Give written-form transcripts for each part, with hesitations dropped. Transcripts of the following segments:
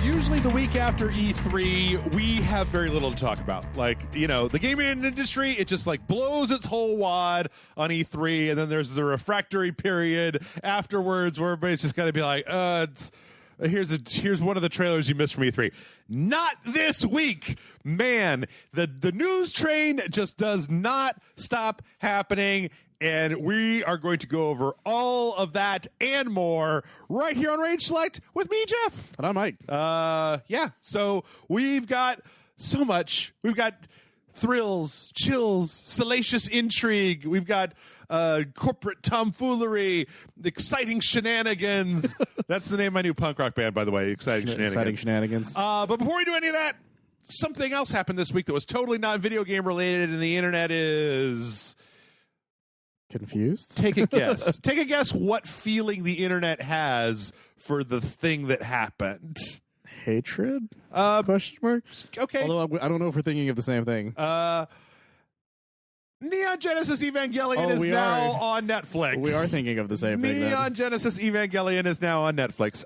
Usually the week after E3, we have very little to talk about. Like, you know, the gaming industry, it just like blows its whole wad on E3, and then there's the refractory period afterwards where everybody's just got to be like, here's one of the trailers you missed from E3. Not this week, man. The news train just does not stop happening. And we are going to go over all of that and more right here on Rage Select with me, Jeff. And I'm Mike. Yeah. So we've got so much. We've got thrills, chills, salacious intrigue. We've got corporate tomfoolery, exciting shenanigans. That's the name of my new punk rock band, by the way. Exciting Shenanigans. Exciting Shenanigans. But before we do any of that, something else happened this week that was totally not video game related, and the internet is... confused? Take a guess. Take a guess what feeling the internet has for the thing that happened. Hatred? Question mark? Okay. Although I don't know if we're thinking of the same thing. Neon Genesis Evangelion is now on Netflix. We are thinking of the same thing. Neon Genesis Evangelion is now on Netflix.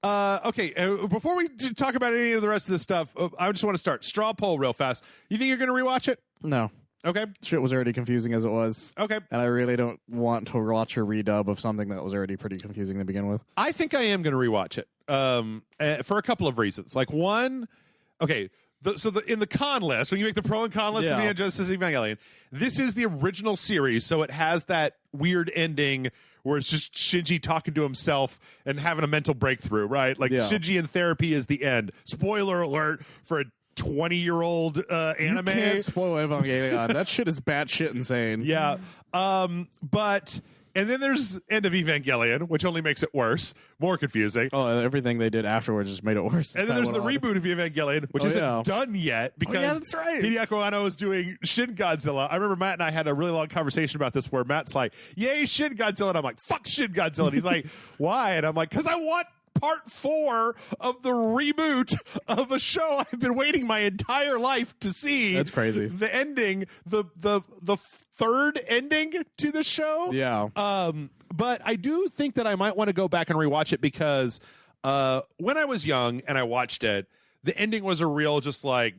Okay, before we talk about any of the rest of this stuff, I just want to start. Straw poll real fast. You think you're going to rewatch it? No. Okay. Shit was already confusing as it was. Okay. And I really don't want to watch a redub of something that was already pretty confusing to begin with. I think I am going to rewatch it for a couple of reasons. Like, one, okay, in the con list, when you make the pro and con list of Neon Genesis Evangelion, this is the original series, so it has that weird ending where it's just Shinji talking to himself and having a mental breakthrough, right? Like, Shinji in therapy is the end. Spoiler alert for a 20-year-old anime. You can't spoil Evangelion. That shit is batshit insane. Yeah. And then there's End of Evangelion, which only makes it worse, more confusing. Oh, everything they did afterwards just made it worse. And then there's the reboot of Evangelion, which isn't done yet because that's right. Hideaki Anno is doing Shin Godzilla. I remember Matt and I had a really long conversation about this where Matt's like, yay, Shin Godzilla. And I'm like, fuck Shin Godzilla. And he's like, why? And I'm like, because I want part 4 of the reboot of a show I've been waiting my entire life to see. That's crazy. The ending, the third ending to the show. Yeah. But I do think that I might want to go back and rewatch it because when I was young and I watched it, the ending was a real just like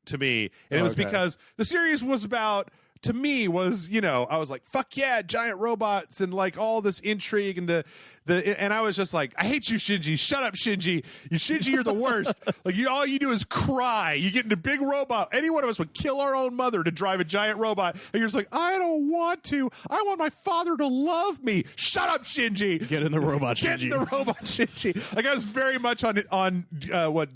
to me. And it was because the series was about, to me, was, you know, I was like, fuck yeah, giant robots and like all this intrigue and and I was just like, I hate you, Shinji. Shut up, Shinji. Shinji, you're the worst. Like, all you do is cry. You get into a big robot. Any one of us would kill our own mother to drive a giant robot. And you're just like, I don't want to. I want my father to love me. Shut up, Shinji. Get in the robot, Shinji. Get in the robot, Shinji. Like, I was very much on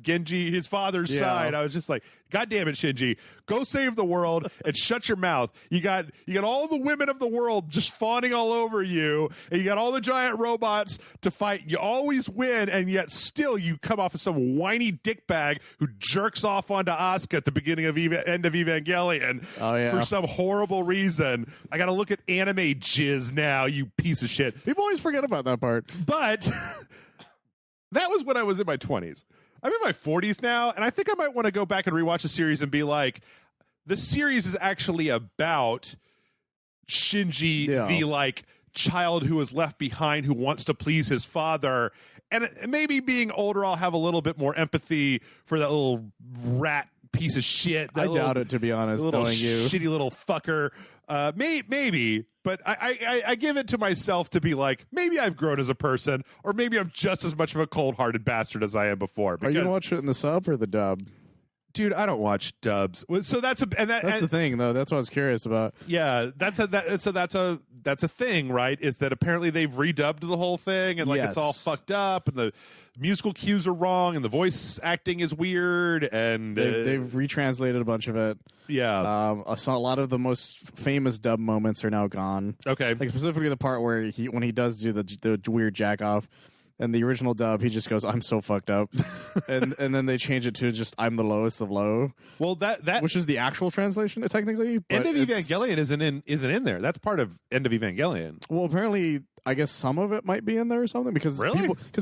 Genji, his father's side. I was just like, God damn it, Shinji. Go save the world and shut your mouth. You got all the women of the world just fawning all over you, and you got all the giant robots to fight. You always win, and yet still you come off as some whiny dickbag who jerks off onto Asuka at the beginning of End of Evangelion for some horrible reason. I got to look at anime jizz now, you piece of shit. People always forget about that part. But that was when I was in my 20s. I'm in my 40s now, and I think I might want to go back and rewatch the series and be like, the series is actually about Shinji, the like child who was left behind who wants to please his father. And maybe being older, I'll have a little bit more empathy for that little rat piece of shit. I doubt it, to be honest, little knowing you. Shitty little fucker. Maybe, but I give it to myself to be like, maybe I've grown as a person, or maybe I'm just as much of a cold-hearted bastard as I am before. Are you going to watch it in the sub or the dub? Dude, I don't watch dubs. So that's the thing, though. That's what I was curious about. Yeah, that's a thing, right? Is that apparently they've redubbed the whole thing, and like it's all fucked up, and the musical cues are wrong, and the voice acting is weird, and they've retranslated a bunch of it. Yeah, a lot of the most famous dub moments are now gone. Okay, like specifically the part where when he does do the weird jack off. And the original dub, he just goes, "I'm so fucked up," and then they change it to just "I'm the lowest of low." Well, that which is the actual translation technically. End of Evangelion isn't in there. That's part of End of Evangelion. Well, apparently, I guess some of it might be in there or something because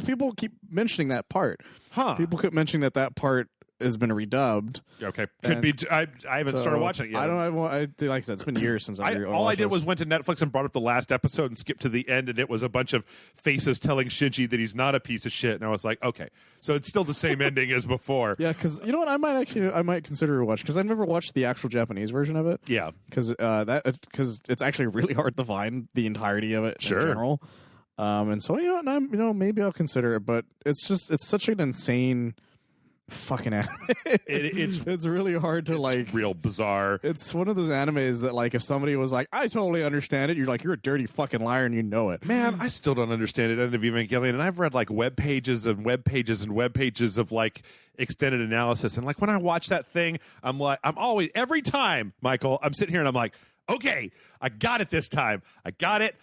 people keep mentioning that part. Huh? People keep mentioning that part has been redubbed. Okay, could be. I haven't started watching it yet. I don't. Like I said, it's been years since all I did was went to Netflix and brought up the last episode and skipped to the end, and it was a bunch of faces telling Shinji that he's not a piece of shit. And I was like, okay, so it's still the same ending as before. Yeah, because you know what, I might consider watching because I've never watched the actual Japanese version of it. Yeah, because it's actually really hard to find the entirety of it in general. And so maybe I'll consider it, but it's such an insane fucking anime. It's really hard to like. Real bizarre. It's one of those animes that like if somebody was like, I totally understand it, you're like, you're a dirty fucking liar and you know it. Man, I still don't understand it. End of Evangelion, and I've read like web pages and web pages and web pages of like extended analysis, and like when I watch that thing, I'm always every time, Michael, I'm sitting here and I'm like, okay, I got it this time. I got it.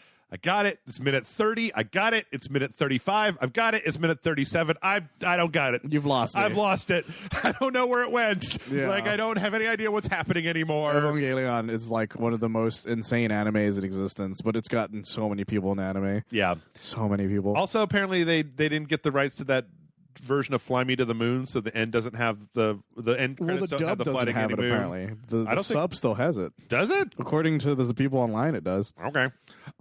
It's minute 30. I got it. It's minute 35. I've got it. It's minute 37. I don't got it. You've lost me. I've lost it. I don't know where it went. Yeah. Like, I don't have any idea what's happening anymore. Evangelion is like one of the most insane animes in existence, but it's gotten so many people in anime. Yeah. So many people. Also, apparently, they didn't get the rights to that version of Fly Me to the Moon, so the end doesn't have the end credits the don't have dub the doesn't have it, moon. apparently. The sub still has it. Does it? According to the people online, it does. Okay.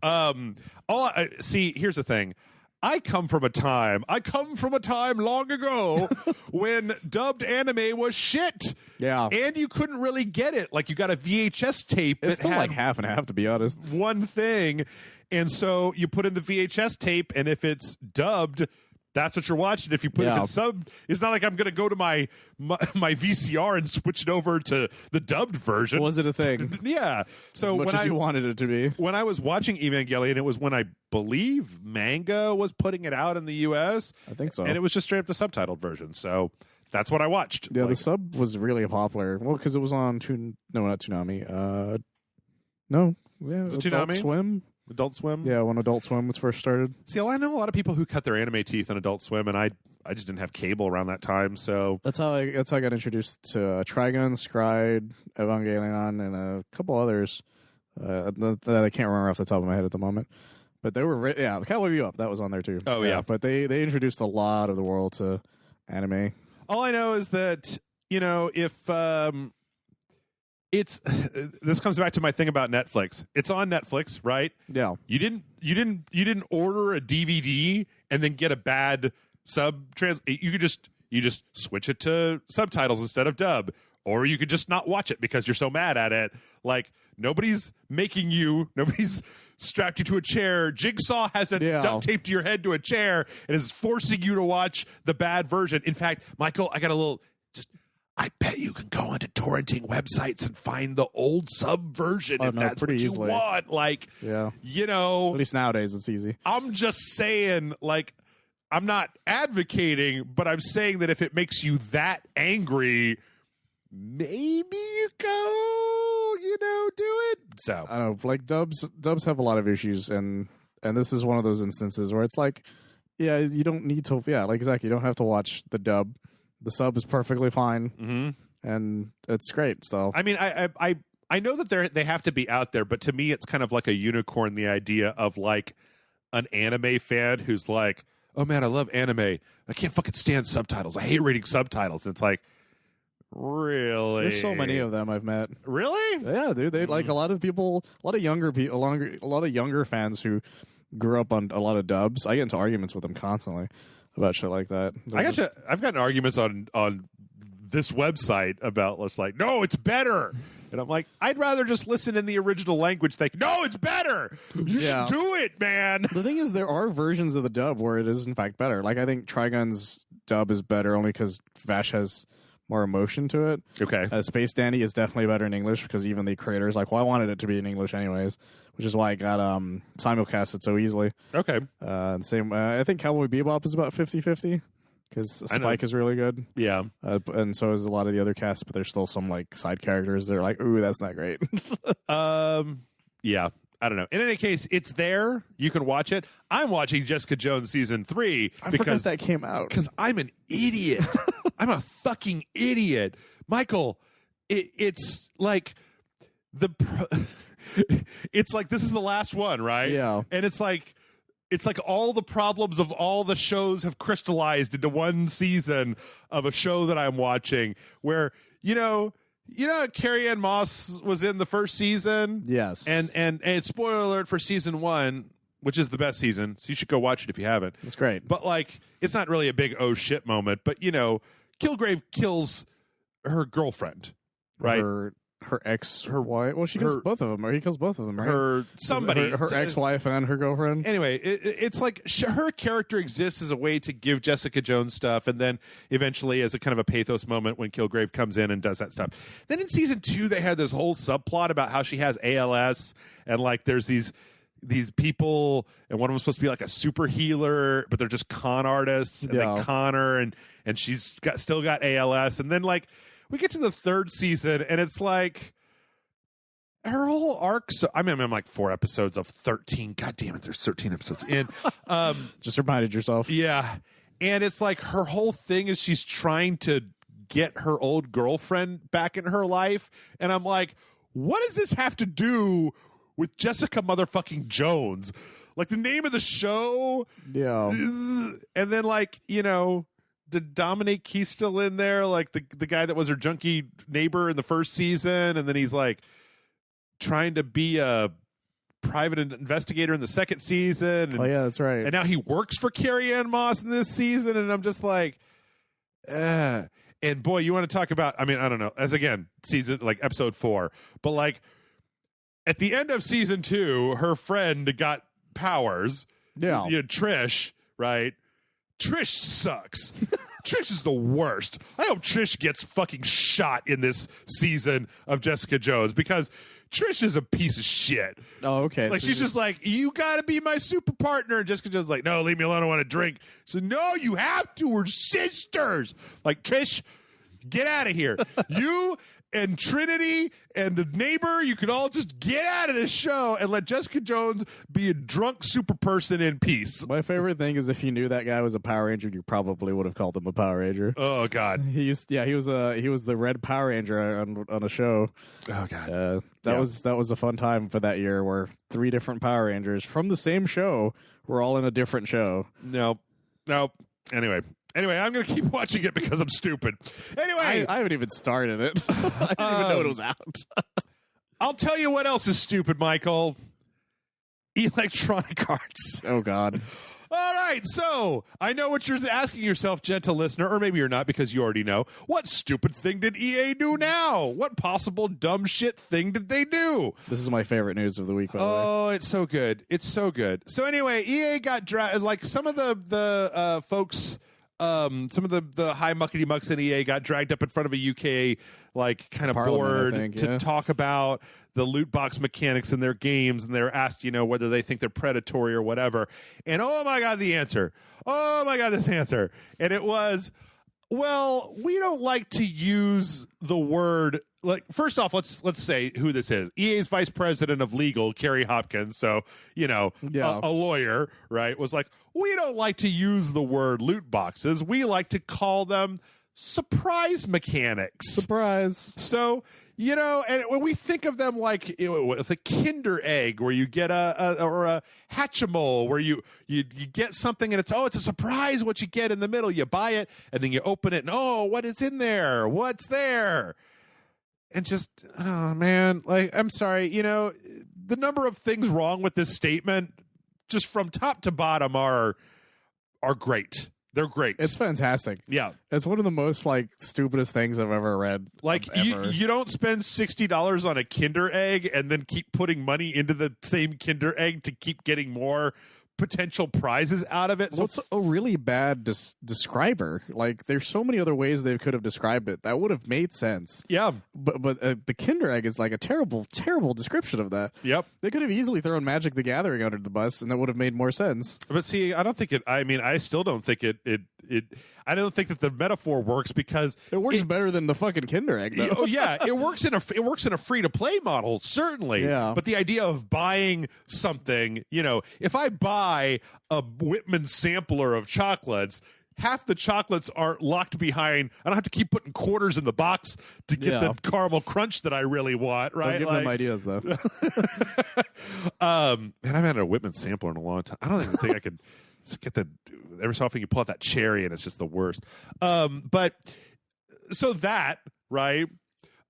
Here's the thing. I come from a time long ago when dubbed anime was shit. Yeah. And you couldn't really get it. Like, you got a VHS tape it's that had like half and half, to be honest. one thing. And so you put in the VHS tape, and if it's dubbed, that's what you're watching. If if it's subbed, it's not like I'm going to go to my VCR and switch it over to the dubbed version. Was it a thing? Yeah. So as much as you wanted it to be. When I was watching Evangelion, it was when I believe Manga was putting it out in the U.S. I think so. And it was just straight up the subtitled version. So that's what I watched. Yeah, the sub was really popular. Well, because it was on not Toonami. Adult Swim. Adult Swim? Yeah, when Adult Swim was first started. See, I know a lot of people who cut their anime teeth on Adult Swim, and I just didn't have cable around that time, so... That's how I got introduced to Trigun, Scried, Evangelion, and a couple others that I can't remember off the top of my head at the moment. But they were... Cowboy Bebop, that was on there too. Oh, yeah. But they introduced a lot of the world to anime. All I know is that, if... this comes back to my thing about Netflix. It's on Netflix, right? Yeah. You didn't order a DVD and then get a bad you just switch it to subtitles instead of dub, or you could just not watch it because you're so mad at it. Like, nobody's strapped you to a chair. Jigsaw hasn't duct taped your head to a chair and is forcing you to watch the bad version. In fact, Michael, I bet you can go onto torrenting websites and find the old sub version if that's what you want. Like, at least nowadays it's easy. I'm just saying, like, I'm not advocating, but I'm saying that if it makes you that angry, maybe you go, do it. So I don't know, like dubs have a lot of issues, and this is one of those instances where it's like, you don't need to, like exactly, you don't have to watch the dub. The sub is perfectly fine, and it's great still. I mean, I know that they have to be out there, but to me, it's kind of like a unicorn. The idea of like an anime fan who's like, "Oh man, I love anime. I can't fucking stand subtitles. I hate reading subtitles." And it's like, really? There's so many of them I've met. Really? Yeah, dude. They like a lot of people, a lot of younger people, a lot of younger fans who grew up on a lot of dubs. I get into arguments with them constantly about shit like that. I've gotten arguments on this website about just like, no, it's better. And I'm like, I'd rather just listen in the original language. Think, no, it's better. You should do it, man. The thing is, there are versions of the dub where it is in fact better. Like, I think Trigun's dub is better only because Vash has more emotion to it. Okay. Space Dandy is definitely better in English because even the creator is like, well, I wanted it to be in English anyways, which is why I got simulcasted so easily. Okay. Same. I think Cowboy Bebop is about 50-50 because Spike is really good. Yeah. And so is a lot of the other cast, but there's still some like side characters that are like, ooh, that's not great. Yeah. I don't know. In any case, it's there. You can watch it. I'm watching Jessica Jones season 3 because that came out. Because I'm an idiot. I'm a fucking idiot, Michael. It's like it's like this is the last one, right? Yeah. And it's like it's like all the problems of all the shows have crystallized into one season of a show that I'm watching where, Carrie Ann Moss was in the first season. Yes. And spoiler alert for season 1, which is the best season. So you should go watch it if you haven't. It's great. But like, it's not really a big oh shit moment, but Kilgrave kills her girlfriend, right? Her ex-wife. Well, she kills both of them, or he kills both of them, right? Her ex-wife and her girlfriend. Anyway, it's like her character exists as a way to give Jessica Jones stuff, and then eventually as a kind of a pathos moment when Kilgrave comes in and does that stuff. Then in season 2, they had this whole subplot about how she has ALS, and like there's these people, and one of them's supposed to be like a super healer, but they're just con artists, and they con her, and she's still got ALS, and then like we get to the 3rd season, and it's like her whole arc. So I'm like 4 episodes of 13. God damn it, there's 13 episodes in. Just reminded yourself. Yeah, and it's like her whole thing is she's trying to get her old girlfriend back in her life, and I'm like, what does this have to do with Jessica motherfucking Jones? Like the name of the show. Yeah. And then like, did Dominic Key still in there? Like the guy that was her junkie neighbor in the first season. And then he's like trying to be a private investigator in the 2nd season. And, oh yeah, that's right. And now he works for Carrie Ann Moss in this season. And I'm just like, and boy, you want to talk about, I don't know, as again, season like episode 4, but like, at the end of season 2, her friend got powers. Yeah. Trish, right? Trish sucks. Trish is the worst. I hope Trish gets fucking shot in this season of Jessica Jones because Trish is a piece of shit. Oh, okay. Like, she's just like, you got to be my super partner. And Jessica Jones is like, no, leave me alone. I want to drink. She said, no, you have to. We're sisters. Like, Trish, get out of here. You and Trinity and the neighbor, you could all just get out of this show and let Jessica Jones be a drunk super person in peace. My favorite thing is if you knew that guy was a Power Ranger, you probably would have called him a Power Ranger. Oh God, he was the Red Power Ranger on a show. Oh God, that was a fun time for that year where 3 different Power Rangers from the same show were all in a different show. Nope. Anyway, I'm going to keep watching it because I'm stupid. Anyway. I haven't even started it. I didn't even know it was out. I'll tell you what else is stupid, Michael. Electronic Arts. Oh, God. All right, so I know what you're asking yourself, gentle listener, or maybe you're not because you already know. What stupid thing did EA do now? What possible dumb shit thing did they do? This is my favorite news of the week, by the way. Oh, it's so good. It's so good. So anyway, EA got like some of the folks... some of the high muckety mucks in EA got dragged up in front of a UK like kind of board to talk about the loot box mechanics in their games, and they're asked, whether they think they're predatory or whatever. And oh my God, the answer. Oh my God, this answer. And it was, well, we don't like to use the word. Like, first off, let's say who this is. EA's vice president of legal, Kerry Hopkins, so, a lawyer, right, was like, we don't like to use the word loot boxes. We like to call them surprise mechanics. Surprise. So, and when we think of them like with a Kinder Egg where you get a Hatchimal where you get something and it's a surprise what you get in the middle. You buy it and then you open it and, oh, what is in there? What's there? And just, oh, man, like, I'm sorry, the number of things wrong with this statement, just from top to bottom, are great. They're great. It's fantastic. Yeah. It's one of the most, like, stupidest things I've ever read. Like, you don't spend $60 on a Kinder Egg and then keep putting money into the same Kinder Egg to keep getting more potential prizes out of it. Well, it's a really bad describer. Like, there's so many other ways they could have described it that would have made sense. Yeah, but the Kinder Egg is like a terrible description of that. Yep, they could have easily thrown Magic the Gathering under the bus, and that would have made more sense. But see, I don't think it. I mean, I still don't think it. I don't think that the metaphor works because it works better than the fucking Kinder Egg, though. Oh yeah, it works in a free to play model, certainly. Yeah. But the idea of buying something, if I buy a Whitman sampler of chocolates, half the chocolates are locked behind. I don't have to keep putting quarters in the box to get the caramel crunch that I really want, right? Don't give them ideas, though. And I haven't had a Whitman sampler in a long time. I don't even think I could get the... Every so often you pull out that cherry and it's just the worst. But so that, right...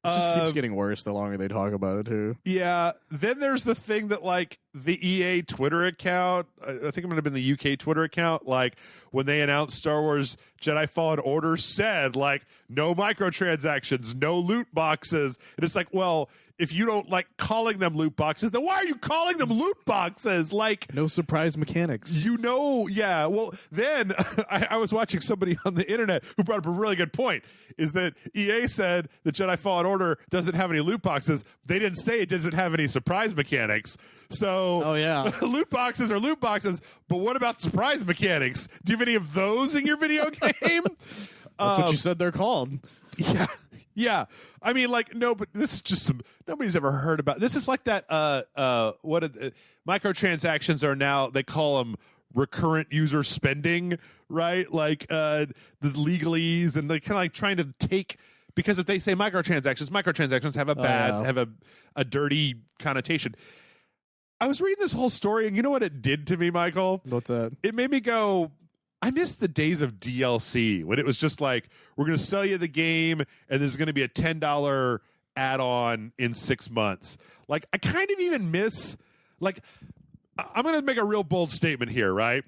It just keeps getting worse the longer they talk about it, too. Yeah. Then there's the thing that, like, the EA Twitter account, I think it might have been the UK Twitter account, like, when they announced Star Wars Jedi Fallen Order, said, like, no microtransactions, no loot boxes. And it's like, well, if you don't like calling them loot boxes, then why are you calling them loot boxes? Like, no surprise mechanics. Yeah. Well, then I was watching somebody on the internet who brought up a really good point, is that EA said that Jedi Fallen Order doesn't have any loot boxes. They didn't say it doesn't have any surprise mechanics. So, loot boxes are loot boxes, but what about surprise mechanics? Do you have any of those in your video game? That's what you said they're called. Yeah. Yeah. I mean, like, no, but this is just nobody's ever heard about. This is like that, microtransactions are now, they call them recurrent user spending, right? Like, the legalese, and they're kind of like trying to take, because if they say microtransactions have a bad, have a dirty connotation. I was reading this whole story, and you know what it did to me, Michael? What's that? It made me go, I miss the days of DLC when it was just like, we're going to sell you the game and there's going to be a $10 add-on in 6 months. Like, I kind of even miss, like, I'm going to make a real bold statement here, right?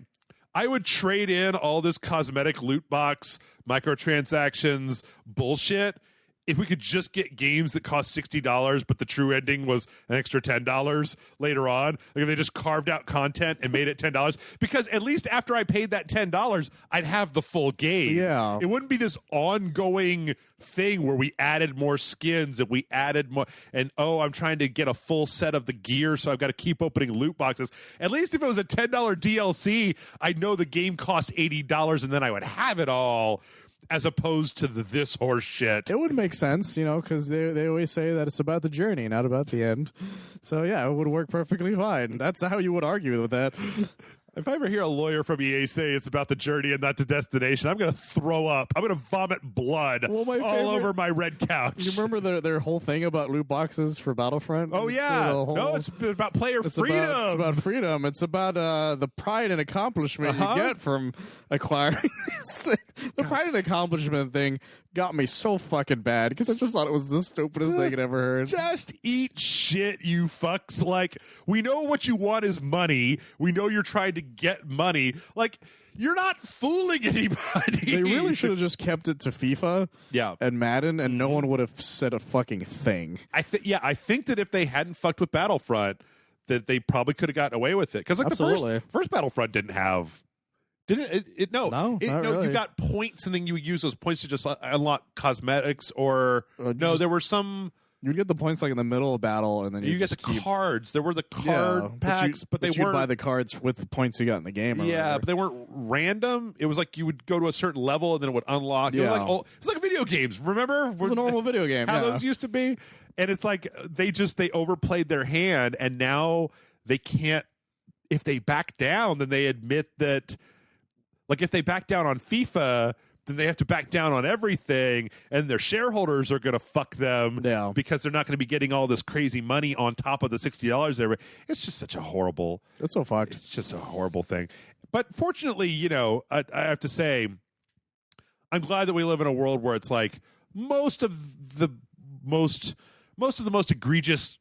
I would trade in all this cosmetic loot box, microtransactions, bullshit if we could just get games that cost $60, but the true ending was an extra $10 later on. Like if they just carved out content and made it $10, because at least after I paid that $10, I'd have the full game. Yeah. It wouldn't be this ongoing thing where we added more skins and we added more, and I'm trying to get a full set of the gear, so I've got to keep opening loot boxes. At least if it was a $10 DLC, I'd know the game cost $80 and then I would have it all, as opposed to this horse shit. It would make sense, because they always say that it's about the journey, not about the end. So, yeah, it would work perfectly fine. That's how you would argue with that. If I ever hear a lawyer from EA say it's about the journey and not the destination, I'm going to throw up. I'm going to vomit blood all over my red couch. You remember their whole thing about loot boxes for Battlefront? Oh, yeah. No, it's about player freedom. It's about freedom. It's about the pride and accomplishment you get from acquiring these things. The pride and accomplishment thing got me so fucking bad because I just thought it was the stupidest thing I'd ever heard. Just eat shit, you fucks. Like, we know what you want is money. We know you're trying to get money. Like, you're not fooling anybody. They really should have just kept it to FIFA and Madden, and no one would have said a fucking thing. I think that if they hadn't fucked with Battlefront, that they probably could have gotten away with it. Because like the first Battlefront didn't have... Did it? No. Not really. You got points, and then you would use those points to just unlock cosmetics, or there were some. You would get the points like in the middle of battle, and then you get the cards. There were the card packs, but they weren't. You'd buy the cards with the points you got in the game. But they weren't random. It was like you would go to a certain level, and then it would unlock. It was like video games. Remember? It was a normal video game. How those used to be, and it's like they overplayed their hand, and now they can't. If they back down, then they admit that. Like, if they back down on FIFA, then they have to back down on everything, and their shareholders are going to fuck them because they're not going to be getting all this crazy money on top of the $60. It's just such a horrible... It's so fucked. It's just a horrible thing. But fortunately, I have to say, I'm glad that we live in a world where it's like most of the most egregious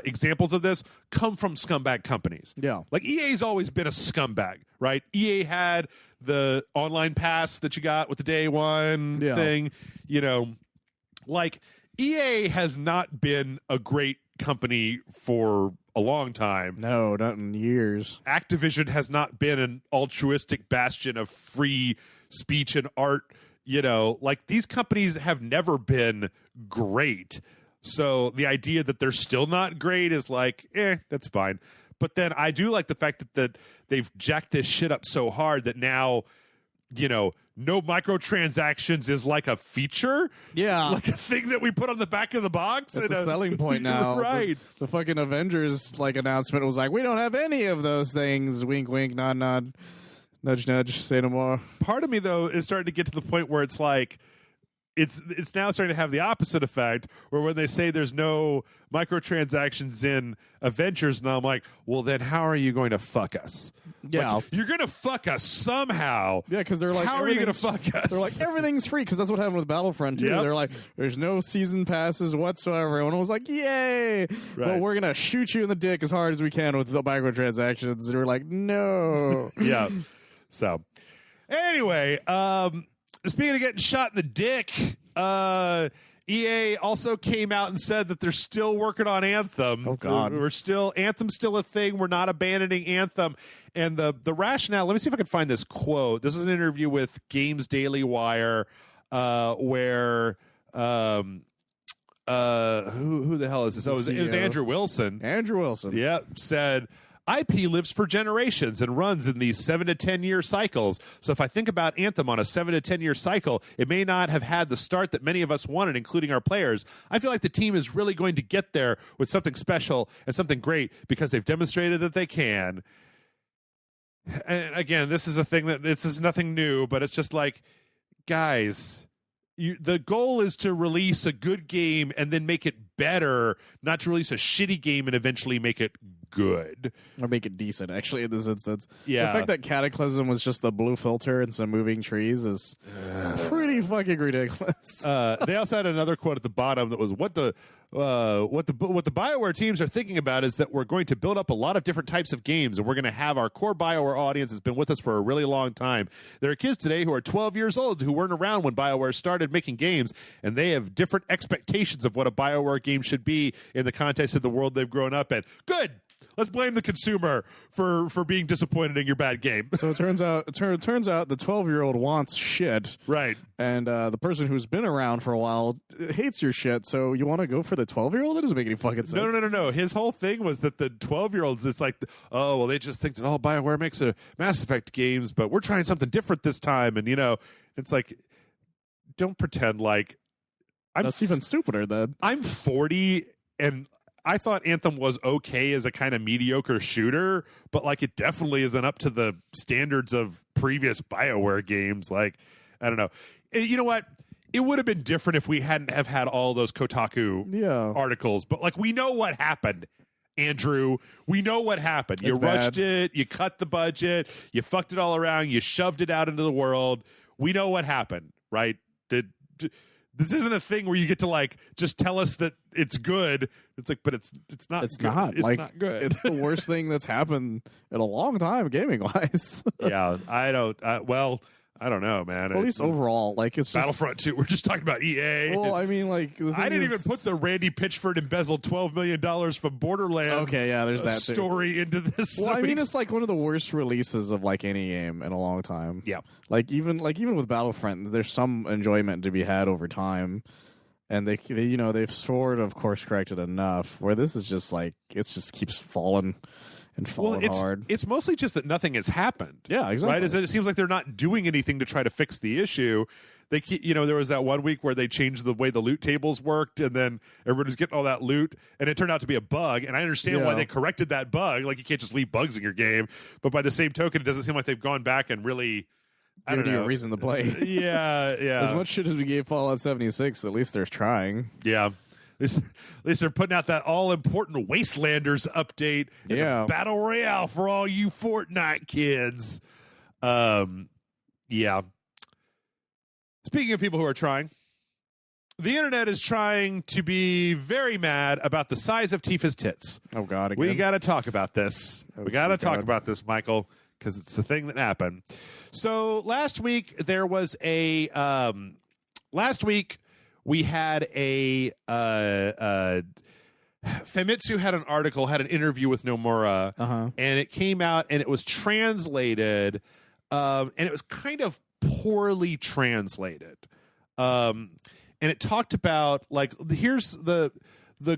examples of this come from scumbag companies. Yeah. Like EA's always been a scumbag, right? EA had the online pass that you got with the day one thing. Like EA has not been a great company for a long time. No, not in years. Activision has not been an altruistic bastion of free speech and art. Like these companies have never been great. So the idea that they're still not great is like, that's fine. But then I do like the fact that they've jacked this shit up so hard that now, no microtransactions is like a feature. Yeah. Like a thing that we put on the back of the box. It's a selling point now. Right. The fucking Avengers announcement was like, we don't have any of those things. Wink, wink, nod, nod. Nudge, nudge, say no more. Part of me, though, is starting to get to the point where it's like, it's now starting to have the opposite effect, where when they say there's no microtransactions in Adventures, now I'm like, well, then how are you going to fuck us? Yeah. Like, you're going to fuck us somehow. Yeah, because they're like, how are you going to fuck us? They're like, everything's free, because that's what happened with Battlefront, too. Yep. They're like, there's no season passes whatsoever. Everyone was like, yay! Right. Well, we're going to shoot you in the dick as hard as we can with the microtransactions. They were like, no. Yeah. So, anyway, speaking of getting shot in the dick, EA also came out and said that they're still working on Anthem. Oh God, Anthem's still a thing. We're not abandoning Anthem. And the rationale. Let me see if I can find this quote. This is an interview with Games Daily Wire, where who the hell is this? Oh, it was Andrew Wilson. Andrew Wilson. Yeah, said, IP lives for generations and runs in these 7 to 10 year cycles. So if I think about Anthem on a 7 to 10 year cycle, it may not have had the start that many of us wanted, including our players. I feel like the team is really going to get there with something special and something great because they've demonstrated that they can. And again, this is nothing new, but it's just like, guys, the goal is to release a good game and then make it better, not to release a shitty game and eventually make it good. Or make it decent, actually, in this instance. Yeah. The fact that Cataclysm was just the blue filter and some moving trees is pretty fucking ridiculous. They also had another quote at the bottom that was, what the BioWare teams are thinking about is that we're going to build up a lot of different types of games, and we're going to have our core BioWare audience that's been with us for a really long time. There are kids today who are 12 years old who weren't around when BioWare started making games, and they have different expectations of what a BioWare game should be in the context of the world they've grown up in. Good. Let's blame the consumer for being disappointed in your bad game. So it turns out the 12-year-old wants shit, right? And the person who's been around for a while hates your shit. So you want to go for the 12-year-old? That doesn't make any fucking sense. No. His whole thing was that the 12-year-olds, it's like, oh well, they just think that all BioWare makes a Mass Effect games, but we're trying something different this time, and it's like, don't pretend like. That's even stupider. Then I'm 40 and I thought Anthem was okay as a kind of mediocre shooter, but like it definitely isn't up to the standards of previous BioWare games. Like, I don't know. You know what? It would have been different if we hadn't have had all those Kotaku articles, but like we know what happened, Andrew. We know what happened. You rushed it, you cut the budget, you fucked it all around, you shoved it out into the world. We know what happened, right? This isn't a thing where you get to like just tell us that it's good. It's like, but it's not. It's good. Not. It's like, not good. It's the worst thing that's happened in a long time, gaming wise. Yeah, I don't. I don't know, man. Well, at least overall, like it's just Battlefront 2. We're just talking about EA. Well, I mean, like I didn't even put the Randy Pitchford embezzled $12 million from Borderlands. Okay, yeah, there's that story into this. Well, I mean, it's like one of the worst releases of like any game in a long time. Yeah, like even with Battlefront, there's some enjoyment to be had over time, and they've sort of course corrected enough where this is just like it just keeps falling. And hard. It's mostly just that nothing has happened. Yeah, exactly. Right? It seems like they're not doing anything to try to fix the issue. They there was that one week where they changed the way the loot tables worked, and then everybody was getting all that loot, and it turned out to be a bug. And I understand why they corrected that bug. Like, you can't just leave bugs in your game. But by the same token, it doesn't seem like they've gone back and really give you a reason to play. Yeah. As much shit as we gave Fallout 76, at least they're trying. Yeah. At least they're putting out that all-important Wastelanders update. And Battle Royale for all you Fortnite kids. Yeah. Speaking of people who are trying, the internet is trying to be very mad about the size of Tifa's tits. Oh, God, again. We got to talk about this. We got to talk about this, Michael, because it's the thing that happened. So last week, there was a... we had a Famitsu had an interview with Nomura, and it came out and it was translated, and it was kind of poorly translated. And it talked about, like, here's the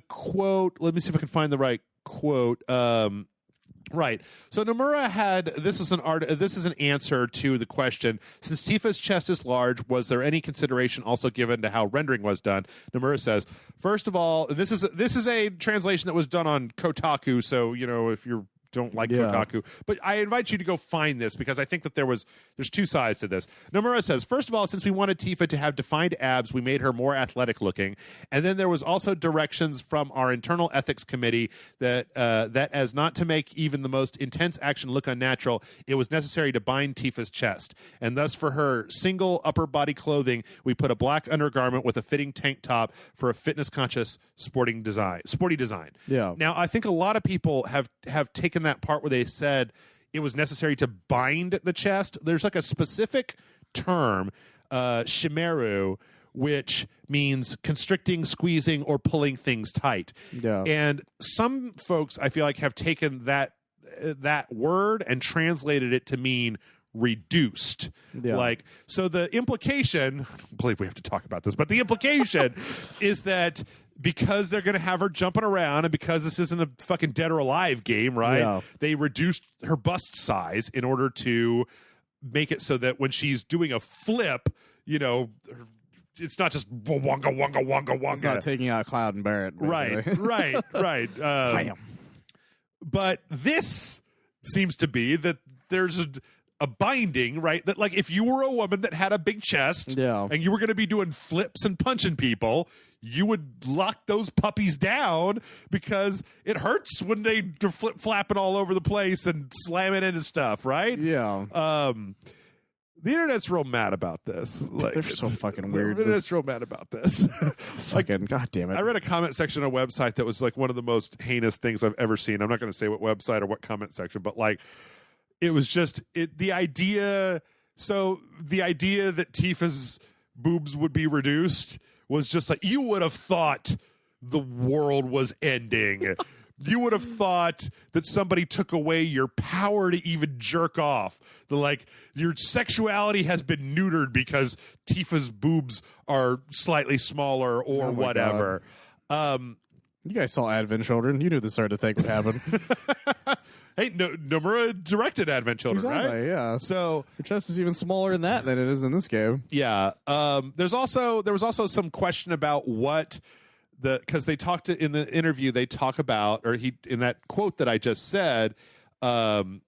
quote. Let me see if I can find the right quote. Right. So Nomura had this is an answer to the question, since Tifa's chest is large, was there any consideration also given to how rendering was done? Nomura says, first of all, this is a translation that was done on Kotaku, so if you're don't like Kotaku. But I invite you to go find this because I think that there's two sides to this. Nomura says, first of all, since we wanted Tifa to have defined abs, we made her more athletic looking. And then there was also directions from our internal ethics committee that as not to make even the most intense action look unnatural, it was necessary to bind Tifa's chest. And thus for her single upper body clothing, we put a black undergarment with a fitting tank top for a fitness conscious sporty design. Yeah. Now, I think a lot of people have taken that part where they said it was necessary to bind the chest. There's like a specific term, shimeru, which means constricting, squeezing, or pulling things tight. Yeah. And some folks, I feel like, have taken that word and translated it to mean reduced. Like, so the implication, I believe we have to talk about this, but the implication is that because they're going to have her jumping around and because this isn't a fucking Dead or Alive game, right? Yeah. They reduced her bust size in order to make it so that when she's doing a flip, you know, it's not just wonga, wonga, wonga, wonga. It's not taking out Cloud and Barrett. Right. But this seems to be that there's a binding, right? That like if you were a woman that had a big chest and you were going to be doing flips and punching people, you would lock those puppies down because it hurts when they flip flapping all over the place and slamming into stuff, right? Yeah. The internet's real mad about this. Like, they're so fucking weird. The internet's real mad about this. Fucking goddamn it! I read a comment section on a website that was like one of the most heinous things I've ever seen. I'm not going to say what website or what comment section, but like it was just the idea. So the idea that Tifa's boobs would be reduced was just like you would have thought the world was ending. You would have thought that somebody took away your power to even jerk off. Like your sexuality has been neutered because Tifa's boobs are slightly smaller or whatever. You guys saw Advent Children. You knew this sort of thing would happen. Hey, Nomura directed Advent Children, exactly, right? Yeah. So your chest is even smaller in that than it is in this game. Yeah. There was also some question about what because they talked in the interview, they talk about, or in that quote that I just said, the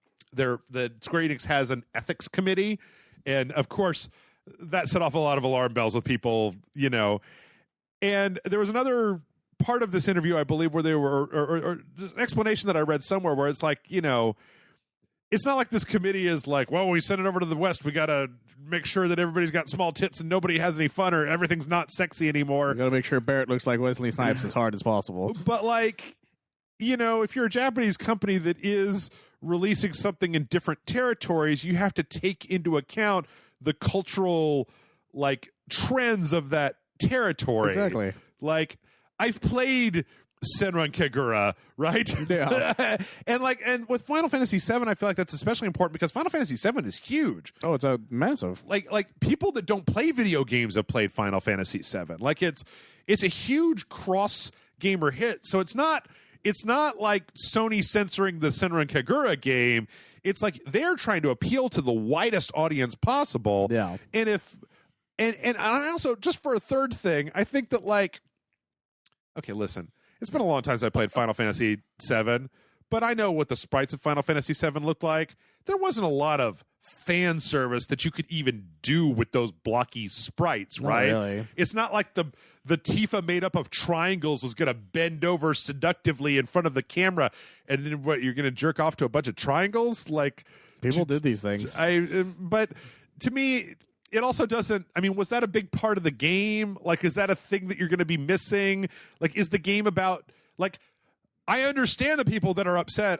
Square Enix has an ethics committee, and of course that set off a lot of alarm bells with people, you know. And there was another part of this interview, I believe, where they were, or just an explanation that I read somewhere where it's like, you know, it's not like this committee is like, well, when we send it over to the West, we got to make sure that everybody's got small tits and nobody has any fun or everything's not sexy anymore. We got to make sure Barrett looks like Wesley Snipes as hard as possible. But like, you know, if you're a Japanese company that is releasing something in different territories, you have to take into account the cultural like trends of that territory. Exactly. Like, I've played Senran Kagura, right? Yeah. and with Final Fantasy VII, I feel like that's especially important because Final Fantasy VII is huge. Oh, it's a massive. Like people that don't play video games have played Final Fantasy VII. Like it's a huge cross gamer hit. So it's not like Sony censoring the Senran Kagura game. It's like they're trying to appeal to the widest audience possible. Yeah. And I also, just for a third thing, I think that like, okay, listen, it's been a long time since I played Final Fantasy VII, but I know what the sprites of Final Fantasy VII looked like. There wasn't a lot of fan service that you could even do with those blocky sprites, right? Not really. It's not like the Tifa made up of triangles was going to bend over seductively in front of the camera, and then what, you're going to jerk off to a bunch of triangles? Like, people did these things. But to me, it also doesn't, I mean, was that a big part of the game? Like, is that a thing that you're going to be missing? Like, is the game about, like, I understand the people that are upset.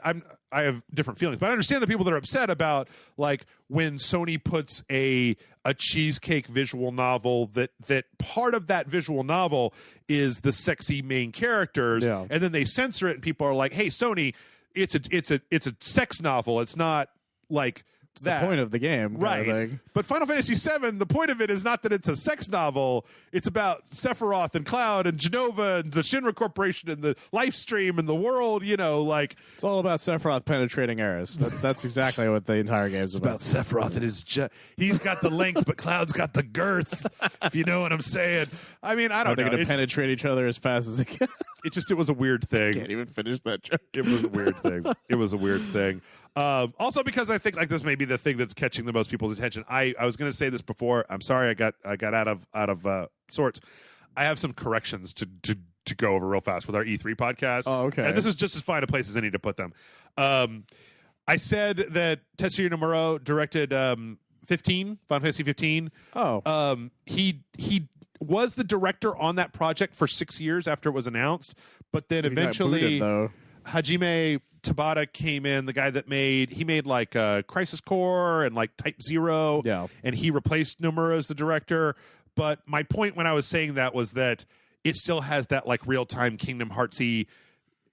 I have different feelings, but I understand the people that are upset about, like, when Sony puts a cheesecake visual novel that part of that visual novel is the sexy main characters, and then they censor it, and people are like, "Hey, Sony, it's a sex novel. It's not like." It's the point of the game, right? But Final Fantasy VII, the point of it is not that it's a sex novel. It's about Sephiroth and Cloud and Genova and the Shinra Corporation and the live stream and the world. You know, like it's all about Sephiroth penetrating Aeris. That's exactly what the entire game's about. It's about Sephiroth and his he's got the length, but Cloud's got the girth. If you know what I'm saying. I mean, I don't know. They're going to penetrate each other as fast as they can. it was a weird thing. Can't even finish that joke. It was a weird thing. It was a weird thing. Also, because I think like this may be the thing that's catching the most people's attention. I was going to say this before. I'm sorry, I got out of sorts. I have some corrections to go over real fast with our E3 podcast. Oh, okay. And this is just as fine a place as any to put them. I said that Tetsuya Nomura directed 15, Final Fantasy 15. Oh. He was the director on that project for 6 years after it was announced, but then eventually Hajime Tabata came in, the guy that made like Crisis Core and like Type 0, and he replaced Nomura as the director. But my point when I was saying that was that it still has that like real-time Kingdom Heartsy.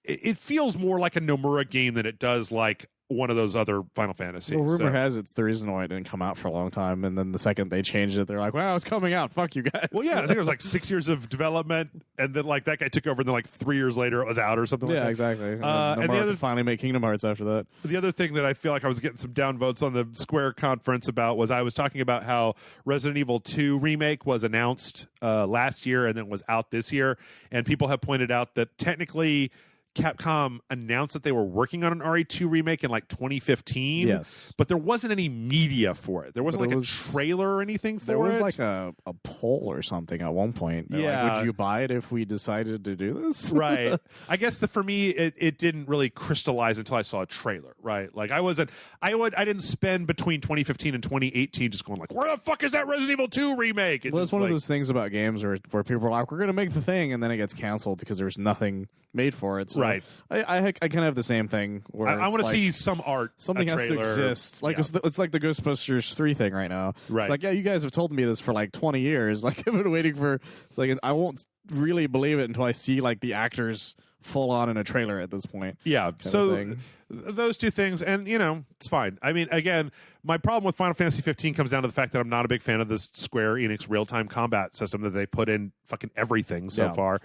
It feels more like a Nomura game than it does like one of those other Final Fantasies. Well, rumor has it's the reason why it didn't come out for a long time, and then the second they changed it, they're like, "Wow, it's coming out! Fuck you guys!" Well, yeah, I think it was like 6 years of development, and then like that guy took over, and then like 3 years later it was out or something. Yeah, like that. Exactly. And the other finally made Kingdom Hearts after that. The other thing that I feel like I was getting some downvotes on the Square conference about was I was talking about how Resident Evil 2 remake was announced last year and then was out this year, and people have pointed out that technically Capcom announced that they were working on an RE2 remake in like 2015. Yes. But there wasn't any media for it. There wasn't a trailer or anything for it. There was like a poll or something at one point. Yeah. Like, would you buy it if we decided to do this? Right. I guess for me, it didn't really crystallize until I saw a trailer, right? Like I didn't spend between 2015 and 2018 just going like, where the fuck is that Resident Evil 2 remake? It's one of those things about games where people are like, we're going to make the thing, and then it gets canceled because there's nothing made for it. So right. I kind of have the same thing where I want to see some art. Something has to exist. Like it's like the Ghostbusters 3 thing right now. Right. It's like, yeah, you guys have told me this for like 20 years. Like I've been waiting for. It's like I won't really believe it until I see like the actors full on in a trailer at this point. Yeah. So those two things, and it's fine. I mean, again, my problem with Final Fantasy 15 comes down to the fact that I'm not a big fan of this Square Enix real-time combat system that they put in fucking everything so far.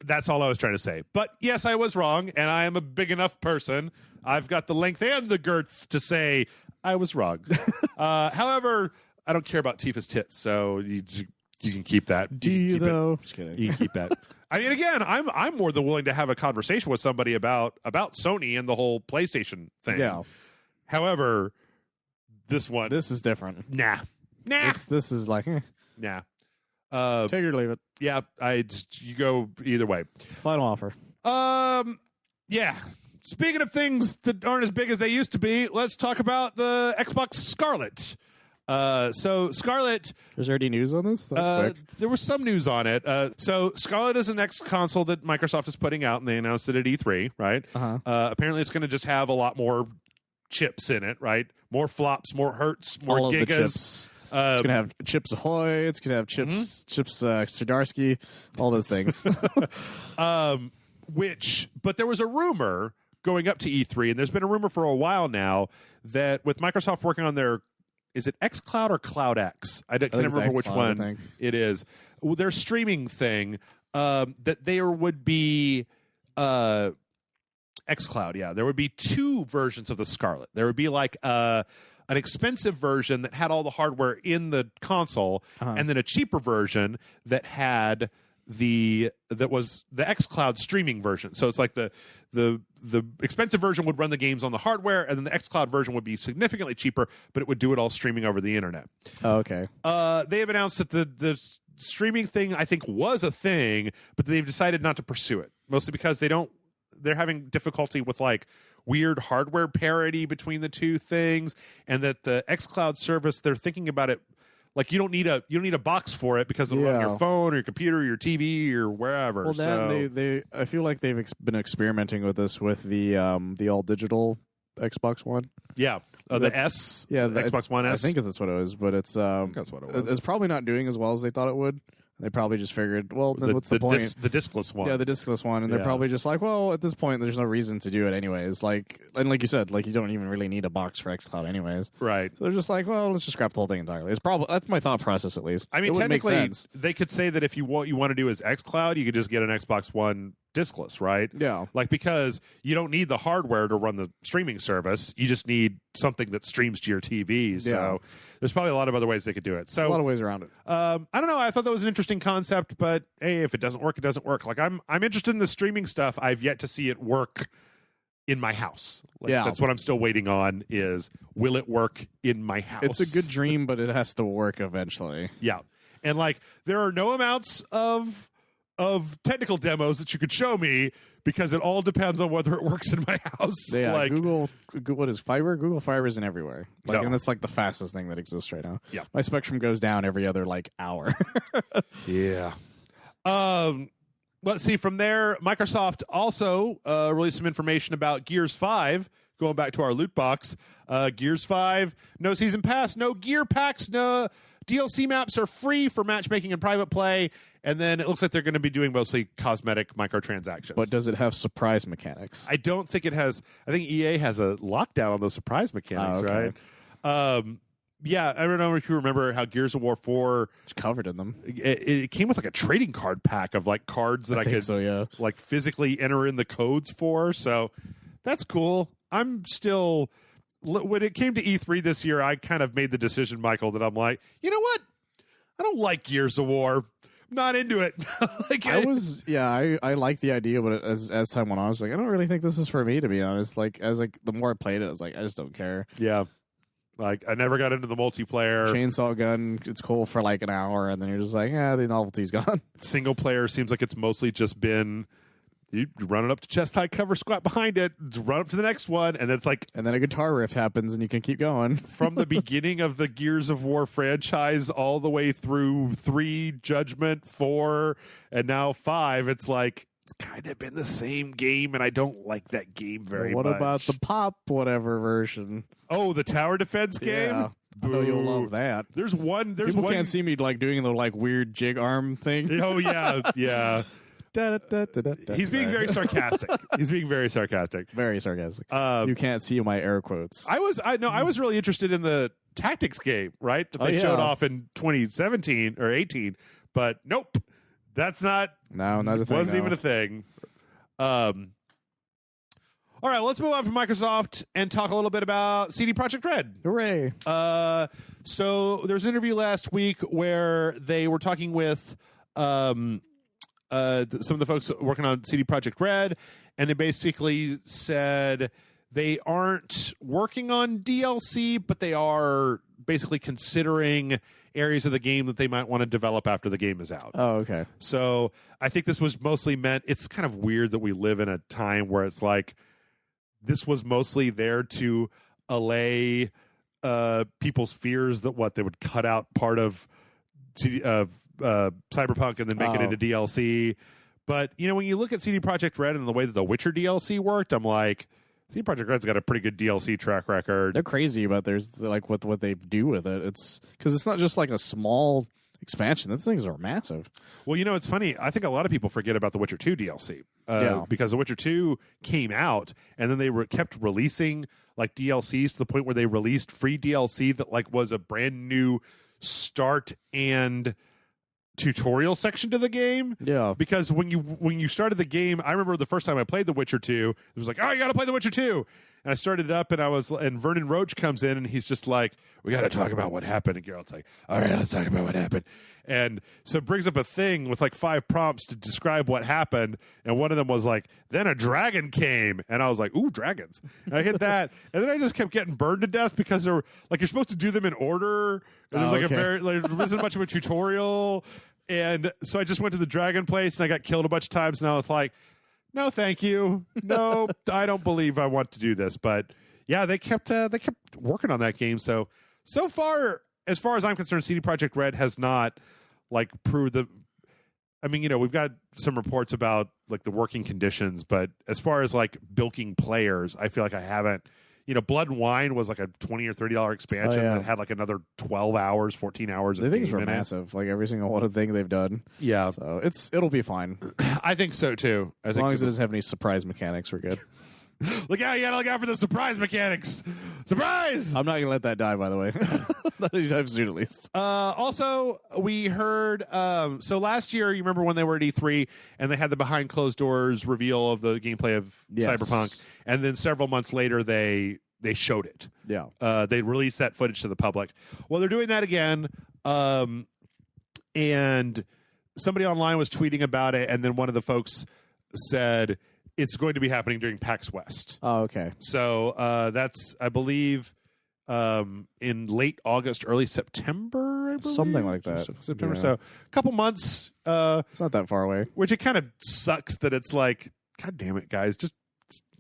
That's all I was trying to say. But yes, I was wrong, and I am a big enough person. I've got the length and the girth to say I was wrong. However, I don't care about Tifa's tits, so you can keep that. Do you though? Just kidding. You can keep that. I mean, again, I'm more than willing to have a conversation with somebody about Sony and the whole PlayStation thing. Yeah. However, this is different. Nah. This is like nah. Take it or leave it. Yeah, you go either way. Final offer. Yeah. Speaking of things that aren't as big as they used to be, let's talk about the Xbox Scarlet. So Scarlet. Is there any news on this? That was quick. There was some news on it. So Scarlet is the next console that Microsoft is putting out, and they announced it at E3, right? Apparently, it's going to just have a lot more chips in it, right? More flops, more hertz, more all gigas. Of the chips. It's gonna have Chips Ahoy. It's gonna have Chips Zdarsky. All those things. But there was a rumor going up to E3, and there's been a rumor for a while now that with Microsoft working on their, is it XCloud or Cloud X? I can't remember which one it is. Their streaming thing, that there would be XCloud. Yeah, there would be two versions of the Scarlet. There would be like an expensive version that had all the hardware in the console, and then a cheaper version that had that was the XCloud streaming version. So it's like the expensive version would run the games on the hardware, and then the XCloud version would be significantly cheaper, but it would do it all streaming over the internet. Oh, okay. They have announced that the streaming thing, I think, was a thing, but they've decided not to pursue it, mostly because they're having difficulty with like weird hardware parity between the two things, and that the XCloud service, they're thinking about it like you don't need a box for it because it'll run on your phone or your computer or your TV or wherever. Well, Dan, I feel like they've been experimenting with this with the all digital Xbox One. Yeah, the S. Yeah, the Xbox One S. I think that's what it was, but it's that's what it was. It's probably not doing as well as they thought it would. They probably just figured, well, then what's the point? The discless one. Yeah, the discless one. And they're probably just like, well, at this point, there's no reason to do it anyways. Like, and like you said, like you don't even really need a box for xCloud anyways. Right. So they're just like, well, let's just scrap the whole thing entirely. That's my thought process, at least. I mean, technically, they could say that if what you want to do is xCloud, you could just get an Xbox One diskless, right? Yeah. Like, because you don't need the hardware to run the streaming service. You just need something that streams to your TV. So there's probably a lot of other ways they could do it. So a lot of ways around it. I don't know. I thought that was an interesting concept, but hey, if it doesn't work, it doesn't work. Like, I'm interested in the streaming stuff. I've yet to see it work in my house. Like, that's what I'm still waiting on is, will it work in my house? It's a good dream, but it has to work eventually. Yeah. And like, there are no amounts of technical demos that you could show me, because it all depends on whether it works in my house. Yeah, like, Google, what is fiber? Google Fiber isn't everywhere. Like, No. and it's like the fastest thing that exists right now. Yeah. My Spectrum goes down every other like hour. Yeah. Let's see. From there, Microsoft also released some information about Gears 5. Going back to our loot box, Gears 5, no season pass, no gear packs, no DLC maps are free for matchmaking and private play. And then it looks like they're going to be doing mostly cosmetic microtransactions. But does it have surprise mechanics? I don't think it has. I think EA has a lockdown on those surprise mechanics, okay. right? Yeah, I don't know if you remember how Gears of War 4... It's covered in them. It came with like a trading card pack of like cards that I could like physically enter in the codes for. So that's cool. I'm still... When it came to E3 this year, I kind of made the decision, Michael, that I'm like, you know what? I don't like Gears of War. I'm not into it. Like, I like the idea, but as time went on, I was like, I don't really think this is for me, to be honest. Like, the more I played it, I was like, I just don't care. Yeah. Like, I never got into the multiplayer. Chainsaw gun, it's cool for like an hour, and then you're just like, the novelty's gone. Single player seems like it's mostly just been, you run it up to chest high, cover, squat behind it, run up to the next one, and it's like... And then a guitar riff happens, and you can keep going. From the beginning of the Gears of War franchise all the way through 3, Judgment, 4, and now 5, it's like, it's kind of been the same game, and I don't like that game very much. What about the pop whatever version? Oh, the tower defense game? Yeah. I know you'll love that. People can't see me like doing the like weird jig arm thing. Oh yeah, yeah. He's being very sarcastic. Very sarcastic. You can't see my air quotes. I was really interested in the tactics game, right? That they showed off in 2017 or 18, but nope, that's not. No, not a thing. Wasn't even a thing. All right, let's move on from Microsoft and talk a little bit about CD Projekt Red. Hooray! So there was an interview last week where they were talking with some of the folks working on CD Projekt Red, and they basically said they aren't working on DLC, but they are basically considering areas of the game that they might want to develop after the game is out. Oh, okay. So I think this was mostly meant, it's kind of weird that we live in a time where it's like, this was mostly there to allay people's fears that they would cut out part of Cyberpunk and then make it into DLC. But, when you look at CD Projekt Red and the way that the Witcher DLC worked, I'm like, CD Projekt Red's got a pretty good DLC track record. They're crazy about what they do with it. It's because it's not just like a small expansion. Those things are massive. Well, it's funny. I think a lot of people forget about the Witcher 2 DLC because the Witcher 2 came out and then they kept releasing like DLCs to the point where they released free DLC that like was a brand new start and tutorial section to the game. Yeah. Because when you started the game, I remember the first time I played The Witcher 2, it was like, oh, you got to play The Witcher 2. And I started it up and Vernon Roach comes in and he's just like, we got to talk about what happened. And Geralt's like, all right, let's talk about what happened. And so it brings up a thing with like 5 prompts to describe what happened. And one of them was like, then a dragon came. And I was like, ooh, dragons. And I hit that. And then I just kept getting burned to death because they're like, you're supposed to do them in order. And there's there wasn't much of a tutorial. And so I just went to the dragon place and I got killed a bunch of times. And I was like, no, thank you. No, I don't believe I want to do this. But yeah, they kept working on that game. So far, as far as I'm concerned, CD Projekt Red has not like proved the. I mean, we've got some reports about like the working conditions, but as far as like bilking players, I feel like I haven't. Blood and Wine was like a $20 or $30 expansion that had like another 12 hours, 14 hours. The things were massive. Like every single one of the thing they've done. Yeah, so it'll be fine. I think so too. As long as it doesn't have any surprise mechanics, we're good. Look out! You gotta look out for the surprise mechanics. Surprise! I'm not gonna let that die, by the way. Not anytime soon, at least. Also, we heard. So last year, you remember when they were at E3 and they had the behind closed doors reveal of the gameplay of Cyberpunk, and then several months later they showed it. Yeah. They released that footage to the public. Well, they're doing that again. And somebody online was tweeting about it, and then one of the folks said it's going to be happening during PAX West. Oh, okay. So that's, I believe, in late August, early September, I believe? Something like that. September. Yeah. So a couple months. It's not that far away. Which it kind of sucks that it's like, God damn it, guys, just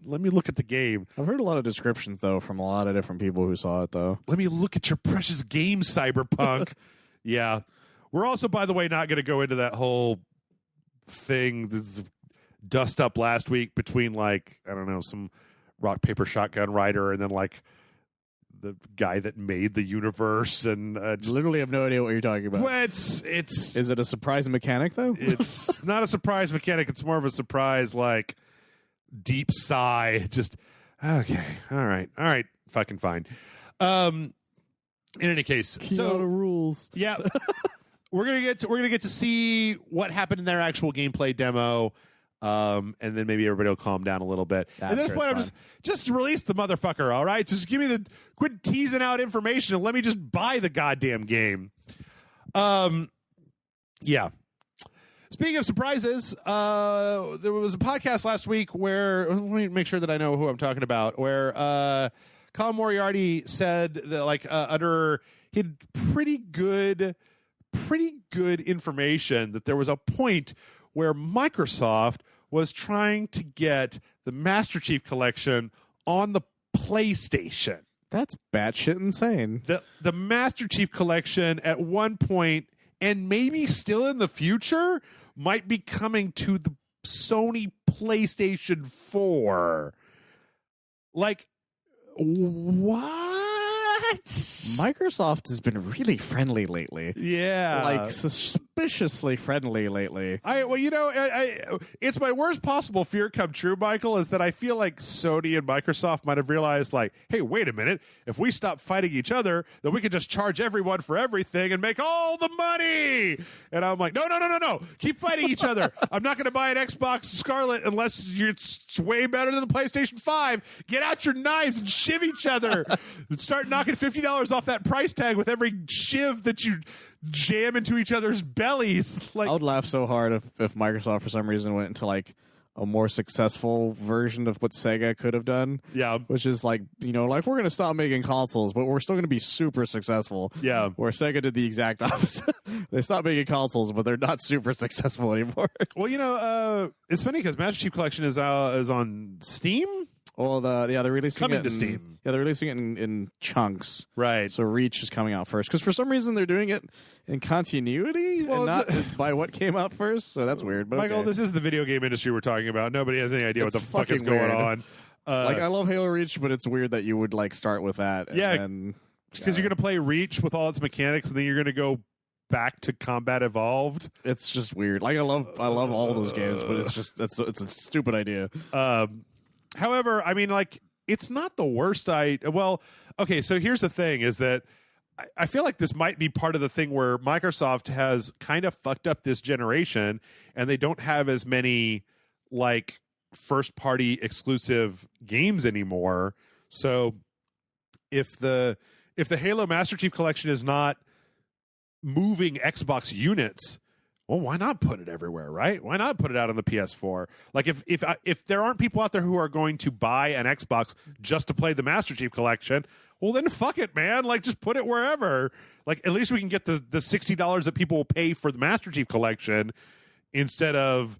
let me look at the game. I've heard a lot of descriptions, though, from a lot of different people who saw it, though. Let me look at your precious game, Cyberpunk. Yeah. We're also, by the way, not going to go into that whole thing that's dust up last week between, like, I don't know, some rock, paper, shotgun writer and then, like, the guy that made the universe. And literally have no idea what you're talking about. Well, it's Is it a surprise mechanic, though? It's not a surprise mechanic. It's more of a surprise, like, deep sigh. Just, okay, all right, fucking fine. In any case, So rules. Yeah. We're gonna get to see what happened in their actual gameplay demo, and then maybe everybody will calm down a little bit. At this point, I'm just release the motherfucker. All right, just give me quit teasing out information and let me just buy the goddamn game. Yeah. Speaking of surprises, there was a podcast last week where, let me make sure that I know who I'm talking about, where Colin Moriarty said that, like, he had pretty good information that there was a point where Microsoft was trying to get the Master Chief Collection on the PlayStation. That's batshit insane. The Master Chief Collection at one point, and maybe still in the future, might be coming to the Sony PlayStation 4. Like, what? Microsoft has been really friendly lately. Yeah. Like, suspiciously friendly lately. It's my worst possible fear come true, Michael, is that I feel like Sony and Microsoft might have realized, like, hey, wait a minute. If we stop fighting each other, then we can just charge everyone for everything and make all the money. And I'm like, no. Keep fighting each other. I'm not going to buy an Xbox Scarlet unless it's way better than the PlayStation 5. Get out your knives and shiv each other. Start knocking $50 off that price tag with every shiv that you jam into each other's bellies. Like, I would laugh so hard if Microsoft for some reason went into like a more successful version of what Sega could have done. Yeah. Which is like, like, we're going to stop making consoles, but we're still going to be super successful. Yeah. Where Sega did the exact opposite. They stopped making consoles, but they're not super successful anymore. Well, it's funny because Master Chief Collection is on Steam. Well, they're releasing coming it to Steam. Yeah, they're releasing it in chunks. Right. So Reach is coming out first because for some reason they're doing it in continuity and not by what came out first. So that's weird. But Michael, okay. this is the video game industry we're talking about. Nobody has any idea what the fuck is going on. Like, I love Halo Reach, but it's weird that you would like start with that. Yeah, because you're going to play Reach with all its mechanics, and then you're going to go back to Combat Evolved. It's just weird. Like, I love all those games, but it's just it's a stupid idea. However, I mean, like, it's not the worst. Well, okay, so here's the thing, is that I feel like this might be part of the thing where Microsoft has kind of fucked up this generation, and they don't have as many, like, first-party exclusive games anymore. So if the Halo Master Chief Collection is not moving Xbox units, well, why not put it everywhere, right? Why not put it out on the PS4? Like, if there aren't people out there who are going to buy an Xbox just to play the Master Chief Collection, well, then fuck it, man. Like, just put it wherever. Like, at least we can get the $60 that people will pay for the Master Chief Collection instead of,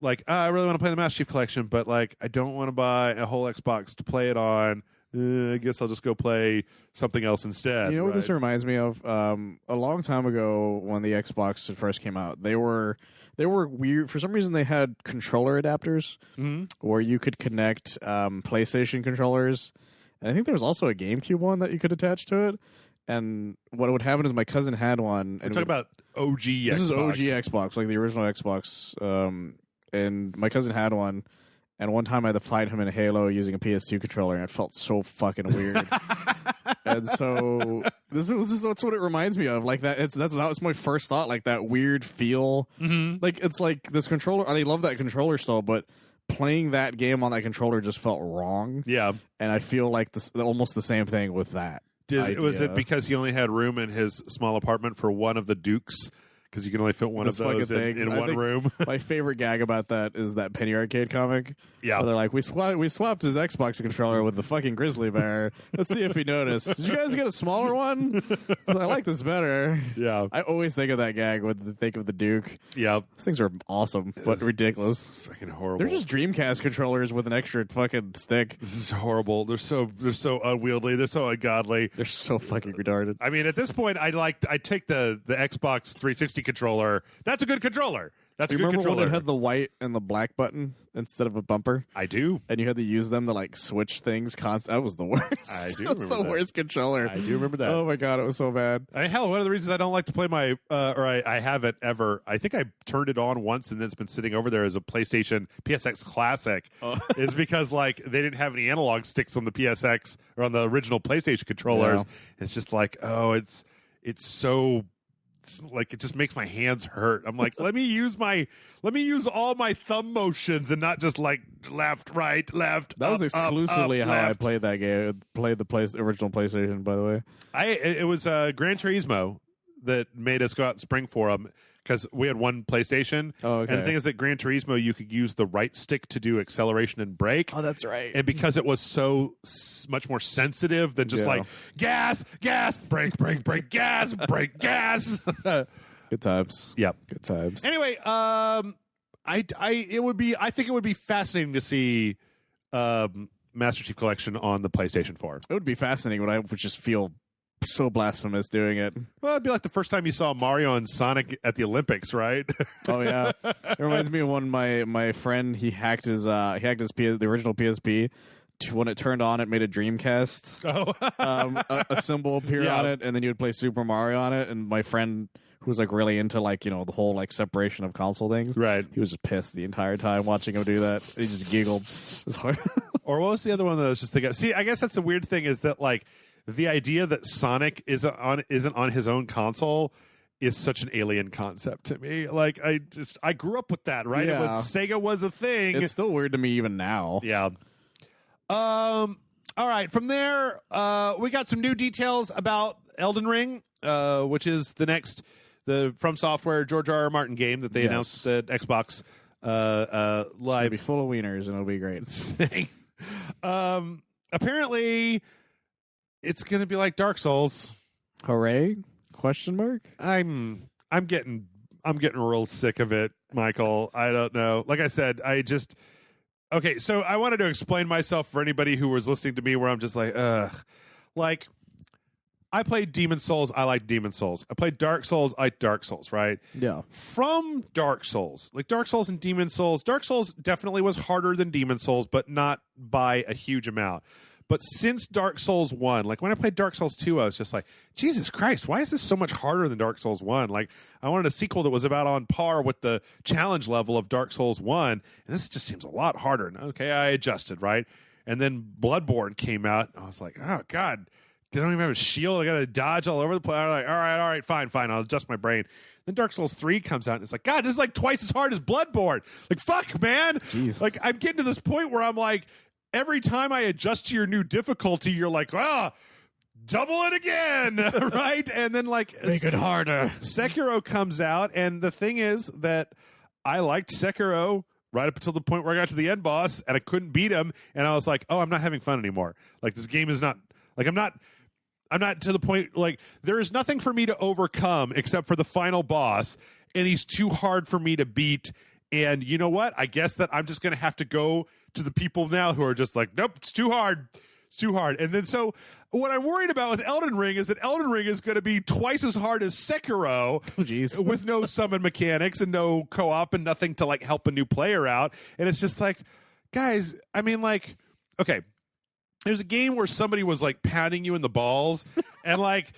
like, I really want to play the Master Chief Collection, but, like, I don't want to buy a whole Xbox to play it on. I guess I'll just go play something else instead. You know what this reminds me of? A long time ago, when the Xbox first came out, they were weird. For some reason, they had controller adapters where you could connect PlayStation controllers, and I think there was also a GameCube one that you could attach to it. And what would happen is my cousin had one. We're talking about OG Xbox. This is OG Xbox, like the original Xbox. And my cousin had one. And one time I had to fight him in Halo using a PS2 controller, and it felt so fucking weird. And so that's what it reminds me of. Like that was my first thought. Like that weird feel. Mm-hmm. Like it's like this controller. I love that controller still, but playing that game on that controller just felt wrong. Yeah, and I feel like almost the same thing with that. Was it because he only had room in his small apartment for one of the Dukes? Because you can only fit one of those in one room. My favorite gag about that is that Penny Arcade comic. Yeah. Where they're like, we swapped his Xbox controller with the fucking grizzly bear. Let's see if he noticed. Did you guys get a smaller one? I like this better. Yeah. I always think of that gag when I think of the Duke. Yeah. These things are awesome, but ridiculous. It's fucking horrible. They're just Dreamcast controllers with an extra fucking stick. This is horrible. They're so unwieldy. They're so ungodly. They're so fucking retarded. I mean, at this point, I take the Xbox 360 controller. That's a good controller. That's a good controller. Remember when it had the white and the black button instead of a bumper? I do. And you had to use them to like switch things constantly. That was the worst. I do That's remember the worst controller. I do remember that. Oh my god, it was so bad. Hell, one of the reasons I don't like to play my, I haven't ever. I think I turned it on once and then it's been sitting over there as a PlayStation PSX Classic. Is because like they didn't have any analog sticks on the PSX or on the original PlayStation controllers. Yeah. It's just like, it's so. Like it just makes my hands hurt. I'm like, let me use all my thumb motions and not just like left, right, left. That was exclusively how left. I played that game. Played the original PlayStation, by the way. It was Gran Turismo that made us go out and spring for them because we had one PlayStation. Oh, okay. And the thing is that Gran Turismo, you could use the right stick to do acceleration and brake. Oh, that's right. And because it was so much more sensitive than just like gas, brake, gas, brake, gas. Good times. Yep. Good times. Anyway, I think it would be fascinating to see Master Chief Collection on the PlayStation 4. It would be fascinating, but I would just feel so blasphemous doing it. Well, it'd be like the first time you saw Mario and Sonic at the Olympics, right? Oh yeah, it reminds me of when my friend he hacked his the original PSP. When it turned on, it made a Dreamcast. A symbol appear on it, and then you would play Super Mario on it. And my friend, who was like really into like the whole like separation of console things, right? He was just pissed the entire time watching him do that. He just giggled. It was hard. Or what was the other one that I was just thinking? See, I guess that's the weird thing is that like. The idea that Sonic isn't on his own console is such an alien concept to me. Like I grew up with that, right? Yeah. When Sega was a thing. It's still weird to me even now. Yeah. All right. From there, we got some new details about Elden Ring, which is the From Software George R.R. Martin game that they announced at Xbox Live. It'll be full of wieners and it'll be great. Thing. Apparently. It's gonna be like Dark Souls. Hooray? Question mark? I'm getting real sick of it, Michael. I don't know. Like I said, okay, so I wanted to explain myself for anybody who was listening to me where I'm just like, ugh. Like I played Demon Souls, I like Demon Souls. I played Dark Souls, I like Dark Souls, right? Yeah. From Dark Souls, like Dark Souls and Demon Souls, Dark Souls definitely was harder than Demon Souls, but not by a huge amount. But since Dark Souls 1, like when I played Dark Souls 2, I was just like, Jesus Christ, why is this so much harder than Dark Souls 1? Like, I wanted a sequel that was about on par with the challenge level of Dark Souls 1, and this just seems a lot harder. And okay, I adjusted, right? And then Bloodborne came out, and I was like, oh, God, they don't even have a shield. I got to dodge all over the place. I'm like, all right, fine, I'll adjust my brain. Then Dark Souls 3 comes out, and it's like, God, this is like twice as hard as Bloodborne. Like, fuck, man. Jeez. Like, I'm getting to this point where I'm like, every time I adjust to your new difficulty, you're like, double it again, right? And then like make it harder. Sekiro comes out, and the thing is that I liked Sekiro right up until the point where I got to the end boss and I couldn't beat him, and I was like, oh, I'm not having fun anymore. Like this game is not like I'm not to the point like there is nothing for me to overcome except for the final boss, and he's too hard for me to beat. And you know what? I guess that I'm just going to have to go to the people now who are just like, nope, it's too hard. It's too hard. And then so what I'm worried about with Elden Ring is that Elden Ring is going to be twice as hard as Sekiro with no summon mechanics and no co-op and nothing to like help a new player out. And it's just like, guys, I mean like, okay, there's a game where somebody was like pounding you in the balls And like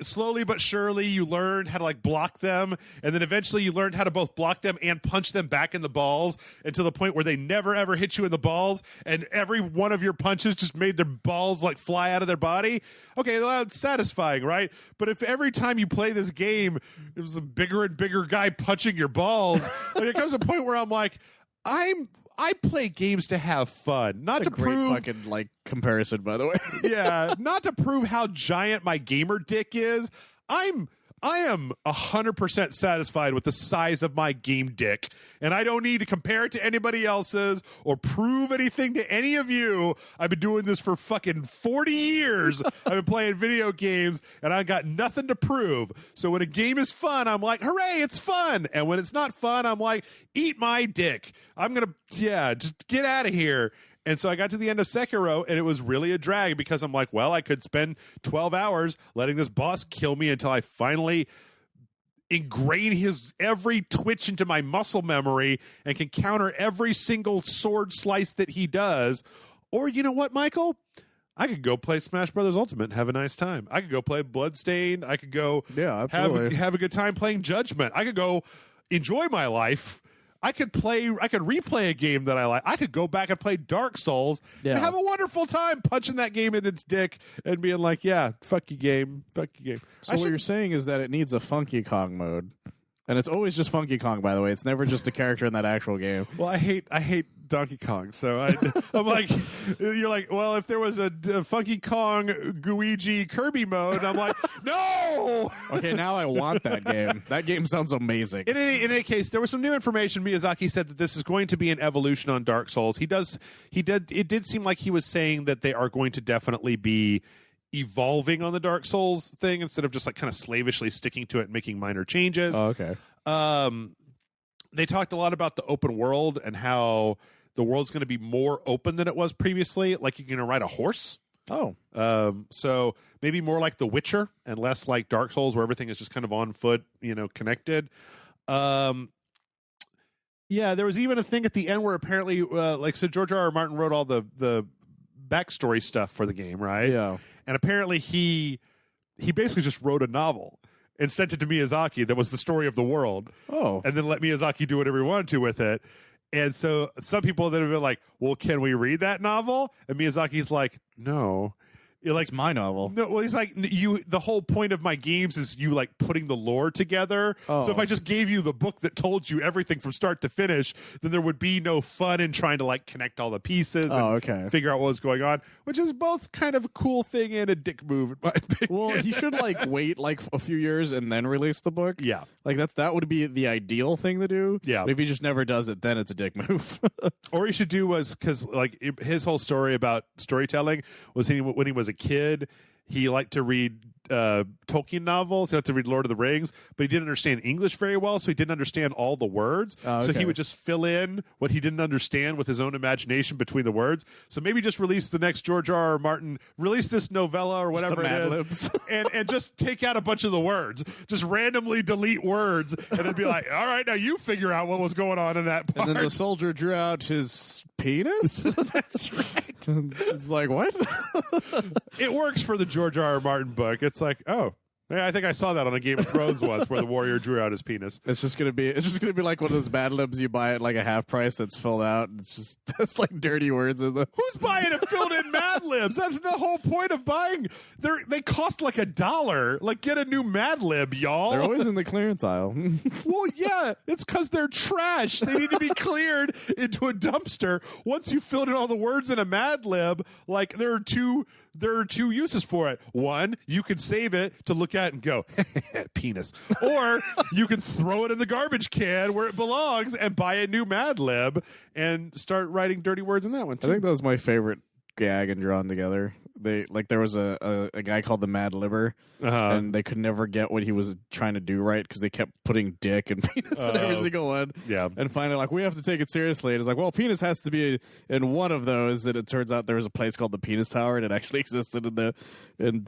slowly but surely you learned how to like block them, and then eventually you learned how to both block them and punch them back in the balls, and to the point where they never ever hit you in the balls, and every one of your punches just made their balls like fly out of their body. Okay, well, that's satisfying, right? But if every time you play this game it was a bigger and bigger guy punching your balls, like it comes to a point where I'm like, I play games to have fun, not to prove fucking like comparison, by the way. yeah, not to prove how giant my gamer dick is. I am 100% satisfied with the size of my game dick, and I don't need to compare it to anybody else's or prove anything to any of you. I've been doing this for fucking 40 years. I've been playing video games, and I got nothing to prove. So when a game is fun, I'm like, hooray, it's fun. And when it's not fun, I'm like, eat my dick. I'm going to, just get out of here. And so I got to the end of Sekiro, and it was really a drag because I'm like, well, I could spend 12 hours letting this boss kill me until I finally ingrain his every twitch into my muscle memory and can counter every single sword slice that he does. Or you know what, Michael? I could go play Smash Brothers Ultimate and have a nice time. I could go play Bloodstained. I could go have a good time playing Judgment. I could go enjoy my life. I could replay a game that I like. I could go back and play Dark Souls and have a wonderful time punching that game in its dick and being like, yeah, fuck you game. Fuck you game. So what you're saying is that it needs a Funky Kong mode. And it's always just Funky Kong, by the way. It's never just a character in that actual game. Well, I hate Donkey Kong, so I'm like, you're like, well, if there was a Funky Kong, Luigi, Kirby mode, I'm like, no. Okay, now I want that game. That game sounds amazing. In any case, there was some new information. Miyazaki said that this is going to be an evolution on Dark Souls. It did seem like he was saying that they are going to definitely be evolving on the Dark Souls thing instead of just like kind of slavishly sticking to it and making minor changes. Oh, okay. They talked a lot about the open world and how the world's going to be more open than it was previously. Like you're going to ride a horse. Oh. So maybe more like The Witcher and less like Dark Souls where everything is just kind of on foot, connected. Yeah, there was even a thing at the end where apparently, so George R. R. Martin wrote all the backstory stuff for the game, right? Yeah. And apparently he basically just wrote a novel and sent it to Miyazaki that was the story of the world. Oh. And then let Miyazaki do whatever he wanted to with it. And so some people that have been like, well, can we read that novel? And Miyazaki's like, no. You're like, it's my novel. No, well, he's like, the whole point of my games is you like putting the lore together. Oh. So if I just gave you the book that told you everything from start to finish, then there would be no fun in trying to like connect all the pieces and figure out what was going on, which is both kind of a cool thing and a dick move in my opinion. Well, he should like wait like a few years and then release the book. Yeah. Like that would be the ideal thing to do. Yeah. But if he just never does it, then it's a dick move. Or he should do was because like his whole story about storytelling was when he was a kid, he liked to read Tolkien novels. He liked to read Lord of the Rings, but he didn't understand English very well, so he didn't understand all the words. Oh, okay. So he would just fill in what he didn't understand with his own imagination between the words. So maybe just release the next George R. R. Martin, release this novella or whatever it is, and just take out a bunch of the words. Just randomly delete words, and then be like, all right, now you figure out what was going on in that part. And then the soldier drew out his penis? That's right. It's like, what? It works for the George R. R. Martin book. It's like, oh, yeah, I think I saw that on a Game of Thrones once where the warrior drew out his penis. It's just gonna be like one of those Mad Libs you buy at like a half price that's filled out. It's like dirty words in them. Who's buying a filled in Mad Libs? That's the whole point of buying. They cost like $1. Like, get a new Mad Lib, y'all. They're always in the clearance aisle. Well, yeah, it's because they're trash. They need to be cleared into a dumpster. Once you filled in all the words in a Mad Lib, like there are two uses for it. One, you can save it to look at and go, penis. Or you can throw it in the garbage can where it belongs and buy a new Mad Lib and start writing dirty words in that one, too. I think that was my favorite gag in Drawn Together. There was a guy called the Mad Libber, and they could never get what he was trying to do right because they kept putting dick and penis in every single one. Yeah. And finally, like, we have to take it seriously. And it's like, well, penis has to be in one of those. And it turns out there was a place called the Penis Tower, and it actually existed in the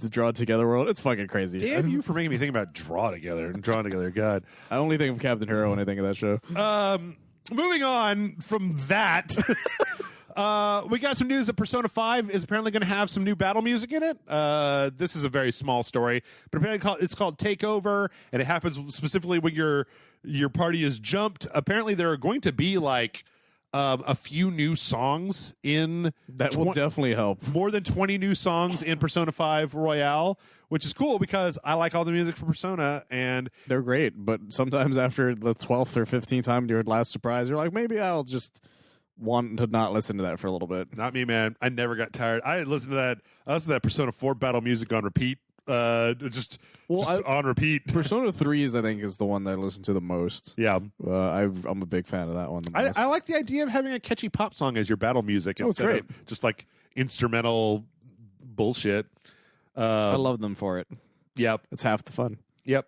Drawn Together world. It's fucking crazy. Damn you for making me think about Drawn Together. God. I only think of Captain Hero when I think of that show. Moving on from that. We got some news that Persona 5 is apparently going to have some new battle music in it. This is a very small story, but apparently it's called Takeover, and it happens specifically when your party is jumped. Apparently, there are going to be like a few new songs in that will definitely help. More than 20 new songs in Persona 5 Royale, which is cool because I like all the music for Persona, and they're great. But sometimes after the 12th or 15th time to your last surprise, you're like, maybe I'll just want to not listen to that for a little bit. Not me, man. I never got tired. I listened to that Persona 4 battle music on repeat. Just on repeat. Persona 3 I think is the one that I listen to the most. Yeah, I'm a big fan of that one. I like the idea of having a catchy pop song as your battle music instead of just like instrumental bullshit. I love them for it. Yep, it's half the fun. Yep.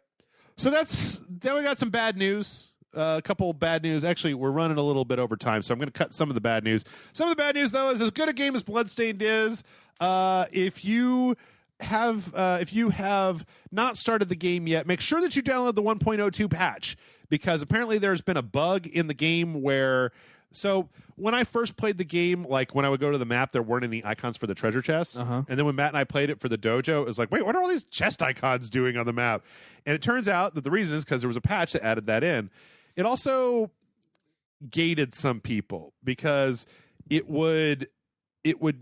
So then we got some bad news. A couple bad news. Actually, we're running a little bit over time, so I'm going to cut some of the bad news. Some of the bad news, though, is as good a game as Bloodstained is. If you have not started the game yet, make sure that you download the 1.02 patch, because apparently there's been a bug in the game where, so when I first played the game, like when I would go to the map, there weren't any icons for the treasure chests. And then when Matt and I played it for the dojo, it was like, wait, what are all these chest icons doing on the map? And it turns out that the reason is because there was a patch that added that in. It also gated some people because it would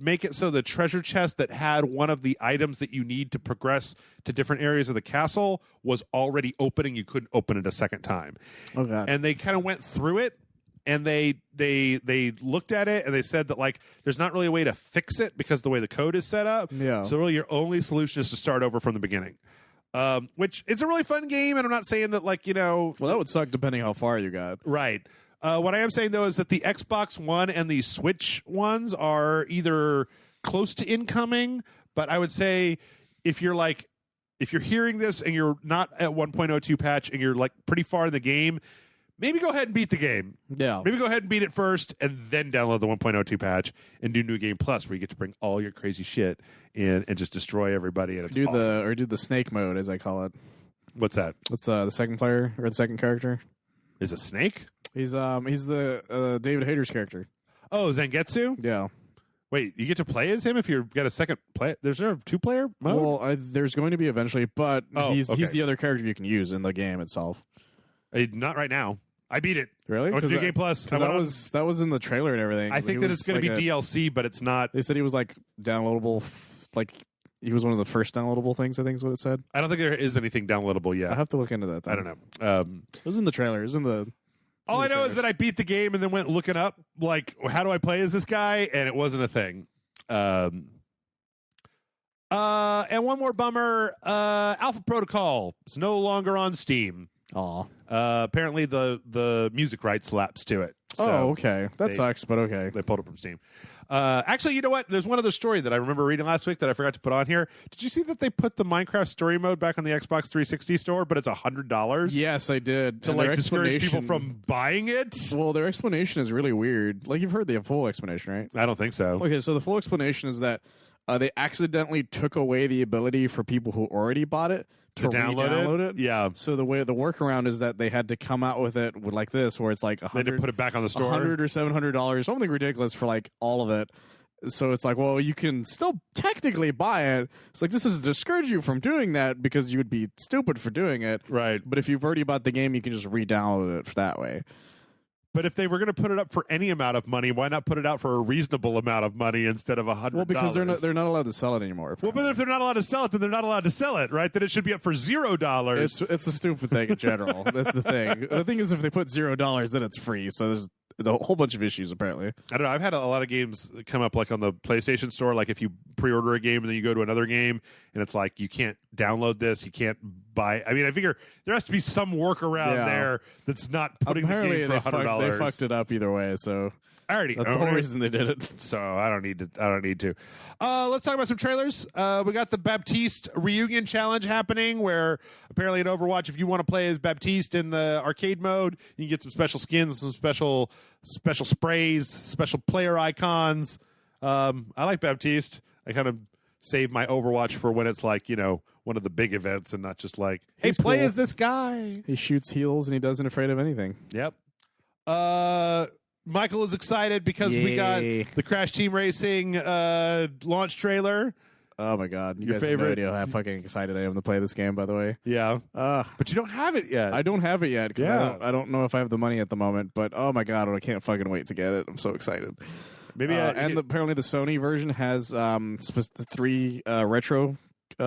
make it so the treasure chest that had one of the items that you need to progress to different areas of the castle was already opening. You couldn't open it a second time. Oh, God. And they kind of went through it, and they looked at it, and they said that, like, there's not really a way to fix it because the way the code is set up. Yeah. So really your only solution is to start over from the beginning. Which it's a really fun game, and I'm not saying that, like, well, that would suck depending how far you got. Right. What I am saying, though, is that the Xbox One and the Switch ones are either close to incoming, but I would say if you're hearing this and you're not at 1.02 patch and you're like pretty far in the game, maybe go ahead and beat the game. Yeah. Maybe go ahead and beat it first and then download the 1.02 patch and do New Game Plus, where you get to bring all your crazy shit in and just destroy everybody. And it's awesome. Do the snake mode, as I call it. What's that? What's the second player or the second character? Is it Snake? He's the David Hayter's character. Oh, Zangetsu? Yeah. Wait, you get to play as him if you've got a second play? There's a 2-player mode? Well, there's going to be eventually, but he's the other character you can use in the game itself. Not right now. I beat it. Really? New Game Plus. That was in the trailer and everything. I think that it's going to be DLC, but it's not. They said he was like downloadable, like he was one of the first downloadable things, I think is what it said. I don't think there is anything downloadable yet. I have to look into that then. I don't know. It was in the trailer. It was in the... All I know is that I beat the game and then went looking up, like, how do I play as this guy? And it wasn't a thing. And one more bummer, Alpha Protocol is no longer on Steam. Aw. Apparently the music rights lapsed to it. So okay. That sucks, but okay. They pulled it from Steam. Actually, you know what? There's one other story that I remember reading last week that I forgot to put on here. Did you see that they put the Minecraft story mode back on the Xbox 360 store, but it's $100? Yes, I did. To like discourage people from buying it? Well, their explanation is really weird. Like, you've heard the full explanation, right? I don't think so. Okay, so the full explanation is that they accidentally took away the ability for people who already bought it to download it. Yeah. So the workaround is that they had to come out with it with like this, where it's like they had to put it back on the store, $100 or $700, something ridiculous for like all of it. So it's like, well, you can still technically buy it. It's like, this is to discourage you from doing that because you would be stupid for doing it. Right. But if you've already bought the game, you can just re-download it that way. But if they were going to put it up for any amount of money, why not put it out for a reasonable amount of money instead of $100? Well, because they're not allowed to sell it anymore. Apparently. Well, but if they're not allowed to sell it, then they're not allowed to sell it, right? Then it should be up for $0. It's a stupid thing in general. That's the thing. The thing is, if they put $0, then it's free. So there's a whole bunch of issues, apparently. I don't know. I've had a lot of games come up like on the PlayStation Store. Like if you pre-order a game and then you go to another game and it's like, you can't download this, you can't buy. I mean, I figure there has to be some workaround there that's not putting apparently the game for $100. They fucked it up either way, so... That's the whole reason they did it. So I don't need to. Let's talk about some trailers. We got the Baptiste reunion challenge happening, where apparently in Overwatch, if you want to play as Baptiste in the arcade mode, you can get some special skins, some special sprays, special player icons. I like Baptiste. I kind of save my Overwatch for when it's like, one of the big events and not just like, hey, He's play cool. as this guy. He shoots heels and he doesn't afraid of anything. Yep. Michael is excited because we got the Crash Team Racing launch trailer. Oh my god! Your favorite? Have no idea how fucking excited I am to play this game. By the way, yeah. But you don't have it yet. I don't have it yet because I don't know if I have the money at the moment. But oh my god, I can't fucking wait to get it. I'm so excited. Maybe apparently the Sony version has 3 retro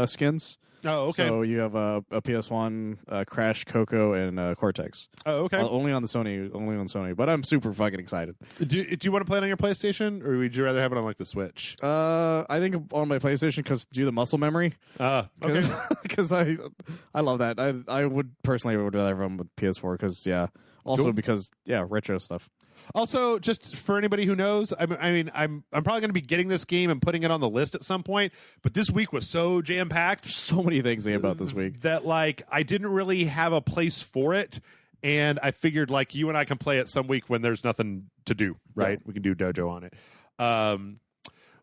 skins. Oh, okay. So you have a PS1, Crash, Coco, and Cortex. Oh, okay. Only on Sony. But I'm super fucking excited. Do you want to play it on your PlayStation, or would you rather have it on like the Switch? I think on my PlayStation because do the muscle memory. Okay. Because I love that. I would personally rather have them with PS4 because because retro stuff. Also, just for anybody who knows, I'm probably going to be getting this game and putting it on the list at some point. But this week was so jam packed. So many things about this week that like I didn't really have a place for it, and I figured like you and I can play it some week when there's nothing to do. Right? Yeah. We can do Dojo on it.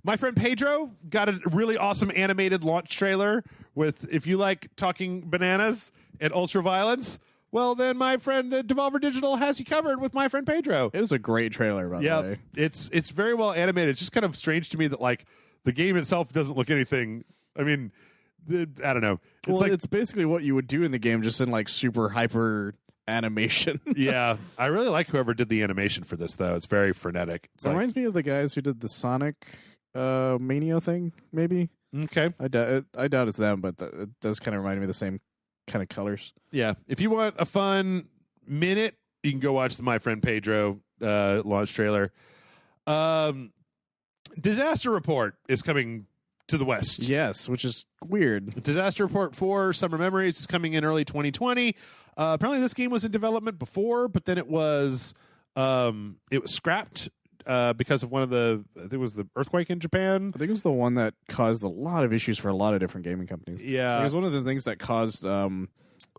My friend Pedro got a really awesome animated launch trailer with if you like talking bananas and ultra violence. Well, then my friend Devolver Digital has you covered with my friend Pedro. It was a great trailer, by the way. It's very well animated. It's just kind of strange to me that like the game itself doesn't look anything. I mean, I don't know. It's basically what you would do in the game, just in like super hyper animation. Yeah, I really like whoever did the animation for this, though. It's very frenetic. It reminds me of the guys who did the Sonic Mania thing, maybe. Okay, I doubt it's them, but it does kind of remind me of the same kind of colors. Yeah, if you want a fun minute, you can go watch the My Friend Pedro launch trailer. Disaster Report is coming to the West. Yes, which is weird. Disaster Report 4 Summer Memories is coming in early 2020. Apparently this game was in development before, but then it was scrapped because of I think it was the earthquake in Japan. I think it was the one that caused a lot of issues for a lot of different gaming companies. Yeah. It was one of the things that caused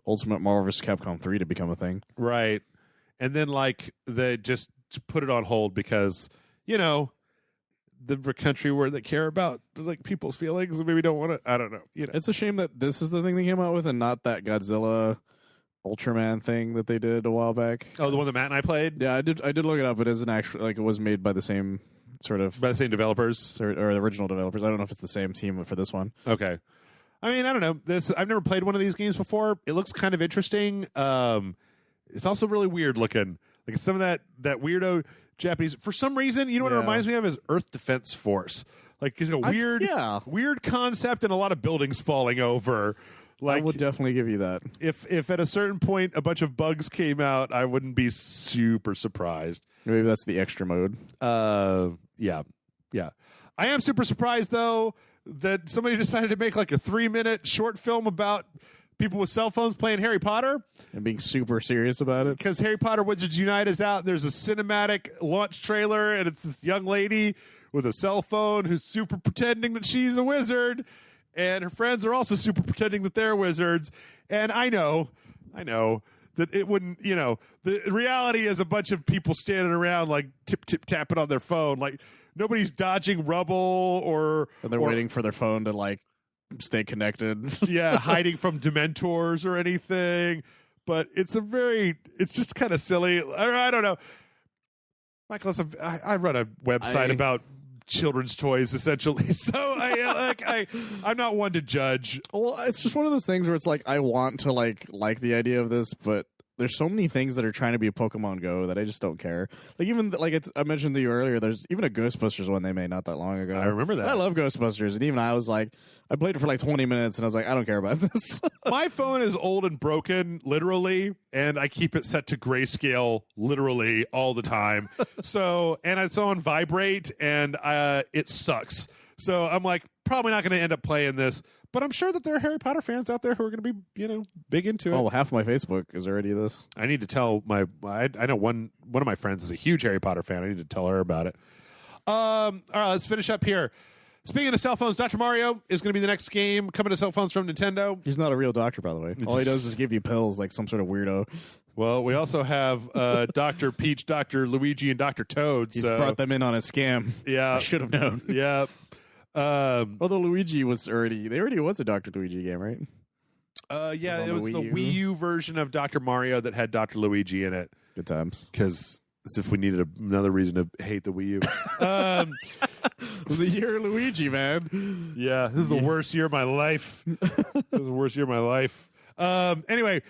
Ultimate Marvel vs. Capcom 3 to become a thing. Right. And then, like, they just put it on hold because, you know, the country where they care about, like, people's feelings and maybe don't want to, I don't know. You know. It's a shame that this is the thing they came out with and not that Godzilla Ultraman thing that they did a while back. Oh, the one that Matt and I played? Yeah, I did look it up. It isn't actually, like, it was made by the same sort of... By the same developers? Or the original developers. I don't know if it's the same team for this one. Okay. I mean, I don't know. I've never played one of these games before. It looks kind of interesting. It's also really weird looking. Like some of that weirdo Japanese... For some reason, you know what it reminds me of is Earth Defense Force. Like, it's a weird concept and a lot of buildings falling over. Like, I would definitely give you that. If at a certain point a bunch of bugs came out, I wouldn't be super surprised. Maybe that's the extra mode. Yeah. I am super surprised, though, that somebody decided to make like a 3-minute short film about people with cell phones playing Harry Potter. And being super serious about it. Because Harry Potter Wizards Unite is out. There's a cinematic launch trailer, and it's this young lady with a cell phone who's super pretending that she's a wizard. And her friends are also super pretending that they're wizards. And I know that it wouldn't, you know, the reality is a bunch of people standing around like tapping on their phone. Like nobody's dodging rubble and they're waiting for their phone to like stay connected. Yeah, hiding from Dementors or anything. But it's just kind of silly. I don't know. Michael, I run a website about children's toys essentially, so I'm not one to judge. Well, it's just one of those things where it's like I want to like the idea of this, but there's so many things that are trying to be a Pokemon Go that I just don't care. Like even like I mentioned to you earlier, there's even a Ghostbusters one they made not that long ago. I remember that. I love Ghostbusters, and even I was like, I played it for like 20 minutes, and I was like, I don't care about this. My phone is old and broken, literally, and I keep it set to grayscale, literally all the time. And it's on vibrate, and it sucks. So I'm like, probably not going to end up playing this. But I'm sure that there are Harry Potter fans out there who are going to be, you know, big into it. Oh, well, half of my Facebook is already this. I need to tell I know one of my friends is a huge Harry Potter fan. I need to tell her about it. All right, let's finish up here. Speaking of cell phones, Dr. Mario is going to be the next game coming to cell phones from Nintendo. He's not a real doctor, by the way. All he does is give you pills like some sort of weirdo. Well, we also have Dr. Peach, Dr. Luigi, and Dr. Toad. He's brought them in on a scam. Yeah. I should have known. Yeah. Although Luigi was already was a Dr. Luigi game, right? Yeah, it was the Wii U version of Dr. Mario that had Dr. Luigi in it. Good times. Because As if we needed another reason to hate the Wii U. The year of Luigi, man. Yeah, this is the worst year of my life. Anyway,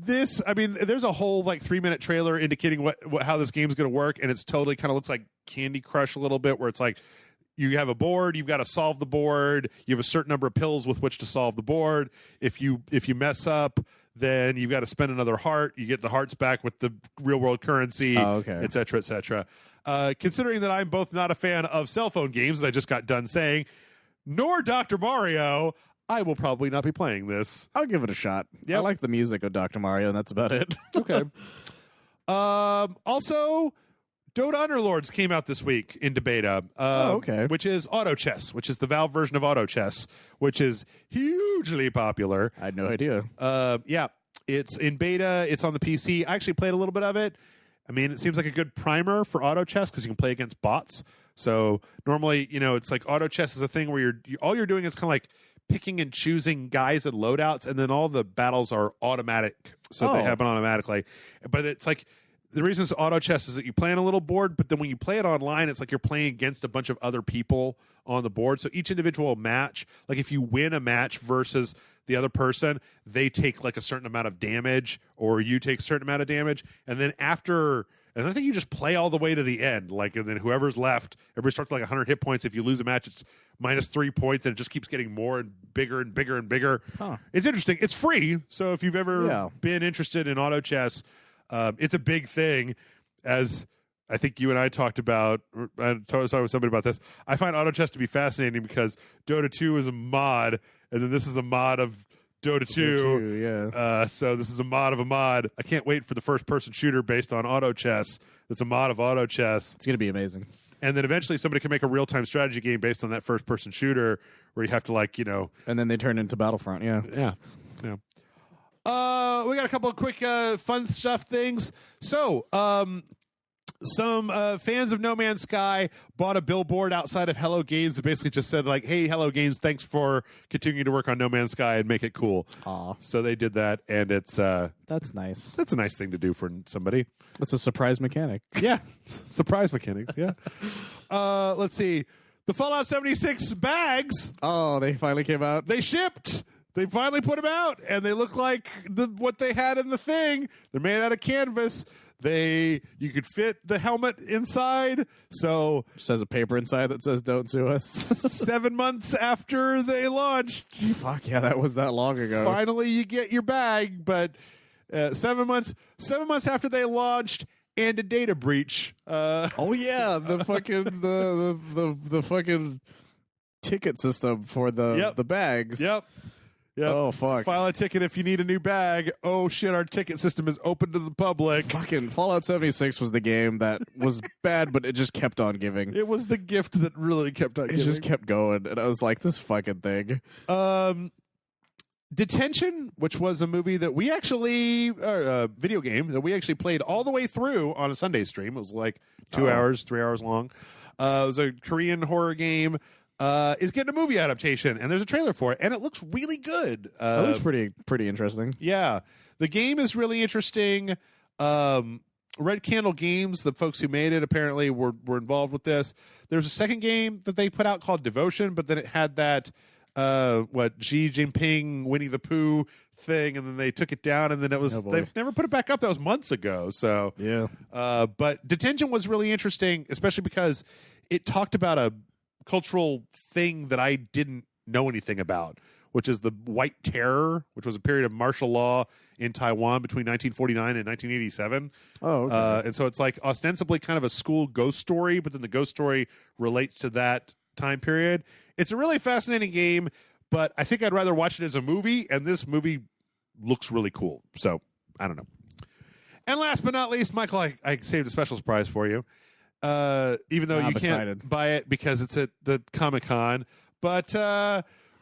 there's a whole 3-minute trailer indicating how this game's going to work, and it's totally kind of looks like Candy Crush a little bit, where it's like you have a board, you've got to solve the board, you have a certain number of pills with which to solve the board. If you mess up, then you've got to spend another heart. You get the hearts back with the real world currency, et cetera, et cetera. Considering that I'm both not a fan of cell phone games, as I just got done saying, nor Dr. Mario, I will probably not be playing this. I'll give it a shot. Yeah, I like the music of Dr. Mario, and that's about it. Okay. Also, Dota Underlords came out this week into beta. Which is Auto Chess, which is the Valve version of Auto Chess, which is hugely popular. I had no idea. Yeah, it's in beta. It's on the PC. I actually played a little bit of it. I mean, it seems like a good primer for Auto Chess because you can play against bots. So normally, it's like Auto Chess is a thing where all you're doing is kind of like picking and choosing guys and loadouts, and then all the battles are automatic, so they happen automatically. But it's like the reason it's Auto Chess is that you play on a little board, but then when you play it online, it's like you're playing against a bunch of other people on the board. So each individual match, like if you win a match versus the other person, they take like a certain amount of damage, or you take a certain amount of damage, and then and I think you just play all the way to the end. And then whoever's left, everybody starts with 100 hit points. If you lose a match, it's -3 points, and it just keeps getting more and bigger and bigger and bigger. Huh. It's interesting. It's free, so if you've ever been interested in Auto Chess, it's a big thing. As I think you and I talked about, I was talking with somebody about this. I find Auto Chess to be fascinating because Dota 2 is a mod, and then this is a mod of Dota 2. So this is a mod of a mod. I can't wait for the first-person shooter based on Auto Chess. That's a mod of Auto Chess. It's going to be amazing. And then eventually somebody can make a real-time strategy game based on that first-person shooter where you have to And then they turn into Battlefront, Yeah. We got a couple of quick fun stuff things. So, some fans of No Man's Sky bought a billboard outside of Hello Games that basically just said hey, Hello Games, thanks for continuing to work on No Man's Sky and make it cool. Aw. So they did that, and it's that's nice. That's a nice thing to do for somebody. It's a surprise mechanic. Yeah, surprise mechanics. Yeah. Let's see, the Fallout 76 bags. Oh, they finally came out. They shipped. They finally put them out, and they look like what they had in the thing. They're made out of canvas. You could fit the helmet inside. So just has a paper inside that says "Don't sue us." 7 months after they launched, fuck yeah, that was that long ago. Finally, you get your bag, but 7 months after they launched, and a data breach. Oh yeah, the fucking the fucking ticket system for the bags. Yep. Oh, fuck. File a ticket if you need a new bag. Oh, shit, our ticket system is open to the public. Fucking Fallout 76 was the game that was bad, but it just kept on giving. It was the gift that really kept on giving. It just kept going, and I was like, this fucking thing. Detention, which was a movie that we actually, video game that we actually played all the way through on a Sunday stream. It was 2 hours, 3 hours long. It was a Korean horror game. Is getting a movie adaptation, and there's a trailer for it, and it looks really good. It looks pretty interesting. Yeah, the game is really interesting. Red Candle Games, the folks who made it, apparently were involved with this. There's a second game that they put out called Devotion, but then it had that Xi Jinping Winnie the Pooh thing, and then they took it down, and then it was they've never put it back up. That was months ago. So yeah, but Detention was really interesting, especially because it talked about a cultural thing that I didn't know anything about, which is the White Terror, which was a period of martial law in Taiwan between 1949 and 1987. Oh, okay. And so it's ostensibly kind of a school ghost story, but then the ghost story relates to that time period. It's a really fascinating game, but I think I'd rather watch it as a movie, and this movie looks really cool. So, I don't know. And last but not least, Michael, I saved a special surprise for you. Even though you can't buy it because it's at the Comic-Con. But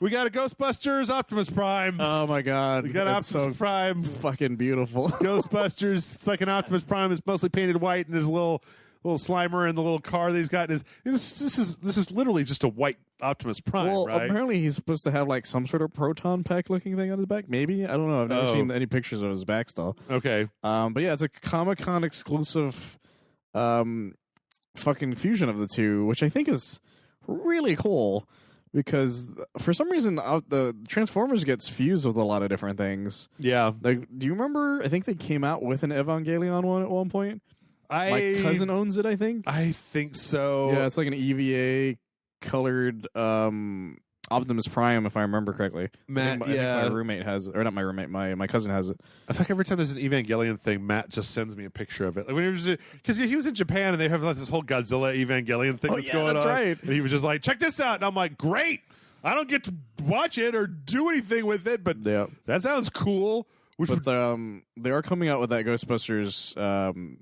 we got a Ghostbusters Optimus Prime. Oh, my God. We got Optimus Prime. Fucking beautiful. Ghostbusters. It's like an Optimus Prime. It's mostly painted white, and there's a little Slimer in the little car that he's got. This is literally just a white Optimus Prime, well, right? Apparently he's supposed to have some sort of proton pack looking thing on his back. Maybe. I don't know. I've never seen any pictures of his back still. Okay. But yeah, it's a Comic-Con exclusive fucking fusion of the two, which I think is really cool because for some reason the Transformers gets fused with a lot of different things. Yeah. Like, do you remember? I think they came out with an Evangelion one at one point. My cousin owns it, I think. I think so. Yeah, it's like an EVA colored Optimus Prime, if I remember correctly. Matt, I think my roommate has it. Or not my roommate, my cousin has it. I feel like every time there's an Evangelion thing, Matt just sends me a picture of it. Like because he was in Japan and they have like this whole Godzilla Evangelion thing that's going on. Right. And he was just like, check this out. And I'm like, great. I don't get to watch it or do anything with it, but that sounds cool. But they are coming out with that Ghostbusters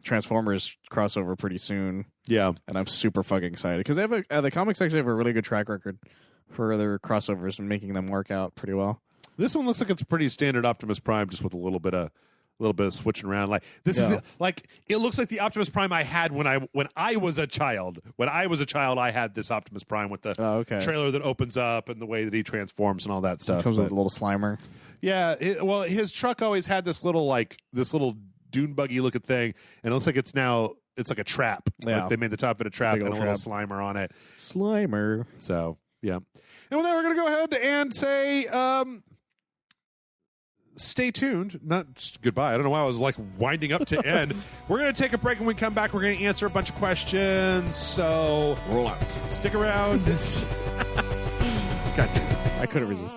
Transformers crossover pretty soon. Yeah. And I'm super fucking excited because the comics actually have a really good track record for their crossovers and making them work out pretty well. This one looks like it's pretty standard Optimus Prime, just with a little bit of switching around. Like this is it looks like the Optimus Prime I had when I was a child. When I was a child, I had this Optimus Prime with the trailer that opens up and the way that he transforms and all that stuff. It comes with a little Slimer. Yeah, his truck always had this little dune buggy looking thing, and it looks like it's like a trap. Yeah. Like they made the top of it a trap and a little Slimer on it. Slimer. So yeah, and then we're gonna go ahead and say stay tuned. Not just goodbye. I don't know why I was like winding up to end. We're going to take a break, and when we come back, we're going to answer a bunch of questions. So roll out. Stick around. God damn. I couldn't resist.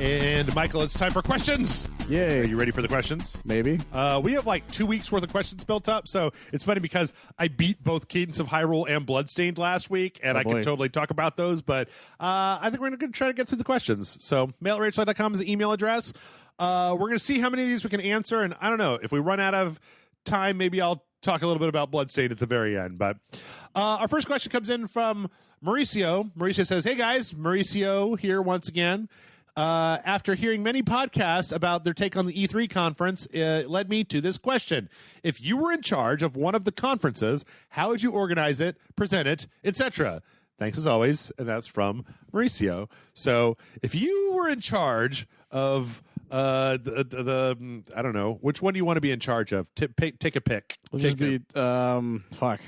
And Michael, it's time for questions. Yay. Are you ready for the questions? Maybe. We have like 2 weeks worth of questions built up, so it's funny because I beat both Cadence of Hyrule and Bloodstained last week, and I can totally talk about those, but I think we're going to try to get through the questions. So mail@ragelight.com is the email address. We're going to see how many of these we can answer, and I don't know, if we run out of time, maybe I'll talk a little bit about Bloodstained at the very end. But our first question comes in from Mauricio. Mauricio says, hey guys, Mauricio here once again. After hearing many podcasts about their take on the E3 conference, it led me to this question. If you were in charge of one of the conferences, how would you organize it, present it, etc.? Thanks as always. And that's from Mauricio. So if you were in charge of the I don't know, which one do you want to be in charge of? Take a pick. We'll just be, fuck.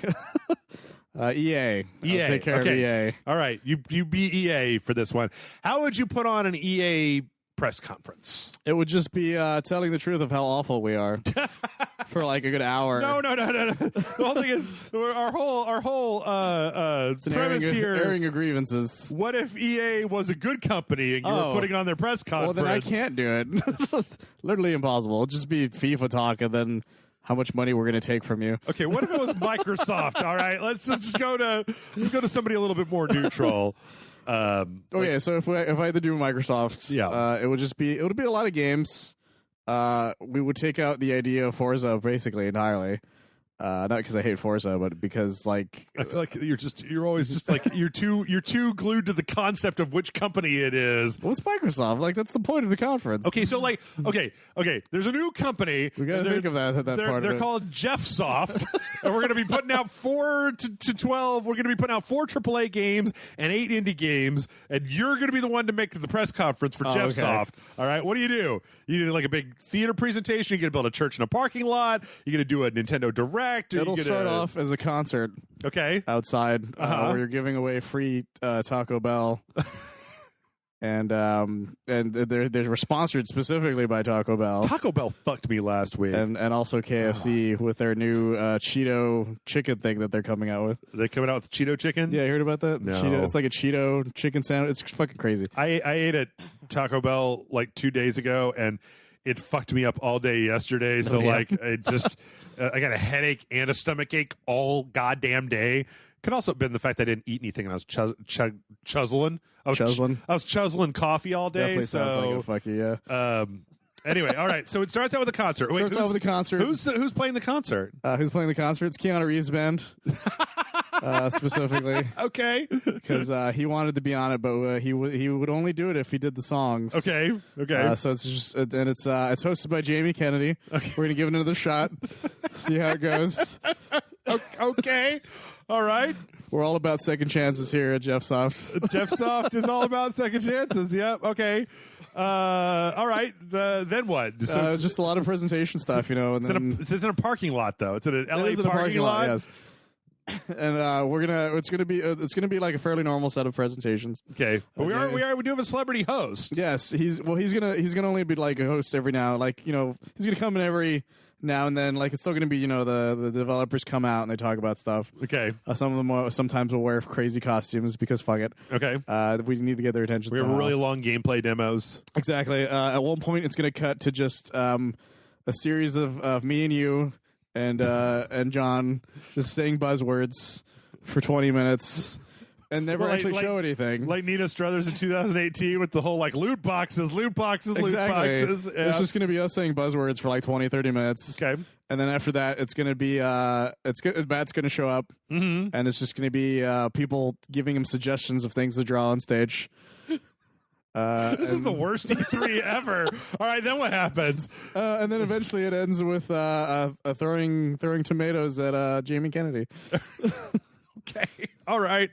EA. I'll take care of EA. All right. You be EA for this one. How would you put on an EA press conference? It would just be telling the truth of how awful we are for like a good hour. No. The whole thing is our whole premise here. Airing of grievances. What if EA was a good company and you were putting on their press conference? Well, then I can't do it. Literally impossible. It'll just be FIFA talk and then how much money we're going to take from you. Okay, what if it was Microsoft? All right, let's go to somebody a little bit more neutral. Okay, so if I had to do Microsoft, it would be a lot of games. We would take out the idea of Forza basically entirely. Not because I hate Forza, but because like I feel like you're always just like you're too glued to the concept of which company it is. Well, it's Microsoft. Like that's the point of the conference. Okay, so like okay. There's a new company. We gotta think of that part of it. They're called Jeffsoft, and we're gonna be putting out 4 to 12. We're gonna be putting out 4 AAA games and 8 indie games, and you're gonna be the one to make the press conference for Jeffsoft. Okay. All right, what do? You do like a big theater presentation. You're gonna build a church in a parking lot. You're gonna do a Nintendo Direct. It'll start off as a concert. Okay. Outside, where you're giving away free Taco Bell. And we're sponsored specifically by Taco Bell. Taco Bell fucked me last week. And also KFC with their new Cheeto chicken thing that they're coming out with. They're coming out with Cheeto chicken? Yeah, you heard about that? No. It's like a Cheeto chicken sandwich. It's fucking crazy. I ate at Taco Bell like 2 days ago, and it fucked me up all day yesterday. So like, it just I got a headache and a stomach ache all goddamn day. Could also have been the fact that I didn't eat anything and I was chuzzling. I was chuzzling coffee all day. Definitely sounds like a fuck you, yeah. Anyway, all right. So it starts out with a concert. Starts out with a concert. Who's playing the concert? Who's playing the concert? It's Keanu Reeves' band. specifically. Okay. Because he wanted to be on it, but he would only do it if he did the songs. Okay. So it's just and it's hosted by Jamie Kennedy. Okay. We're gonna give it another shot. See how it goes. Okay. All right. We're all about second chances here at Jeff Soft. Jeff Soft is all about second chances. Yep. Okay. All right. Then what? So just a lot of presentation stuff, And it's in a parking lot, though. It's in an LA parking lot. Yes. And it's gonna be like a fairly normal set of presentations. Okay, but we do have a celebrity host. Yes, he's gonna only be like a host every now, he's gonna come in every now and then. Like it's still gonna be the developers come out and they talk about stuff. Okay, some of them sometimes will wear crazy costumes because fuck it. Okay, we need to get their attention. We have really long gameplay demos. Exactly. At one point, it's gonna cut to just a series of me and you. And John just saying buzzwords for 20 minutes and never actually show anything. Like Nina Struthers in 2018 with the whole loot boxes. Exactly. Loot boxes. Yeah. It's just going to be us saying buzzwords for 20, 30 minutes. Okay. And then after that, it's going to be Matt's going to show up, and it's just going to be people giving him suggestions of things to draw on stage. This is the worst E3 ever. All right, then what happens? And then eventually it ends with throwing tomatoes at Jamie Kennedy. Okay. All right.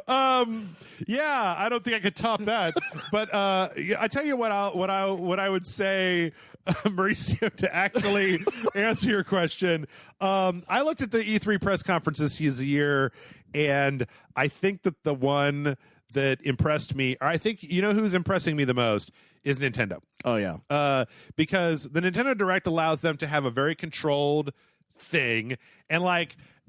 Yeah, I don't think I could top that. But I tell you what I would say, Mauricio, to actually answer your question. I looked at the E3 press conferences this year, and I think that the one that impressed me, or I think who's impressing me the most is Nintendo. Oh yeah, because the Nintendo Direct allows them to have a very controlled thing, and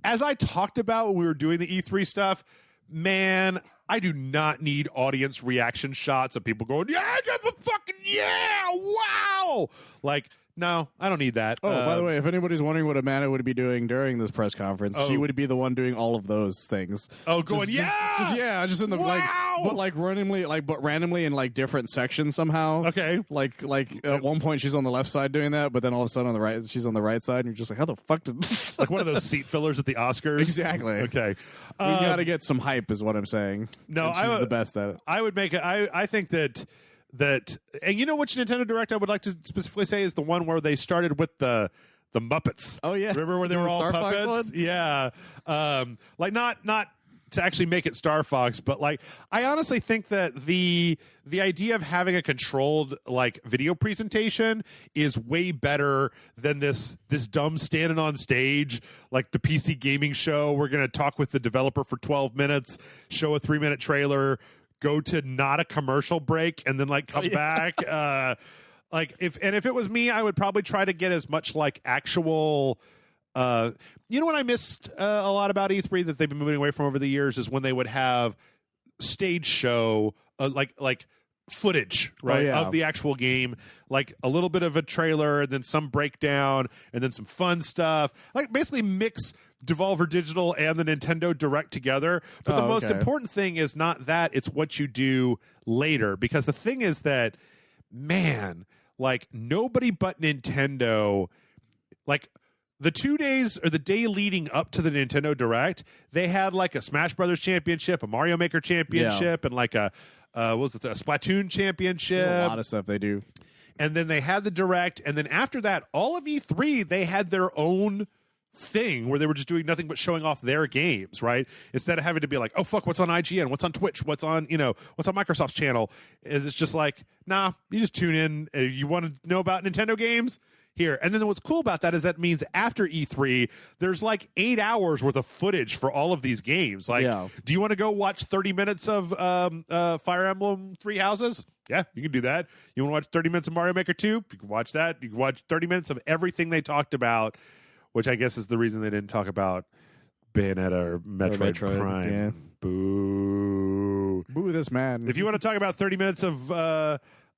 as I talked about when we were doing the E3 stuff, man, I do not need audience reaction shots of people going, yeah, fucking yeah, wow, no, I don't need that. Oh, by the way, if anybody's wondering what Amanda would be doing during this press conference, she would be the one doing all of those things. Oh, going just in the wow! but randomly in different sections somehow. Okay, at one point she's on the left side doing that, but then all of a sudden on the right she's on the right side, and you're just like, how the fuck did like one of those seat fillers at the Oscars? Exactly. Okay, we got to get some hype, is what I'm saying. No, she's the best at it. I would make it. I think that, and which Nintendo Direct I would like to specifically say is the one where they started with the Muppets. Oh yeah, remember where they were all Star puppets? Fox one? Yeah, not to actually make it Star Fox, but I honestly think that the idea of having a controlled video presentation is way better than this dumb standing on stage like the PC gaming show. We're gonna talk with the developer for 12 minutes, show a 3-minute trailer, go to not a commercial break, and then come back. If it was me, I would probably try to get as much actual. What I missed a lot about E3 that they've been moving away from over the years is when they would have stage show footage, right, of the actual game, a little bit of a trailer and then some breakdown and then some fun stuff, basically mix Devolver Digital and the Nintendo Direct together. But the most important thing is not that, it's what you do later, because the thing is that, man, nobody but Nintendo, the 2 days or the day leading up to the Nintendo Direct, they had a Smash Brothers Championship, a Mario Maker Championship, and a Splatoon Championship. There's a lot of stuff they do. And then they had the Direct, and then after that, all of E3, they had their own thing where they were just doing nothing but showing off their games, right? Instead of having to be oh fuck, what's on IGN, what's on Twitch, what's on Microsoft's channel, is it's just nah, you just tune in. You want to know about Nintendo games? Here. And then what's cool about that is that means after E3, there's 8 hours worth of footage for all of these games. Do you want to go watch 30 minutes of Fire Emblem Three Houses? Yeah, you can do that. You want to watch 30 minutes of Mario Maker 2? You can watch that. You can watch 30 minutes of everything they talked about, which I guess is the reason they didn't talk about Bayonetta or Metroid Prime. Yeah. Boo. Boo this man. If you want to talk about 30 minutes of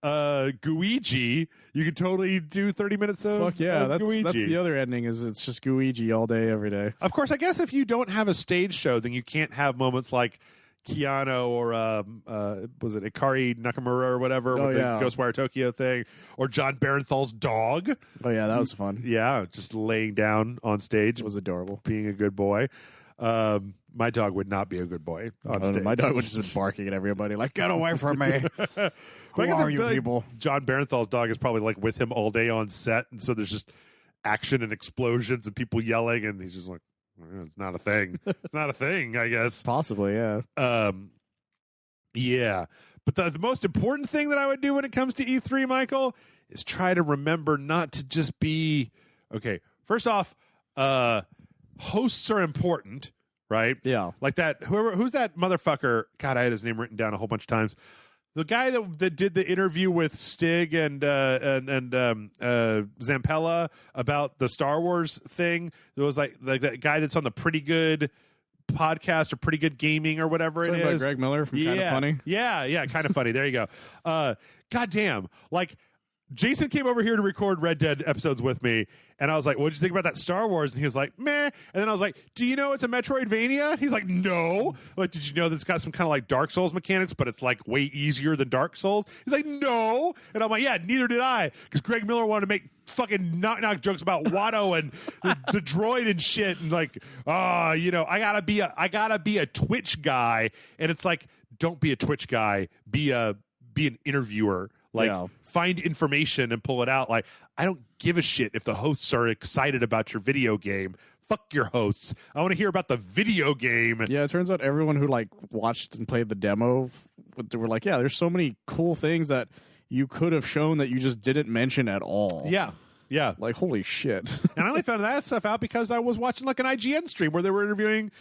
Guigi, you could totally do 30 minutes of fuck yeah, that's Guigi. That's the other ending, is it's just Guigi all day every day. Of course, I guess if you don't have a stage show, then you can't have moments like Keanu or was it Ikari Nakamura or whatever with the Ghostwire Tokyo thing, or John Barenthal's dog. Oh yeah, that was fun. Yeah, just laying down on stage. It was adorable, being a good boy. My dog would not be a good boy on stage. My dog would just be barking at everybody like, "Get away from me!" Who are you people? John Barenthal's dog is probably like with him all day on set, and so there's just action and explosions and people yelling, and he's just like, "It's not a thing. It's not a thing." I guess Possibly, yeah. Yeah. But the most important thing that I would do when it comes to E3, Michael, is try to remember not to just be okay. First off, hosts are important, right? Yeah. Like that. Who's that motherfucker? God, I had his name written down a whole bunch of times. The guy that did the interview with Stig and Zampella about the Star Wars thing. It was like that guy that's on the Pretty Good podcast or Pretty Good Gaming or whatever it is. About Greg Miller from Kind of Funny. Yeah, Kind of Funny. There you go. Goddamn, like. Jason came over here to record Red Dead episodes with me, and I was like, "What'd you think about that Star Wars?" And he was like, "Meh." And then I was like, "Do you know it's a Metroidvania?" He's like, "No." Like, "Did you know that it's got some kind of like Dark Souls mechanics, but it's like way easier than Dark Souls?" He's like, "No." And I'm like, "Yeah, neither did I," because Greg Miller wanted to make fucking knock jokes about Watto and the droid and shit, and like, I gotta be a Twitch guy, and it's like, don't be a Twitch guy, be an interviewer. Like, find information and pull it out. Like, I don't give a shit if the hosts are excited about your video game. Fuck your hosts. I want to hear about the video game. Yeah, it turns out everyone who like watched and played the demo were like, yeah, there's so many cool things that you could have shown that you just didn't mention at all. Yeah. Like, holy shit. And I only found that stuff out because I was watching like an IGN stream where they were interviewing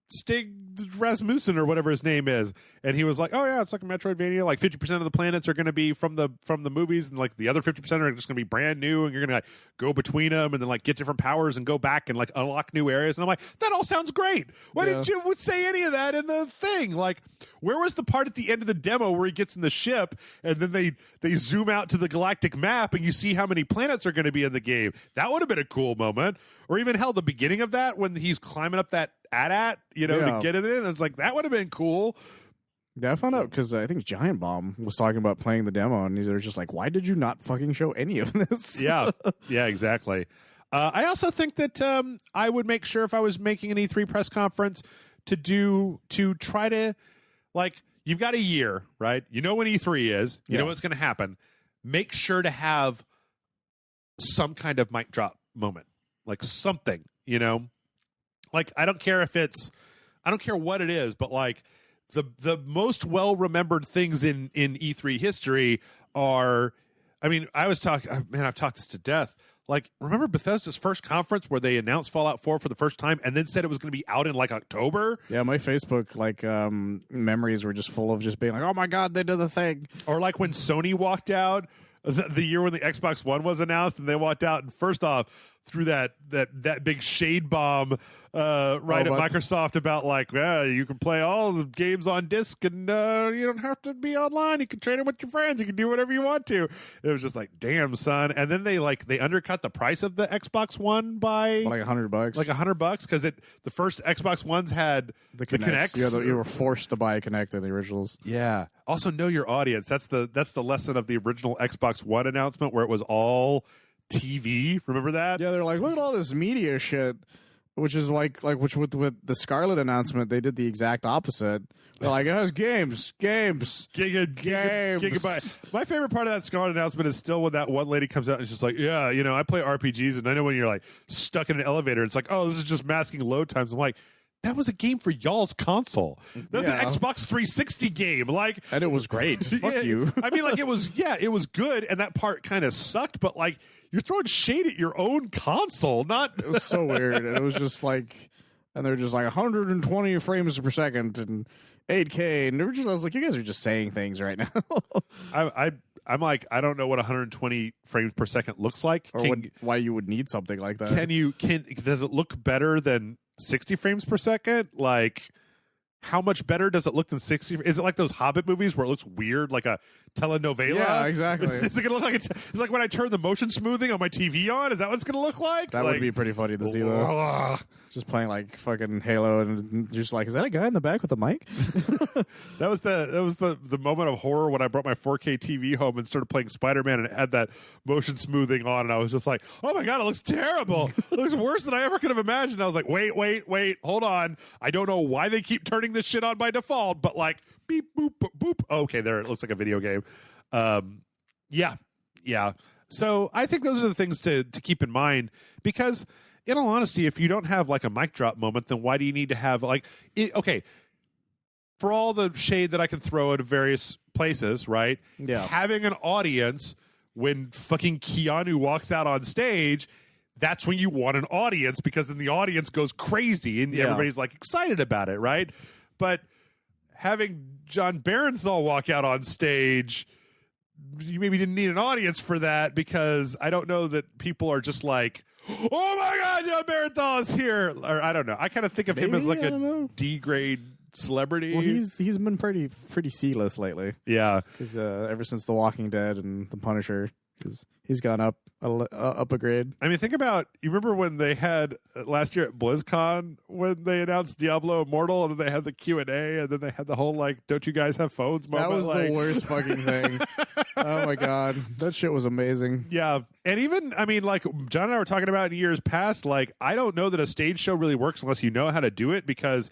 Stig Rasmussen or whatever his name is, and he was like, "Oh yeah, it's like a Metroidvania. Like 50% of the planets are going to be from the movies, and like the other 50% are just going to be brand new, and you're going to like go between them, and then like get different powers and go back and like unlock new areas." And I'm like, "That all sounds great. Why didn't you say any of that in the thing? Like, where was the part at the end of the demo where he gets in the ship, and then they zoom out to the galactic map, and you see how many planets are going to be in the game? That would have been a cool moment, or even hell, the beginning of that when he's climbing up that AT-AT, to get it in. It's like, that would have been cool." Yeah, I found out because I think Giant Bomb was talking about playing the demo, and they're just like, "Why did you not fucking show any of this?" Yeah, exactly. I also think that I would make sure if I was making an E3 press conference to try to, like, you've got a year, right? You know when E3 is. You know what's going to happen. Make sure to have some kind of mic drop moment, like something, Like, I don't care what it is, but like the most well-remembered things in E3 history are, I mean, I've talked this to death. Like, remember Bethesda's first conference where they announced Fallout 4 for the first time and then said it was going to be out in like October? Yeah, my Facebook memories were just full of just being like, "Oh my God, they did the thing." Or like when Sony walked out the year when the Xbox One was announced, and they walked out and first off threw that big shade bomb at Microsoft about like, you can play all the games on disc and you don't have to be online. You can trade them with your friends. You can do whatever you want to. It was just like, damn, son. And then they undercut the price of the Xbox One by like $100. Like $100 because the first Xbox Ones had the Kinects. Yeah, you were forced to buy a Kinect in the originals. Yeah. Also, know your audience. That's the lesson of the original Xbox One announcement where it was all TV. Remember that? Yeah, they're like, look at all this media shit, which is with the Scarlet announcement, they did the exact opposite. They're like, it has games. Gigabyte. My favorite part of that Scarlet announcement is still when that one lady comes out and she's like, yeah, I play RPGs, and I know when you're like stuck in an elevator, it's like, oh, this is just masking load times. I'm like, that was a game for y'all's console. That was an Xbox 360 game. Like, and it was great. Fuck you. I mean, like, it was good, and that part kind of sucked, but like, you're throwing shade at your own console, not... It was so weird. And it was just like, and they're just like 120 frames per second and 8K, and I was like, you guys are just saying things right now. I'm like, I don't know what 120 frames per second looks like. Or why you would need something like that. Does it look better than 60 frames per second? Like, how much better does it look than 60? Is it like those Hobbit movies where it looks weird, like a telenovela. Yeah, exactly. Is it going to look like it's like when I turn the motion smoothing on my TV on? Is that what it's going to look like? That would be pretty funny to see, though. Just playing like fucking Halo and just like, is that a guy in the back with a mic? That was the moment of horror when I brought my 4K TV home and started playing Spider-Man and it had that motion smoothing on, and I was just like, oh my god, it looks terrible. It looks worse than I ever could have imagined. I was like, wait, hold on. I don't know why they keep turning this shit on by default, but like beep boop boop, boop. Okay, there, it looks like a video game. Yeah. So I think those are the things to keep in mind, because in all honesty, if you don't have like a mic drop moment, then why do you need to have like okay, for all the shade that I can throw at various places, right? Yeah. Having an audience when fucking Keanu walks out on stage, that's when you want an audience, because then the audience goes crazy and everybody's like excited about it, right? But having John Barenthal walk out on stage, you maybe didn't need an audience for that, because I don't know that people are just like, oh my god, John Barenthal is here, or I don't know. I kind of think of him as like a D-grade celebrity. Well, he's been pretty C-list lately. Yeah, because ever since The Walking Dead and The Punisher, because he's gone up a grade. I mean, think about, you remember when they had last year at BlizzCon when they announced Diablo Immortal, and then they had the Q&A, and then they had the whole like, don't you guys have phones moment? That was like, the worst fucking thing. Oh my god, that shit was amazing. Yeah, and even, I mean, like John and I were talking about in years past, like I don't know that a stage show really works unless you know how to do it, because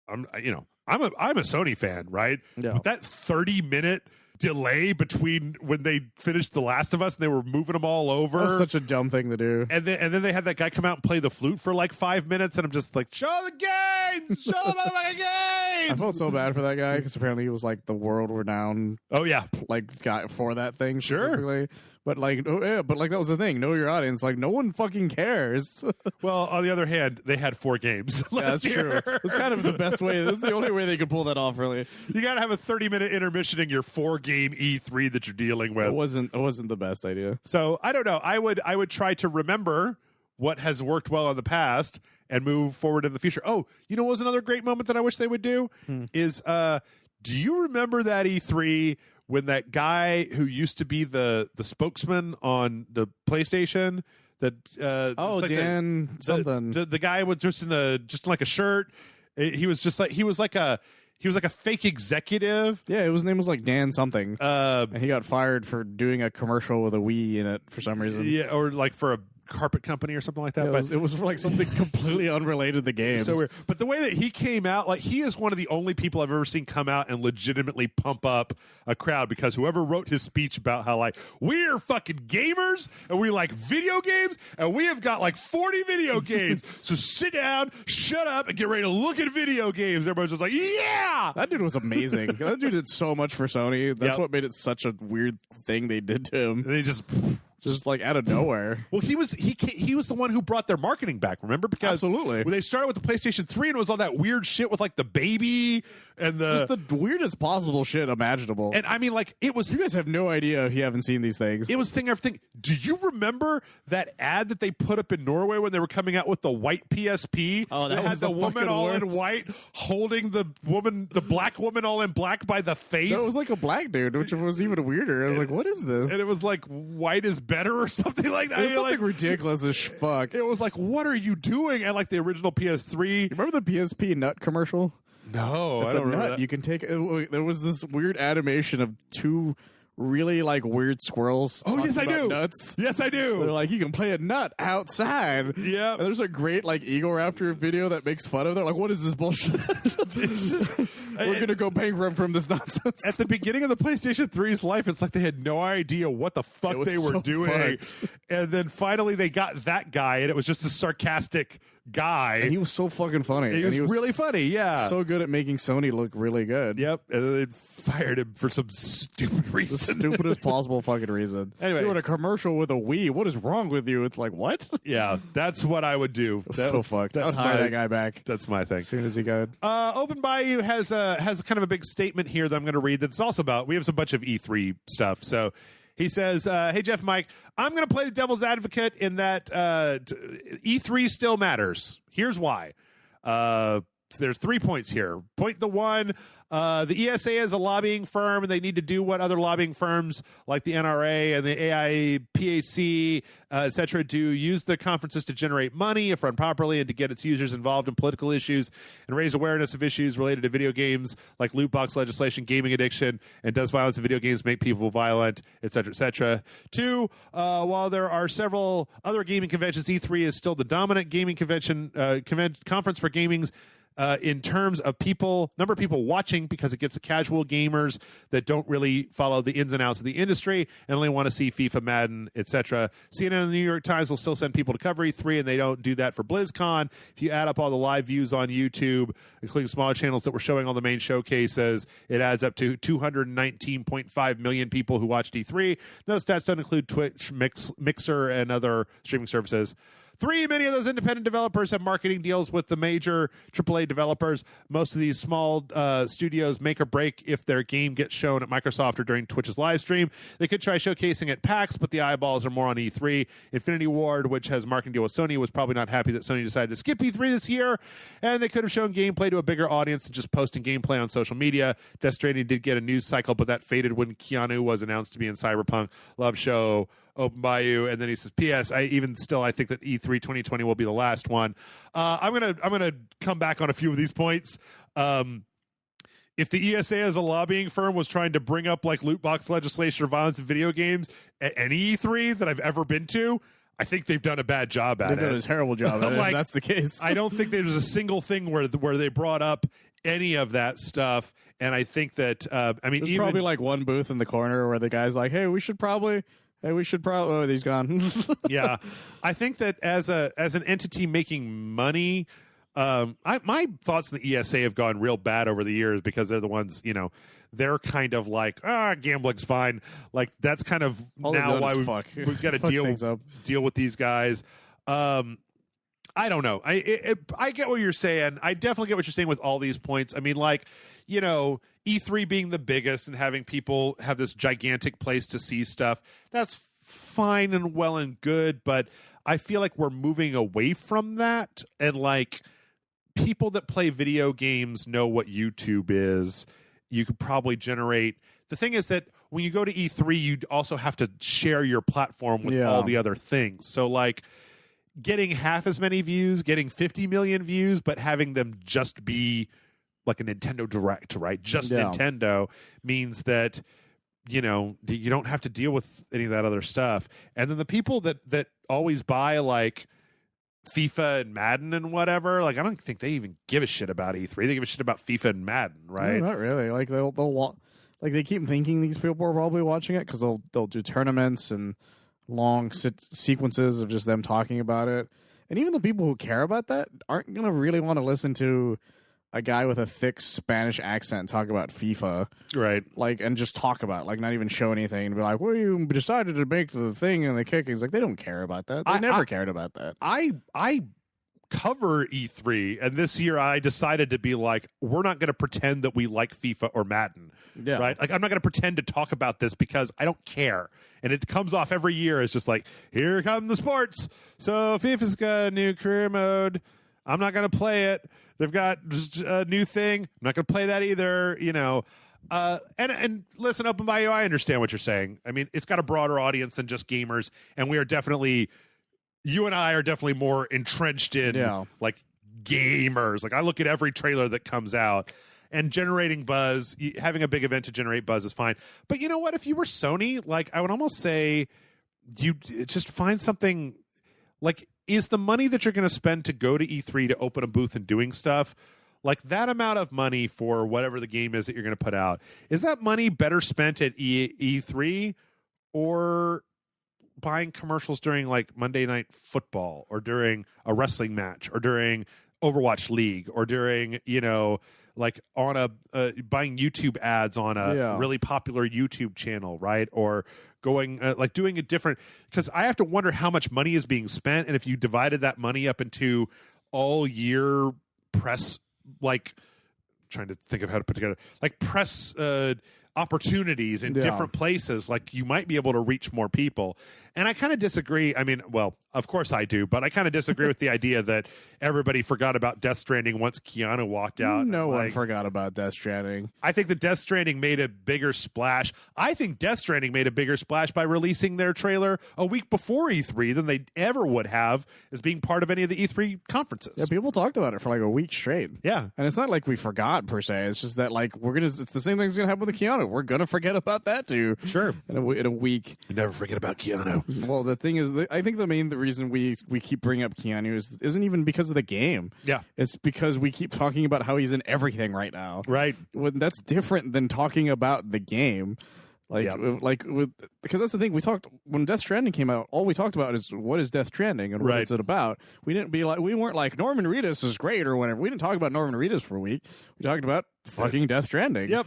I'm a Sony fan, right? Yeah. But that 30-minute delay between when they finished The Last of Us and they were moving them all over. That was such a dumb thing to do. And then they had that guy come out and play the flute for like 5 minutes, and I'm just like, show the game! Show the motherfucking game! I felt so bad for that guy, because apparently he was like the world-renowned guy for that thing. Sure. But like, that was the thing. Know your audience. Like, no one fucking cares. Well, on the other hand, they had 4 games last year. True. It's kind of the best way. This is the only way they could pull that off, really. You got to have a 30-minute intermission in your 4-game E3 that you're dealing with. It wasn't the best idea. So I don't know. I would try to remember what has worked well in the past and move forward in the future. Oh, you know what was another great moment that I wish they would do? Is do you remember that E3 when that guy who used to be the spokesman on the PlayStation, that like Dan something, the guy was just in like a shirt, he was like a fake executive. Yeah, his name was like Dan something, and he got fired for doing a commercial with a Wii in it for some reason. Yeah, or like for a carpet company or something like that. Yeah, it was for like something completely unrelated to the game. So weird. But the way that he came out, like, he is one of the only people I've ever seen come out and legitimately pump up a crowd, because whoever wrote his speech about how like, we're fucking gamers and we like video games and we have got like 40 video games, so sit down, shut up, and get ready to look at video games. Everybody's just like, yeah, that dude was amazing. That dude did so much for Sony. That's what made it such a weird thing they did to him. And they just like out of nowhere. Well, he was the one who brought their marketing back. Remember, because absolutely, when they started with the PlayStation 3 and it was all that weird shit with like the baby and just the weirdest possible shit imaginable. And I mean, like, it was. You guys have no idea if you haven't seen these things. It was thing after thing. Do you remember that ad that they put up in Norway when they were coming out with the white PSP? Oh, that had was the woman all in white holding the black woman all in black by the face. That was like a black dude, which was even weirder. I was like, what is this? And it was like, white is better or something like that. It was something ridiculous as fuck. It was like, what are you doing? And like the original PS3. You remember the PSP nut commercial? No, it's I don't remember nut. that. You can take. There was this weird animation of 2 really like weird squirrels. Oh yes, I do. Nuts. Yes, I do. They're like, you can play a nut outside. Yeah. And there's a great like Eagle Raptor video that makes fun of it. They're like, what is this bullshit? It's just, we're gonna go bankrupt from this nonsense. At the beginning of the PlayStation 3's life, it's like they had no idea what the fuck they were doing. Fucked. And then finally they got that guy, and it was just a sarcastic guy. And he was so fucking funny. He was really funny, yeah. So good at making Sony look really good. Yep. And then they fired him for some stupid reason. The stupidest possible fucking reason. Anyway. Doing a commercial with a Wii. What is wrong with you? It's like, what? Yeah, that's what I would do. So fucked. I'd hire that guy back. That's my thing. As soon as he got. Open Bayou has kind of a big statement here that I'm going to read that's also about, we have a bunch of E3 stuff. So he says, hey, Jeff, Mike, I'm going to play the devil's advocate in that E3 still matters. Here's why. there's 3 points here. Point the one, the ESA is a lobbying firm, and they need to do what other lobbying firms like the NRA and the AIPAC, etc., do. Use the conferences to generate money if run properly and to get its users involved in political issues and raise awareness of issues related to video games like loot box legislation, gaming addiction, and does violence in video games make people violent, etc., etc. 2, while there are several other gaming conventions, E3 is still the dominant gaming conference for gaming's in terms of number of people watching, because it gets the casual gamers that don't really follow the ins and outs of the industry and only want to see FIFA, Madden, etc. CNN and the New York Times will still send people to cover E3, and they don't do that for BlizzCon. If you add up all the live views on YouTube, including smaller channels that were showing all the main showcases, it adds up to 219.5 million people who watched E3. Those stats don't include Twitch, Mixer, and other streaming services. 3, many of those independent developers have marketing deals with the major AAA developers. Most of these small studios make or break if their game gets shown at Microsoft or during Twitch's live stream. They could try showcasing at PAX, but the eyeballs are more on E3. Infinity Ward, which has a marketing deal with Sony, was probably not happy that Sony decided to skip E3 this year, and they could have shown gameplay to a bigger audience than just posting gameplay on social media. Death Stranding did get a news cycle, but that faded when Keanu was announced to be in Cyberpunk. Love show. Open Bayou, and then he says, P.S. I think that E3 2020 will be the last one. I'm gonna come back on a few of these points. If the ESA as a lobbying firm was trying to bring up like loot box legislation or violence in video games at any E3 that I've ever been to, I think they've done a bad job at it. They've done a terrible job at it, if that's the case. I don't think there's a single thing where they brought up any of that stuff, and I think that there's probably like one booth in the corner where the guy's like, hey, we should probably. Oh, he's gone. Yeah. I think that as an entity making money, my thoughts on the ESA have gone real bad over the years, because they're the ones, they're kind of like, gambling's fine. Like, that's kind of all now why we've got to deal with these guys. I don't know. I get what you're saying. I definitely get what you're saying with all these points. I mean, like, E3 being the biggest and having people have this gigantic place to see stuff, that's fine and well and good, but I feel like we're moving away from that, and like, people that play video games know what YouTube is. You could probably generate. The thing is that when you go to E3, you also have to share your platform with all the other things. So like, getting half as many views, getting 50 million views, but having them just be like a Nintendo Direct, right? Nintendo means that, you don't have to deal with any of that other stuff. And then the people that always buy like FIFA and Madden and whatever, like, I don't think they even give a shit about E3. They give a shit about FIFA and Madden, right? No, not really. Like, they'll like, they keep thinking these people are probably watching it because they'll do tournaments and long sequences of just them talking about it. And even the people who care about that aren't going to really want to listen to a guy with a thick Spanish accent talk about FIFA. Right. Like, and just talk about it, like, not even show anything and be like, well, you decided to make the thing and the kick. It's like, they don't care about that. They never cared about that. I cover E3, and this year I decided to be like, we're not going to pretend that we like FIFA or Madden. Yeah. Right? Like, I'm not going to pretend to talk about this because I don't care. And it comes off every year as just like, here come the sports. So FIFA's got a new career mode. I'm not going to play it. They've got a new thing. I'm not going to play that either, And listen, Open Bayou, I understand what you're saying. I mean, it's got a broader audience than just gamers, and we are definitely, you and I are definitely more entrenched in, like, gamers. Like, I look at every trailer that comes out, and generating buzz, having a big event to generate buzz is fine. But you know what? If you were Sony, like, I would almost say you just find something, like, is the money that you're going to spend to go to E3 to open a booth and doing stuff, like, that amount of money for whatever the game is that you're going to put out, is that money better spent at E3 or buying commercials during, like, Monday Night Football or during a wrestling match or during Overwatch League or during, like, on buying YouTube ads on a really popular YouTube channel, right? Or going like doing a different, because I have to wonder how much money is being spent, and if you divided that money up into all year press, like, trying to think of how to put together, like, press opportunities in different places, like, you might be able to reach more people. And I kind of disagree. I mean, well, of course I do, but I kind of disagree with the idea that everybody forgot about Death Stranding once Keanu walked out. No one forgot about Death Stranding. I think that Death Stranding made a bigger splash. I think Death Stranding made a bigger splash by releasing their trailer a week before E3 than they ever would have as being part of any of the E3 conferences. Yeah, people talked about it for like a week straight. Yeah. And it's not like we forgot per se. It's just that like it's the same thing's going to happen with Keanu. We're going to forget about that too. Sure. In a week. You never forget about Keanu. Well, the thing is, I think the reason we keep bringing up Keanu isn't even because of the game. Yeah. It's because we keep talking about how he's in everything right now. Right. Well, that's different than talking about the game. Because that's the thing when Death Stranding came out, all we talked about is what is Death Stranding and what is it about. We weren't like Norman Reedus is great or whatever. We didn't talk about Norman Reedus for a week. We talked about fucking Death Stranding. Yep.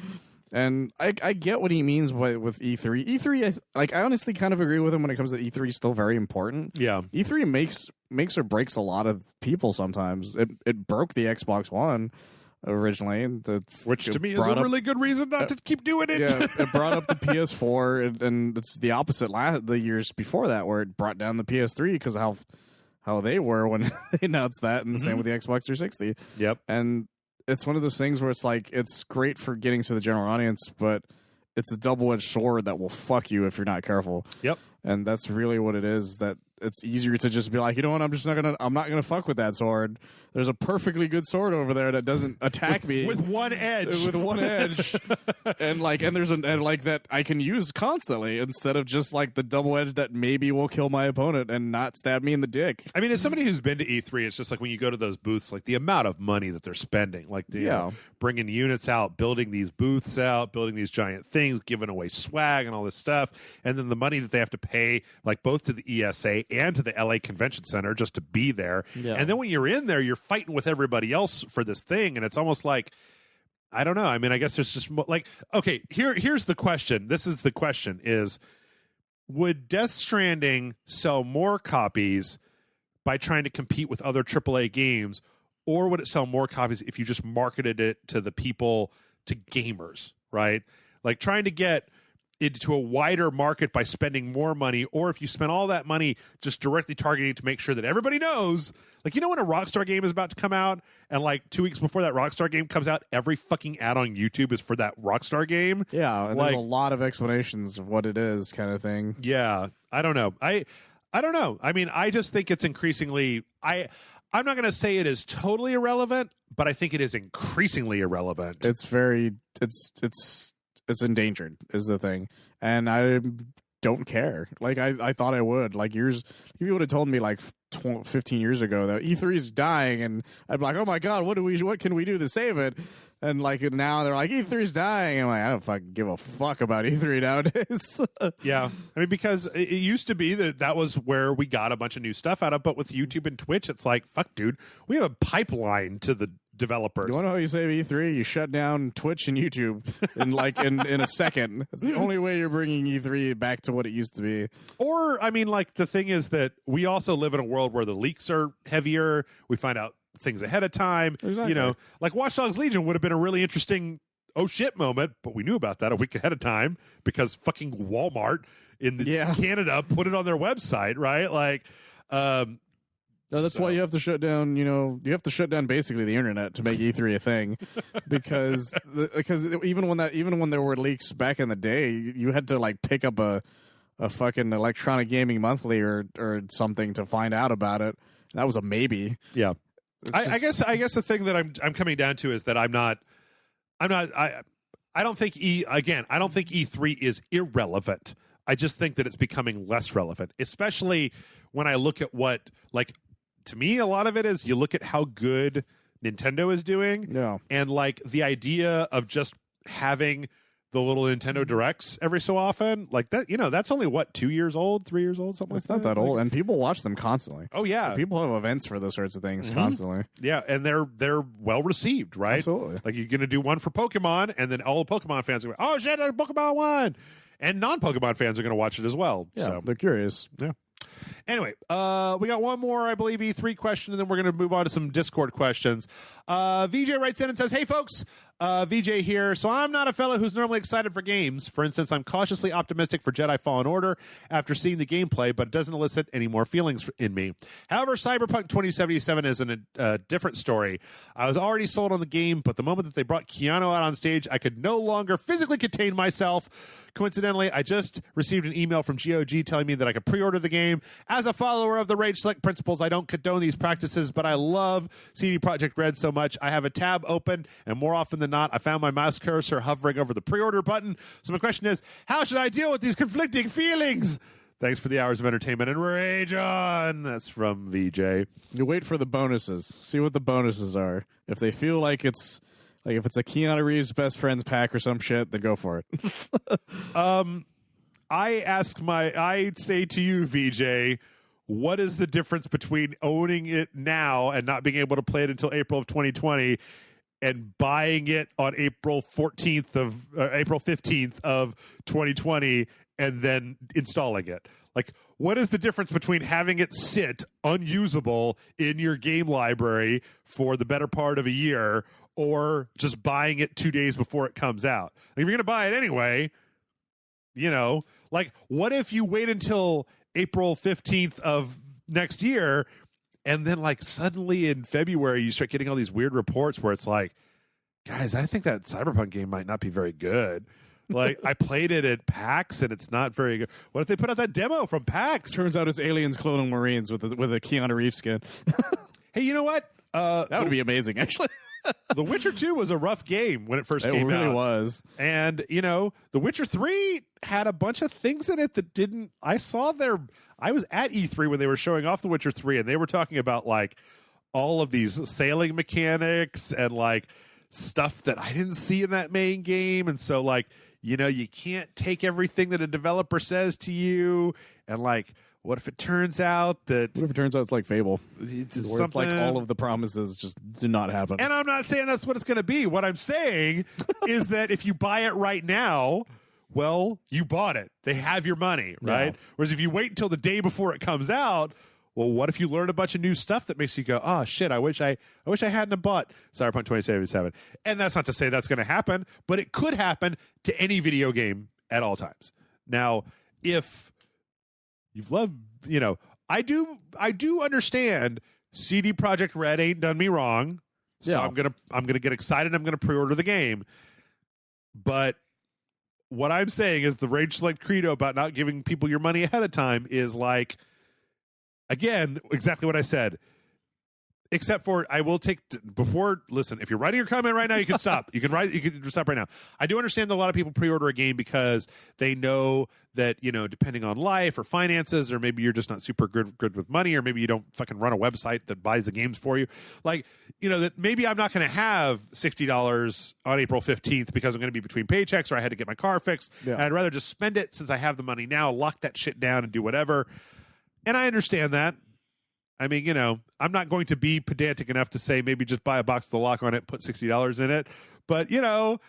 And I get what he means with E3. E3, I honestly kind of agree with him when it comes to E3 is still very important. Yeah. E3 makes or breaks a lot of people sometimes. It broke the Xbox One originally. Which to me is a really good reason not to keep doing it. Yeah, it brought up the PS4, and it's the opposite the years before that, where it brought down the PS3 because of how they were when they announced that, and the same with the Xbox 360. Yep. And it's one of those things where it's like, it's great for getting to the general audience, but it's a double-edged sword that will fuck you if you're not careful. Yep. And that's really what it is, that it's easier to just be like, you know what, I'm not gonna fuck with that sword. There's a perfectly good sword over there that doesn't attack me with one edge. With one edge. and there's that I can use constantly instead of just like the double edge that maybe will kill my opponent and not stab me in the dick. I mean, as somebody who's been to E3, it's just like when you go to those booths, like the amount of money that they're spending, like bringing units out, building these booths out, building these giant things, giving away swag and all this stuff, and then the money that they have to pay, like both to the ESA and to the LA Convention Center just to be there. Yeah. And then when you're in there, you're fighting with everybody else for this thing, and it's almost like, I don't know. I mean, I guess there's just like, okay, here's the question. This is the question is, would Death Stranding sell more copies by trying to compete with other AAA games, or would it sell more copies if you just marketed it to the people, to gamers, right? Like trying to get into a wider market by spending more money, or if you spend all that money just directly targeting to make sure that everybody knows, like, you know, when a Rockstar game is about to come out and like 2 weeks before that Rockstar game comes out, every fucking ad on YouTube is for that Rockstar game. Yeah. And there's a lot of explanations of what it is, kind of thing. Yeah. I don't know. I don't know. I mean, I just think it's increasingly, I'm not going to say it is totally irrelevant, but I think it is increasingly irrelevant. It's endangered is the thing, and I don't care. Like I thought I would. Like if you would have told me like 15 years ago that E3 is dying, and I'd be like, oh my god, what can we do to save it? And like now they're like, E3 is dying. I'm like, I don't fucking give a fuck about E3 nowadays. Yeah, I mean, because it used to be that was where we got a bunch of new stuff out of, but with YouTube and Twitch, it's like, fuck, dude, we have a pipeline to the developers. You want to know how you save E3? You shut down Twitch and YouTube in a second. That's the only way you're bringing E3 back to what it used to be. Or, I mean, like, the thing is that we also live in a world where the leaks are heavier. We find out things ahead of time. Exactly. You know, like Watch Dogs Legion would have been a really interesting oh shit moment, but we knew about that a week ahead of time because fucking Walmart in Canada put it on their website, right? Like, no, that's why you have to shut down. You have to shut down basically the internet to make E3 a thing, because even when there were leaks back in the day, you had to like pick up a fucking Electronic Gaming Monthly or something to find out about it. That was a maybe. Yeah, I guess the thing that I'm coming down to is that I don't think E3 is irrelevant. I just think that it's becoming less relevant, especially when I look at what, like, to me, a lot of it is you look at how good Nintendo is doing. Yeah. And like the idea of just having the little Nintendo Directs every so often, like that, that's only 2 years old, 3 years old, something it's like that. It's not that old, and people watch them constantly. Oh yeah. People have events for those sorts of things constantly. Yeah, and they're well received, right? Absolutely. Like you're gonna do one for Pokemon, and then all the Pokemon fans are going, oh shit, there's Pokemon 1. And non-Pokemon fans are going to watch it as well. Yeah, so they're curious. Yeah. Anyway, we got one more, I believe, E3 question, and then we're going to move on to some Discord questions. VJ writes in and says, hey, folks, VJ here. So I'm not a fellow who's normally excited for games. For instance, I'm cautiously optimistic for Jedi Fallen Order after seeing the gameplay, but it doesn't elicit any more feelings in me. However, Cyberpunk 2077 is a different story. I was already sold on the game, but the moment that they brought Keanu out on stage, I could no longer physically contain myself. Coincidentally, I just received an email from GOG telling me that I could pre-order the game. As a follower of the Rage Select principles, I don't condone these practices, but I love CD Projekt Red so much. I have a tab open, and more often than not, I found my mouse cursor hovering over the pre-order button. So my question is, how should I deal with these conflicting feelings? Thanks for the hours of entertainment and rage on. That's from VJ. You wait for the bonuses. See what the bonuses are. If they feel like it's... Like, if it's a Keanu Reeves best friends pack or some shit, then go for it. I say to you, VJ, what is the difference between owning it now and not being able to play it until April of 2020 and buying it on April 15th of 2020 and then installing it? Like, what is the difference between having it sit unusable in your game library for the better part of a year or just buying it 2 days before it comes out? Like, if you're going to buy it anyway, you know, like, what if you wait until April 15th of next year and then, like, suddenly in February you start getting all these weird reports where it's like, guys, I think that Cyberpunk game might not be very good. Like, I played it at PAX and it's not very good. What if they put out that demo from PAX? Turns out it's aliens cloning Marines with a Keanu Reeves skin. Hey, you know what? That would be amazing, actually. The Witcher 2 was a rough game when it first came out. It really was. And, you know, The Witcher 3 had a bunch of things in it that didn't... I was at E3 when they were showing off The Witcher 3, and they were talking about, like, all of these sailing mechanics and, like, stuff that I didn't see in that main game. And so, like, you know, you can't take everything that a developer says to you and, like... What if it turns out it's like Fable? It's like all of the promises just do not happen. And I'm not saying that's what it's going to be. What I'm saying is that if you buy it right now, well, you bought it. They have your money, right? Yeah. Whereas if you wait until the day before it comes out, well, what if you learn a bunch of new stuff that makes you go, oh, shit, I wish I hadn't have bought Cyberpunk 2077. And that's not to say that's going to happen, but it could happen to any video game at all times. Now, if... You've loved, you know, I do understand CD Projekt Red ain't done me wrong. So yeah. I'm gonna get excited. I'm gonna pre-order the game. But what I'm saying is the Rage Select credo about not giving people your money ahead of time is like, again, exactly what I said. Except for I will take listen, if you're writing your comment right now, you can stop. You can stop right now. I do understand that a lot of people pre-order a game because they know that, you know, depending on life or finances, or maybe you're just not super good with money, or maybe you don't fucking run a website that buys the games for you. Like, you know, that maybe I'm not going to have $60 on April 15th because I'm going to be between paychecks or I had to get my car fixed. Yeah. And I'd rather just spend it since I have the money now, lock that shit down and do whatever. And I understand that. I mean, you know, I'm not going to be pedantic enough to say maybe just buy a box with the lock on it, put $60 in it. But, you know,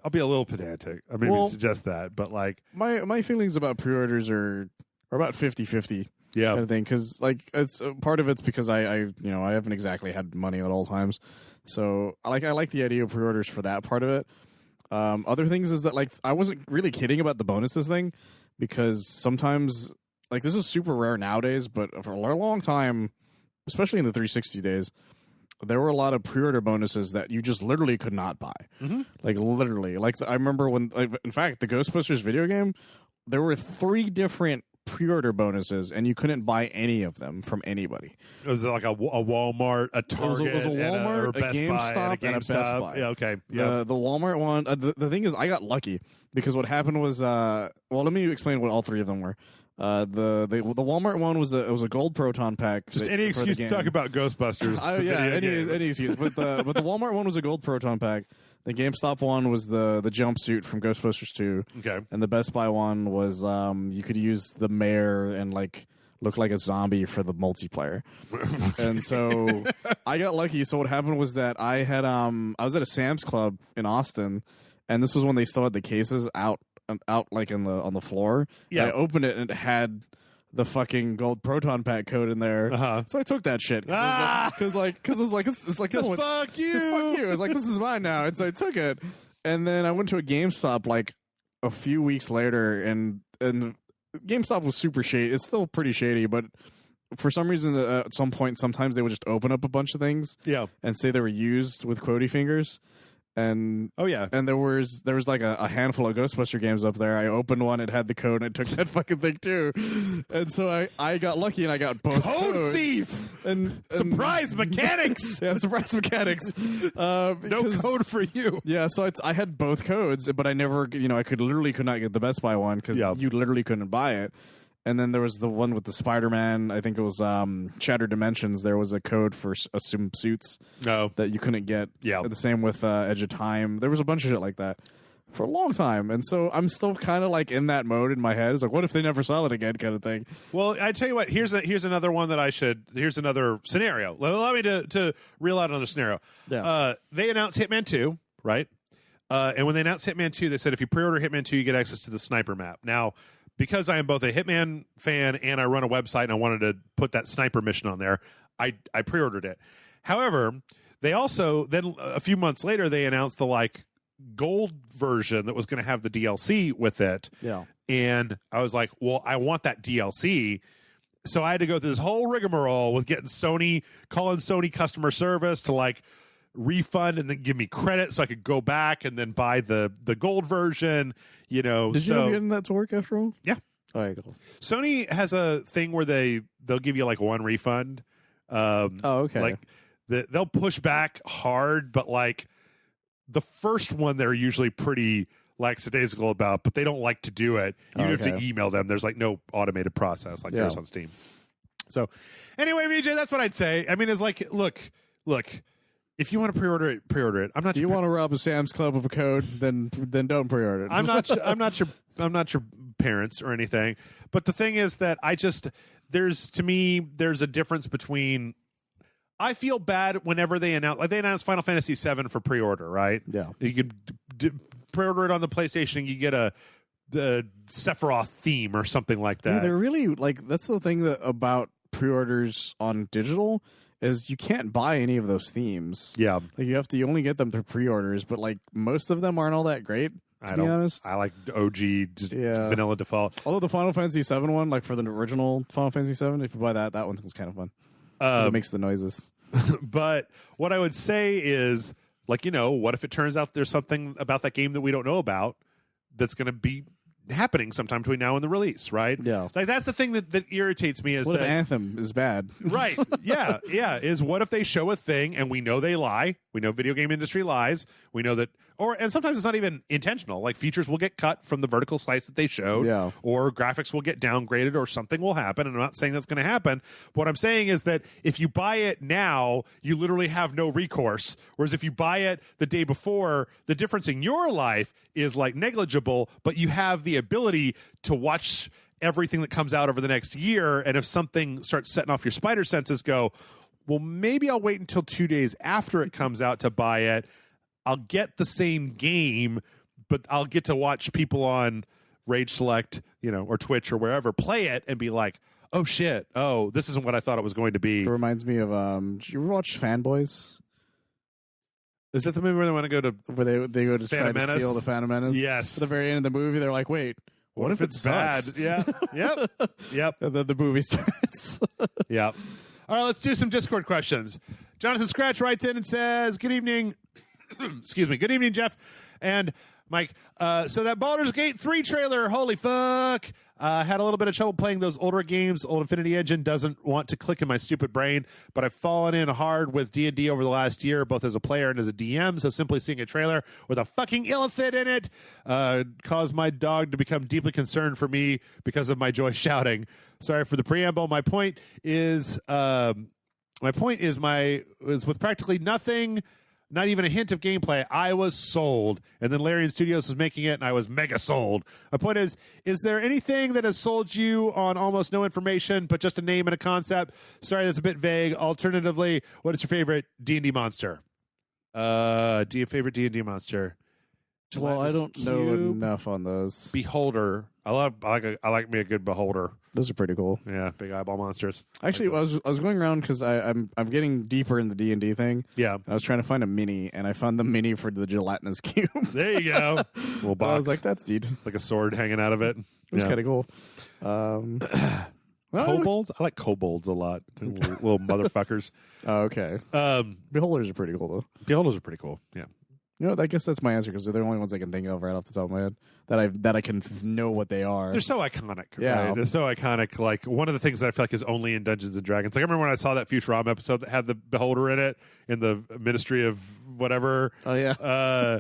I'll be a little pedantic. I maybe suggest that. But, like... My feelings about pre-orders are about 50-50 kind of thing. Because, like, it's part of it's because I haven't exactly had money at all times. So, I like the idea of pre-orders for that part of it. Other things is that, like, I wasn't really kidding about the bonuses thing. Because sometimes... Like, this is super rare nowadays, but for a long time, especially in the 360 days, there were a lot of pre-order bonuses that you just literally could not buy. Mm-hmm. Like, literally. Like, I remember when, in fact, the Ghostbusters video game, there were 3 different pre-order bonuses, and you couldn't buy any of them from anybody. Was it like a Walmart, a Target, it was a Walmart, a GameStop, and a Best Buy. Yeah, okay. Yeah. The Walmart one, the thing is, I got lucky, because what happened was, well, let me explain what all 3 of them were. The Walmart one was a gold proton pack. Just any excuse to talk about Ghostbusters. Any excuse. But the Walmart one was a gold proton pack. The GameStop one was the jumpsuit from Ghostbusters 2. Okay. And the Best Buy one was you could use the mayor and like look like a zombie for the multiplayer. And so I got lucky. So what happened was that I was at a Sam's Club in Austin, and this was when they still had the cases out like on the floor. Yeah. I opened it and it had the fucking gold proton pack code in there. So I took that shit because it's like fuck you. It's like, this is mine now, and so I took it, and then I went to a GameStop like a few weeks later, and GameStop was super shady. It's still pretty shady, but for some reason, at some point, sometimes they would just open up a bunch of things, and say they were used with quotey fingers. And and there was like a handful of Ghostbuster games up there. I opened one, it had the code, and I took that fucking thing too. And so I got lucky and I got both code codes. thief and surprise mechanics. Surprise mechanics. No code for you. Yeah, so I had both codes, but I never, I could not get the Best Buy one because you literally couldn't buy it. And then there was the one with the Spider-Man. I think it was Shattered Dimensions. There was a code for some suits that you couldn't get. Yeah. The same with Edge of Time. There was a bunch of shit like that for a long time. And so I'm still kind of like in that mode in my head. It's like, what if they never sell it again kind of thing. Well, I tell you what, here's another one that here's another scenario. Allow me to reel out another scenario. Yeah. They announced Hitman 2, right? And when they announced Hitman 2, they said if you pre-order Hitman 2, you get access to the sniper map. Now, because I am both a Hitman fan and I run a website and I wanted to put that sniper mission on there, I pre-ordered it. However, they also, then a few months later, they announced the like gold version that was going to have the DLC with it. Yeah. And I was like, well, I want that DLC. So I had to go through this whole rigmarole with calling Sony customer service to like refund and then give me credit so I could go back and then buy the gold version, Did you end up getting that to work after all? Yeah. All right, cool. Sony has a thing where they'll give you like one refund. Okay. Like they'll push back hard, but like the first one they're usually pretty lackadaisical about, but they don't like to do it. You have to email them. There's like no automated process like there's on Steam. So anyway, BJ, that's what I'd say. I mean, it's like, look. If you want to pre-order it. I'm not. Do you want to rob a Sam's Club of a code? Then don't pre-order it. I'm not your parents or anything. But the thing is that there's a difference between. I feel bad whenever they announce Final Fantasy VII for pre-order, right? Yeah, you can pre-order it on the PlayStation. And you get a Sephiroth theme or something like that. Yeah, they're really like that's the thing about pre-orders on digital. Is you can't buy any of those themes. Yeah. Like you only get them through pre-orders, but like most of them aren't all that great, to be honest. I like OG vanilla default. Although the Final Fantasy VII one, like for the original Final Fantasy VII, if you buy that one was kind of fun. Because it makes the noises. But what I would say is, like, what if it turns out there's something about that game that we don't know about that's going to be happening sometime between now and the release, right? Yeah. Like that's the thing that irritates me is what if Anthem is bad? Right. Yeah. Is what if they show a thing and we know they lie? We know video game industry lies. We know that and sometimes it's not even intentional. Like features will get cut from the vertical slice that they showed, or graphics will get downgraded, or something will happen. And I'm not saying that's going to happen. But what I'm saying is that if you buy it now, you literally have no recourse. Whereas if you buy it the day before, the difference in your life is like negligible, but you have the ability to watch everything that comes out over the next year. And if something starts setting off your spider senses, go, well, maybe I'll wait until 2 days after it comes out to buy it. I'll get the same game, but I'll get to watch people on Rage Select, or Twitch or wherever play it and be like, oh shit, this isn't what I thought it was going to be. It reminds me of did you ever watch Fanboys? Is that the movie where they want to go to where they go to try to steal the Phantom Menace? Yes. At the very end of the movie, they're like, wait, what if it's bad? Yeah. Yep. And then the movie starts. Yep. All right, let's do some Discord questions. Jonathan Scratch writes in and says, good evening. Excuse me. Good evening, Jeff and Mike. So that Baldur's Gate 3 trailer, holy fuck. Had a little bit of trouble playing those older games. Old Infinity Engine doesn't want to click in my stupid brain, but I've fallen in hard with D&D over the last year, both as a player and as a DM, so simply seeing a trailer with a fucking illithid in it caused my dog to become deeply concerned for me because of my joy shouting. Sorry for the preamble. My point is with practically nothing, not even a hint of gameplay, I was sold. And then Larian Studios was making it, and I was mega sold. My point is there anything that has sold you on almost no information, but just a name and a concept? Sorry, that's a bit vague. Alternatively, what is your favorite D&D monster? Favorite D&D monster? Well, I don't know enough on those. Beholder. I like me a good Beholder. Those are pretty cool. Yeah, big eyeball monsters. Actually, I was going around because I'm getting deeper in the D&D thing. Yeah. I was trying to find a mini, and I found the mini for the gelatinous cube. There you go. Little box. I was like, that's neat. Like a sword hanging out of it. It was kind of cool. Kobolds? I like kobolds a lot. Little motherfuckers. Oh, okay. Beholders are pretty cool, though. Beholders are pretty cool. Yeah. You know, I guess that's my answer because they're the only ones I can think of right off the top of my head that I can know what they are. They're so iconic. Yeah. Right? They're so iconic. Like, one of the things that I feel like is only in Dungeons and Dragons. Like, I remember when I saw that Futurama episode that had the Beholder in it in the Ministry of whatever. Oh, yeah.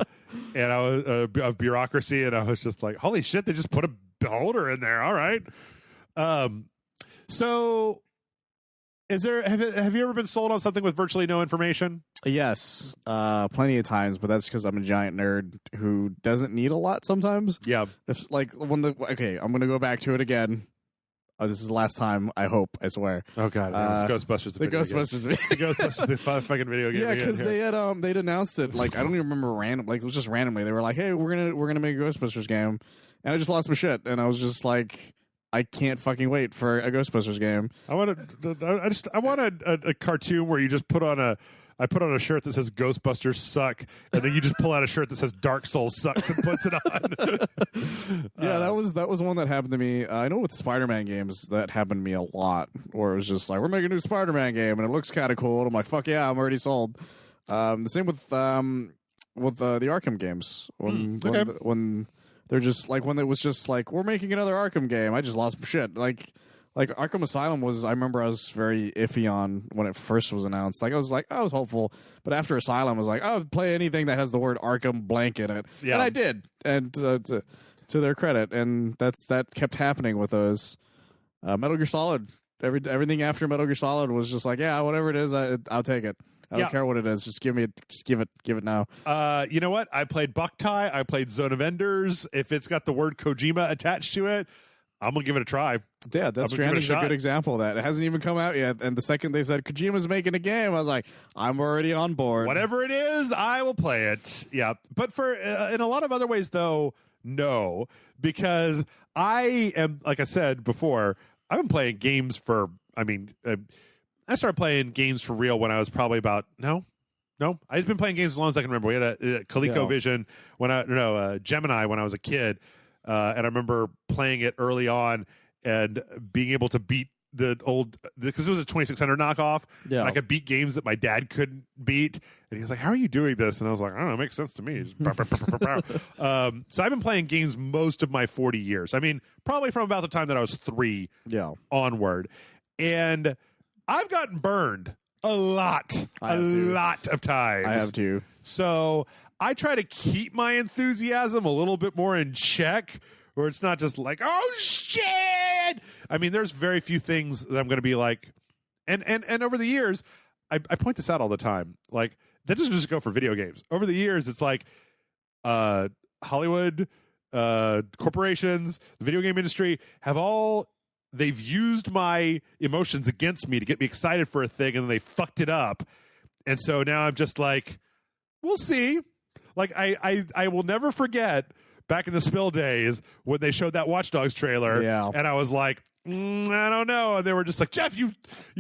And I was of bureaucracy, and I was just like, holy shit, they just put a Beholder in there. All right. So have you ever been sold on something with virtually no information? Yes, plenty of times, but that's because I'm a giant nerd who doesn't need a lot sometimes. Yeah. If I'm gonna go back to it again. This is the last time, I hope, I swear. Oh god, it's Ghostbusters. The Ghostbusters. The Ghostbusters, the fucking video game. Yeah, because they'd announced it. Like, I don't even remember it was just randomly. They were like, "Hey, we're gonna make a Ghostbusters game," and I just lost my shit, and I was just like, I can't fucking wait for a Ghostbusters game. I want a cartoon where you just put on a shirt that says Ghostbusters suck, and then you just pull out a shirt that says Dark Souls sucks and puts it on. Yeah, that was one that happened to me. I know with Spider-Man games that happened to me a lot, where it was just like, we're making a new Spider-Man game and it looks kind of cool, and I'm like, fuck yeah, I'm already sold. The same with the Arkham games when they're just like, when it was just like, we're making another Arkham game, I just lost shit. Like Arkham Asylum I remember I was very iffy on when it first was announced. Like, I was hopeful, but after Asylum I was like, I'll play anything that has the word Arkham blank in it. Yeah. And I did. And to their credit, and that kept happening with those. Metal Gear Solid, everything after Metal Gear Solid was just like, yeah, whatever it is, I'll take it. I don't care what it is. Just give it now. You know what? I played Buktai. I played Zone of Enders. If it's got the word Kojima attached to it, I'm going to give it a try. Yeah, Death Stranding is a good example of that. It hasn't even come out yet, and the second they said Kojima's making a game, I was like, I'm already on board. Whatever it is, I will play it. Yeah, but for in a lot of other ways, though, no, because I am, like I said before, I've been playing games for, I started playing games for real when I was probably about, I've been playing games as long as I can remember. We had a ColecoVision Gemini when I was a kid. And I remember playing it early on and being able to beat the old, because it was a 2600 knockoff. Yeah. And I could beat games that my dad couldn't beat. And he was like, how are you doing this? And I was like, I don't know, it makes sense to me. So I've been playing games most of my 40 years. I mean, probably from about the time that I was 3 onward. And I've gotten burned a lot of times. I have too. So I try to keep my enthusiasm a little bit more in check, where it's not just like, oh shit. I mean, there's very few things that I'm going to be like, and over the years, I point this out all the time. Like, that doesn't just go for video games. Over the years, it's like Hollywood, corporations, the video game industry they've used my emotions against me to get me excited for a thing, and then they fucked it up. And so now I'm just like, we'll see. Like, I will never forget back in the Spill days when they showed that Watch Dogs trailer, and I was like, I don't know. And they were just like, Jeff, you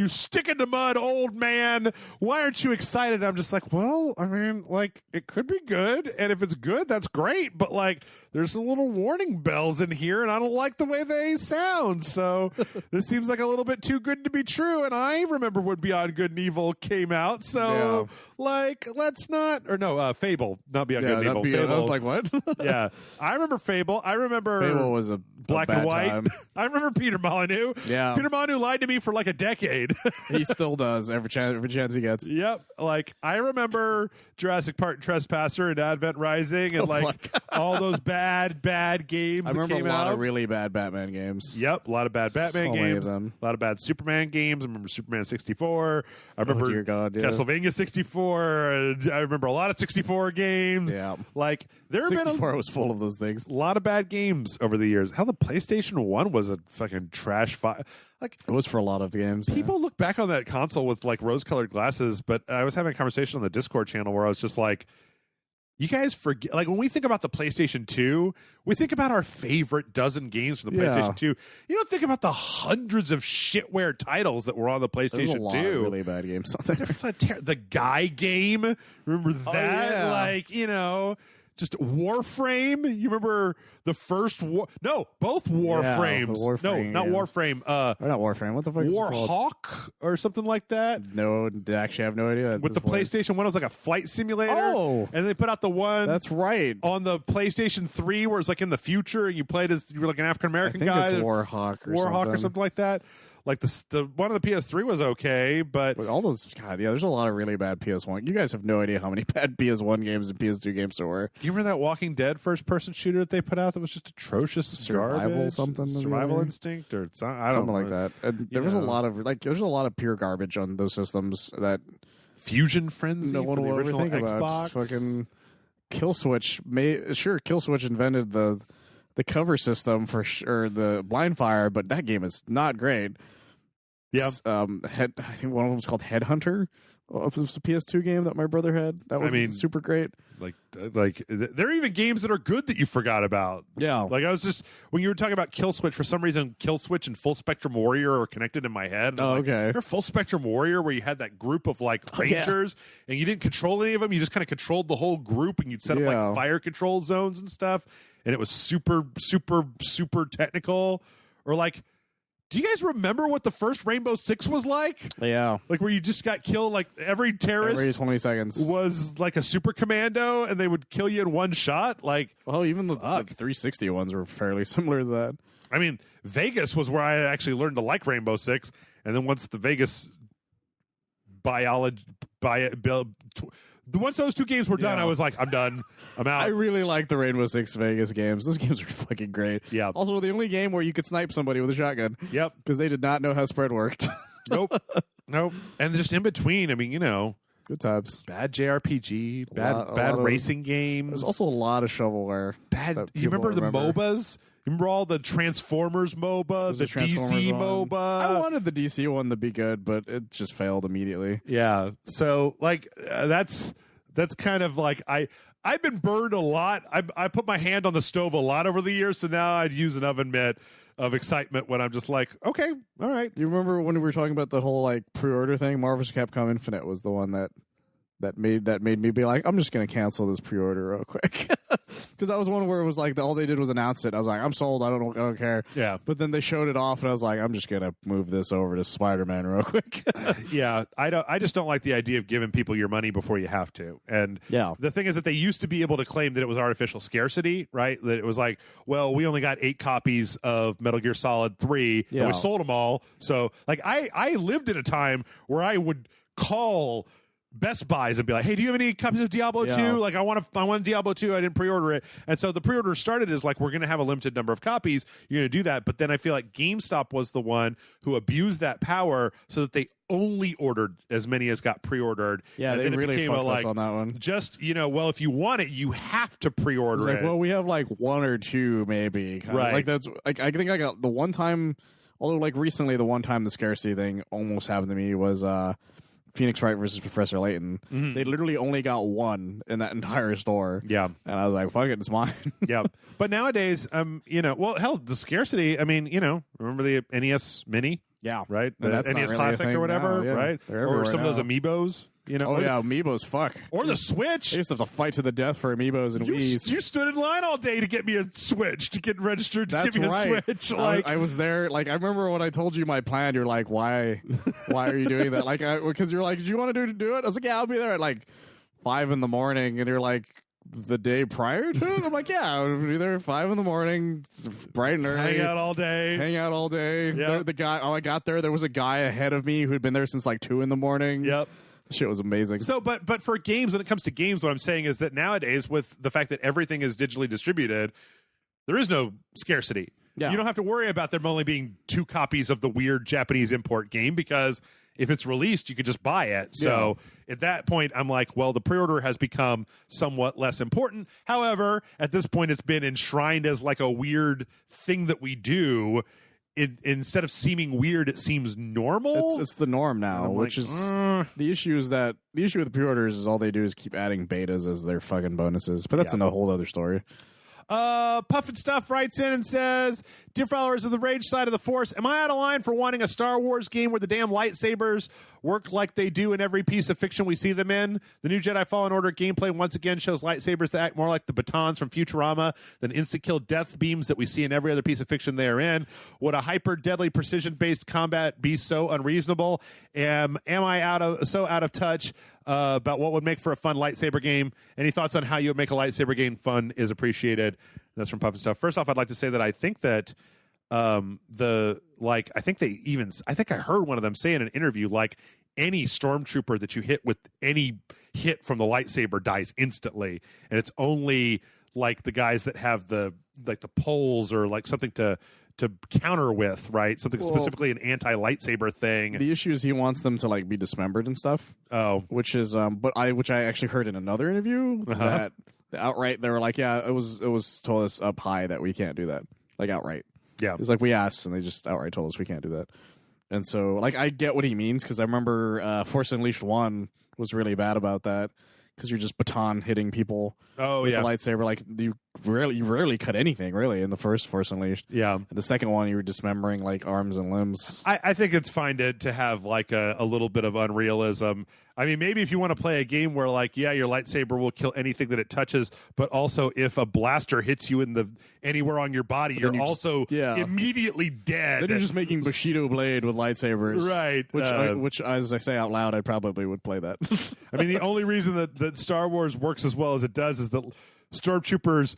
stick in the mud, old man. Why aren't you excited? And I'm just like, well, I mean, like, it could be good. And if it's good, that's great. But, like, there's some little warning bells in here, and I don't like the way they sound. So this seems like a little bit too good to be true. And I remember when Beyond Good and Evil came out. So, like, let's not, or no, Fable, not Beyond Good and Evil. Fable. I was like, what? Yeah. I remember Fable. I remember Fable was a Black and White. Time. I remember Peter Molyneux. Yeah. Peter Molyneux lied to me for like a decade. He still does every chance he gets. Yep. Like, I remember Jurassic Park Trespasser and Advent Rising and all those bad games that came out. I remember a lot of really bad Batman games. Yep. A lot of bad Batman games. Many of them. A lot of bad Superman games. I remember Superman 64. I remember Castlevania 64. I remember a lot of 64 games. Yeah. Like, there have been 64 was full of those things. A lot of bad games over the years. How the PlayStation 1 was a fucking trash file. Like, it was for a lot of games. People look back on that console with like rose-colored glasses, but I was having a conversation on the Discord channel where I was just like, You guys forget, like when we think about the PlayStation 2, we think about our favorite dozen games from the PlayStation 2. You don't think about the hundreds of shitware titles that were on the PlayStation 2. There's a lot of really bad games on there. The Guy game, remember that? Yeah. Like, just Warframe. You remember the first both Warframes. Warframe, not yeah. Warframe. Or not Warframe. What the fuck is it called? Warhawk or something like that. No, actually, I have no idea. With the PlayStation 1, it was like a flight simulator. Oh, and they put out the one. That's right. On the PlayStation 3, where it's like in the future, and you were like an African American guy. I think it's Warhawk or something like that. Like the one on the PS3 was okay, but all those, God, yeah, there's a lot of really bad PS1. You guys have no idea how many bad PS1 games and PS2 games there were. You remember that Walking Dead first-person shooter that they put out that was just atrocious? Survival Instinct or something like that. And there was a lot of there's a lot of pure garbage on those systems that Fusion Frenzy. No one will ever think Xbox. About. Fucking Killswitch. Killswitch invented the cover system for sure, the blind fire, but that game is not great. Yeah. I think one of them was called Headhunter. It was a PS2 game that my brother had. That was super great. Like there are even games that are good that you forgot about. Yeah. Like I was just, when you were talking about Killswitch, for some reason Killswitch and Full Spectrum Warrior are connected in my head. Oh, okay. Remember Full Spectrum Warrior, where you had that group of like rangers and you didn't control any of them. You just kind of controlled the whole group, and you'd set up like fire control zones and stuff. And it was super, super, super technical. Or like, do you guys remember what the first Rainbow Six was like? Yeah. Like where you just got killed, like every terrorist every 20 seconds was like a super commando, and they would kill you in one shot. Like, even the 360 ones were fairly similar to that. I mean, Vegas was where I actually learned to like Rainbow Six, and then once the Vegas once those two games were done, I was like, I'm done. I'm out. I really like the Rainbow Six Vegas games. Those games are fucking great. Yeah. Also, the only game where you could snipe somebody with a shotgun. Yep. Because they did not know how spread worked. Nope. And just in between, I mean, good times. Bad JRPG, bad racing games. There's also a lot of shovelware. You remember the MOBAs? Remember all the Transformers MOBA, the DC MOBA? I wanted the DC one to be good, but it just failed immediately. Yeah. So, like, that's kind of like, I've been burned a lot. I put my hand on the stove a lot over the years, so now I'd use an oven mitt of excitement when I'm just like, okay, all right. You remember when we were talking about the whole, like, pre-order thing? Marvel's Capcom Infinite was the one that made me be like, I'm just going to cancel this pre-order real quick. Because that was one where it was like, all they did was announce it. I was like, I'm sold. I don't care. Yeah. But then they showed it off, and I was like, I'm just going to move this over to Spider-Man real quick. Yeah. I just don't like the idea of giving people your money before you have to. And the thing is that they used to be able to claim that it was artificial scarcity, right? That it was like, well, we only got 8 copies of Metal Gear Solid 3, and we sold them all. So, like, I lived in a time where I would call Best Buys and be like, hey, do you have any copies of Diablo 2? Like, I want Diablo 2. I didn't pre-order it. And so the pre-order started as like, we're going to have a limited number of copies. You're going to do that. But then I feel like GameStop was the one who abused that power so that they only ordered as many as got pre-ordered. Yeah, and they really fucked us on that one. Just, well, if you want it, you have to pre-order it. Well, we have like 1 or 2 maybe. Right. Like, that's, like, I think I got the one time, although like recently the one time the scarcity thing almost happened to me was Phoenix Wright versus Professor Layton. Mm-hmm. They literally only got 1 in that entire store. Yeah. And I was like, fuck it, it's mine. Yeah. But nowadays, well, hell, the scarcity, I mean, remember the NES Mini? Yeah. Right? The NES really Classic or whatever, right? Or some of those Amiibos. Amiibos, fuck. Or the Switch. I used to have to fight to the death for Amiibos and Wii's. You stood in line all day to get me a Switch, to get registered to get me a Switch. Like, I was there. Like, I remember when I told you my plan, you're like, why are you doing that? Like, because you're like, did you want to do it? I was like, yeah, I'll be there at like 5 a.m. And you're like, the day prior to it? I'm like, yeah, I'll be there at 5 a.m. bright and early. Hang out all day. Yeah. The guy, I got there was a guy ahead of me who'd been there since like 2 a.m. Yep. Shit was amazing. So, but for games, when it comes to games, what I'm saying is that nowadays, with the fact that everything is digitally distributed, there is no scarcity. Yeah. You don't have to worry about there only being 2 copies of the weird Japanese import game, because if it's released, you could just buy it. So at that point, I'm like, well, the pre-order has become somewhat less important. However, at this point, it's been enshrined as like a weird thing that we do. instead of seeming weird, it seems normal. It's the norm now, which is the issue. Is that the issue with the pre-orders is all they do is keep adding betas as their fucking bonuses. But that's a whole other story. Puffin Stuff writes in and says, "Dear followers of the Rage side of the Force, am I out of line for wanting a Star Wars game where the damn lightsabers work like they do in every piece of fiction we see them in? The new Jedi Fallen Order gameplay once again shows lightsabers that act more like the batons from Futurama than instant-kill death beams that we see in every other piece of fiction they are in. Would a hyper-deadly precision-based combat be so unreasonable? Am I so out of touch about what would make for a fun lightsaber game? Think thoughts on how you would make a lightsaber game fun is appreciated." That's from Puffin Stuff. First off, I'd like to say that I think that I think I heard one of them say in an interview, like, any stormtrooper that you hit with any hit from the lightsaber dies instantly, and it's only like the guys that have the poles or like something to counter with, right? Something specifically an anti-lightsaber thing. The issue is he wants them to like be dismembered and stuff. Oh, which is which I actually heard in another interview that outright they were like, yeah, it was told us up high that we can't do that, like outright. Yeah, it's like we asked and they just outright told us we can't do that. And so like I get what he means, because I remember Force Unleashed 1 was really bad about that, because you're just baton hitting people with the lightsaber. Like you rarely cut anything really in the first Force Unleashed. Yeah. And the second one you were dismembering like arms and limbs. I think it's fine to have like a little bit of unrealism. I mean, maybe if you want to play a game where like, yeah, your lightsaber will kill anything that it touches, but also if a blaster hits you anywhere on your body, you're also immediately dead. Then you're just making Bushido blade with lightsabers. Right. Which as I say out loud, I probably would play that. I mean, the only reason that Star Wars works as well as it does is that stormtroopers,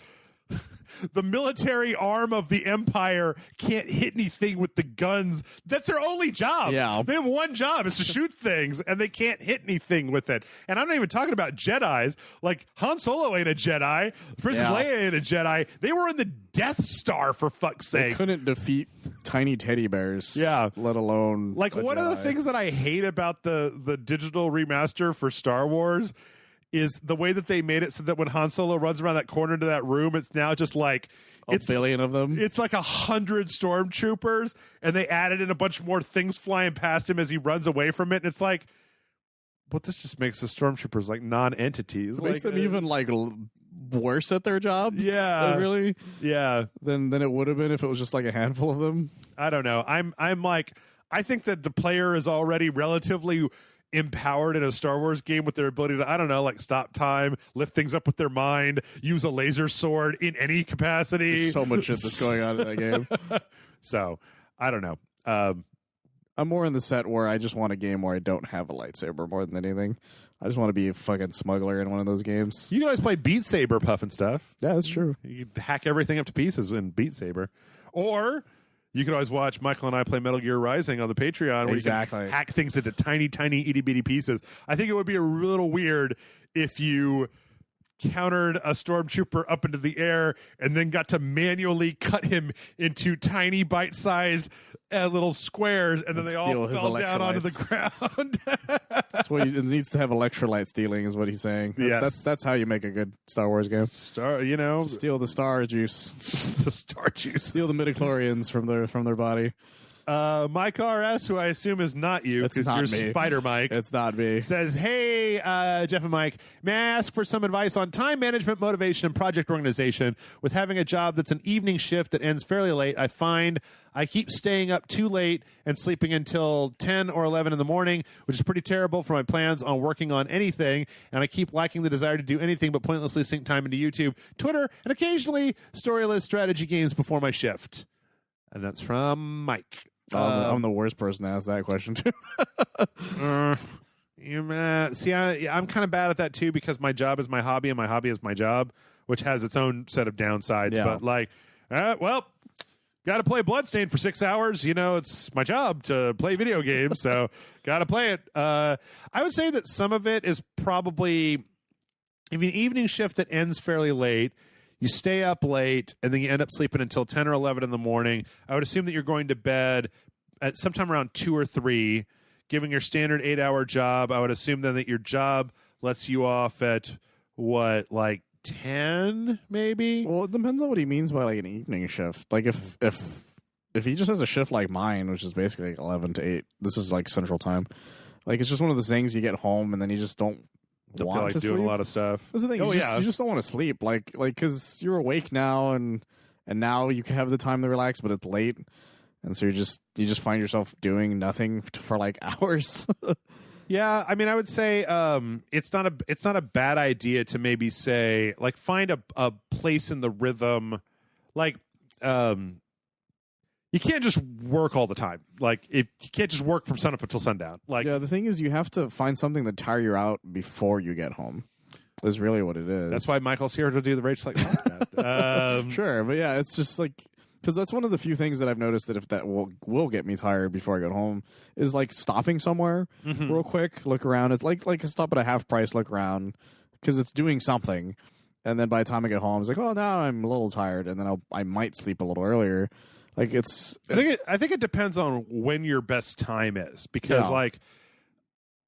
the military arm of the Empire, can't hit anything with the guns. That's their only job. Yeah. They have one job. It's to shoot things, and they can't hit anything with it. And I'm not even talking about Jedis. Like, Han Solo ain't a Jedi. Princess Leia ain't a Jedi. They were in the Death Star, for fuck's sake. They couldn't defeat tiny teddy bears. Yeah. Let alone like, one of the things that I hate about the digital remaster for Star Wars is the way that they made it so that when Han Solo runs around that corner to that room, it's now just like a billion of them. It's like 100 stormtroopers, and they added in a bunch more things flying past him as he runs away from it. And it's like, but this just makes the stormtroopers like non-entities. It makes them even like worse at their jobs. Yeah, really. Yeah, than it would have been if it was just like a handful of them. I don't know. I'm like, I think that the player is already relatively empowered in a Star Wars game with their ability to, I don't know, like stop time, lift things up with their mind, use a laser sword in any capacity. There's so much shit that's going on in that game. So, I don't know. I'm more in the set where I just want a game where I don't have a lightsaber more than anything. I just want to be a fucking smuggler in one of those games. You can always play Beat Saber, Puffin Stuff. Yeah, that's true. You can hack everything up to pieces in Beat Saber. Or you can always watch Michael and I play Metal Gear Rising on the Patreon, where you can hack things into tiny, tiny, itty-bitty pieces. I think it would be a little weird if you countered a stormtrooper up into the air and then got to manually cut him into tiny, bite-sized little squares, and then they all fell down onto the ground. That's what it needs to have electrolyte stealing, is what he's saying. Yes. That's how you make a good Star Wars game. Steal the star juice. The star juice. Steal the midichlorians from their body. Mike RS, who I assume is not you because you're me. Spider Mike. It's not me. Says, hey, Jeff and Mike, may I ask for some advice on time management, motivation, and project organization? With having a job that's an evening shift that ends fairly late, I find I keep staying up too late and sleeping until 10 or 11 in the morning, which is pretty terrible for my plans on working on anything, and I keep lacking the desire to do anything but pointlessly sink time into YouTube, Twitter, and occasionally storyless strategy games before my shift. And that's from Mike. I'm the worst person to ask that question to. See, I'm kind of bad at that too, because my job is my hobby and my hobby is my job, which has its own set of downsides. Yeah. But like, got to play Bloodstained for 6 hours. You know, it's my job to play video games, so got to play it. I would say that some of it is probably, I mean, evening shift that ends fairly late. You stay up late, and then you end up sleeping until 10 or 11 in the morning. I would assume that you're going to bed at sometime around 2 or 3, giving your standard 8-hour job. I would assume then that your job lets you off at, what, like 10 maybe? Well, it depends on what he means by like an evening shift. Like if if he just has a shift like mine, which is basically like 11 to 8, this is like Central Time. Like, it's just one of those things you get home and then you just don't feel want like to doing sleep. a lot of stuff. That's the thing. You just don't want to sleep. Like, because you're awake now and now you can have the time to relax, but it's late. And so you just find yourself doing nothing for like hours. Yeah, I mean, I would say it's not a bad idea to maybe say, like, find a place in the rhythm, like you can't just work all the time. Like, if you can't just work from sunup until sundown. Like, yeah, the thing is, you have to find something to tire you out before you get home. Is really what it is. That's why Michael's here to do the Rage Select podcast. Sure, but yeah, it's just like, because that's one of the few things that I've noticed that if that will get me tired before I get home is like stopping somewhere real quick, look around. It's like a stop at a half price, look around, because it's doing something. And then by the time I get home, it's like, oh, now I'm a little tired, and then I might sleep a little earlier. Like, I think it depends on when your best time is, because like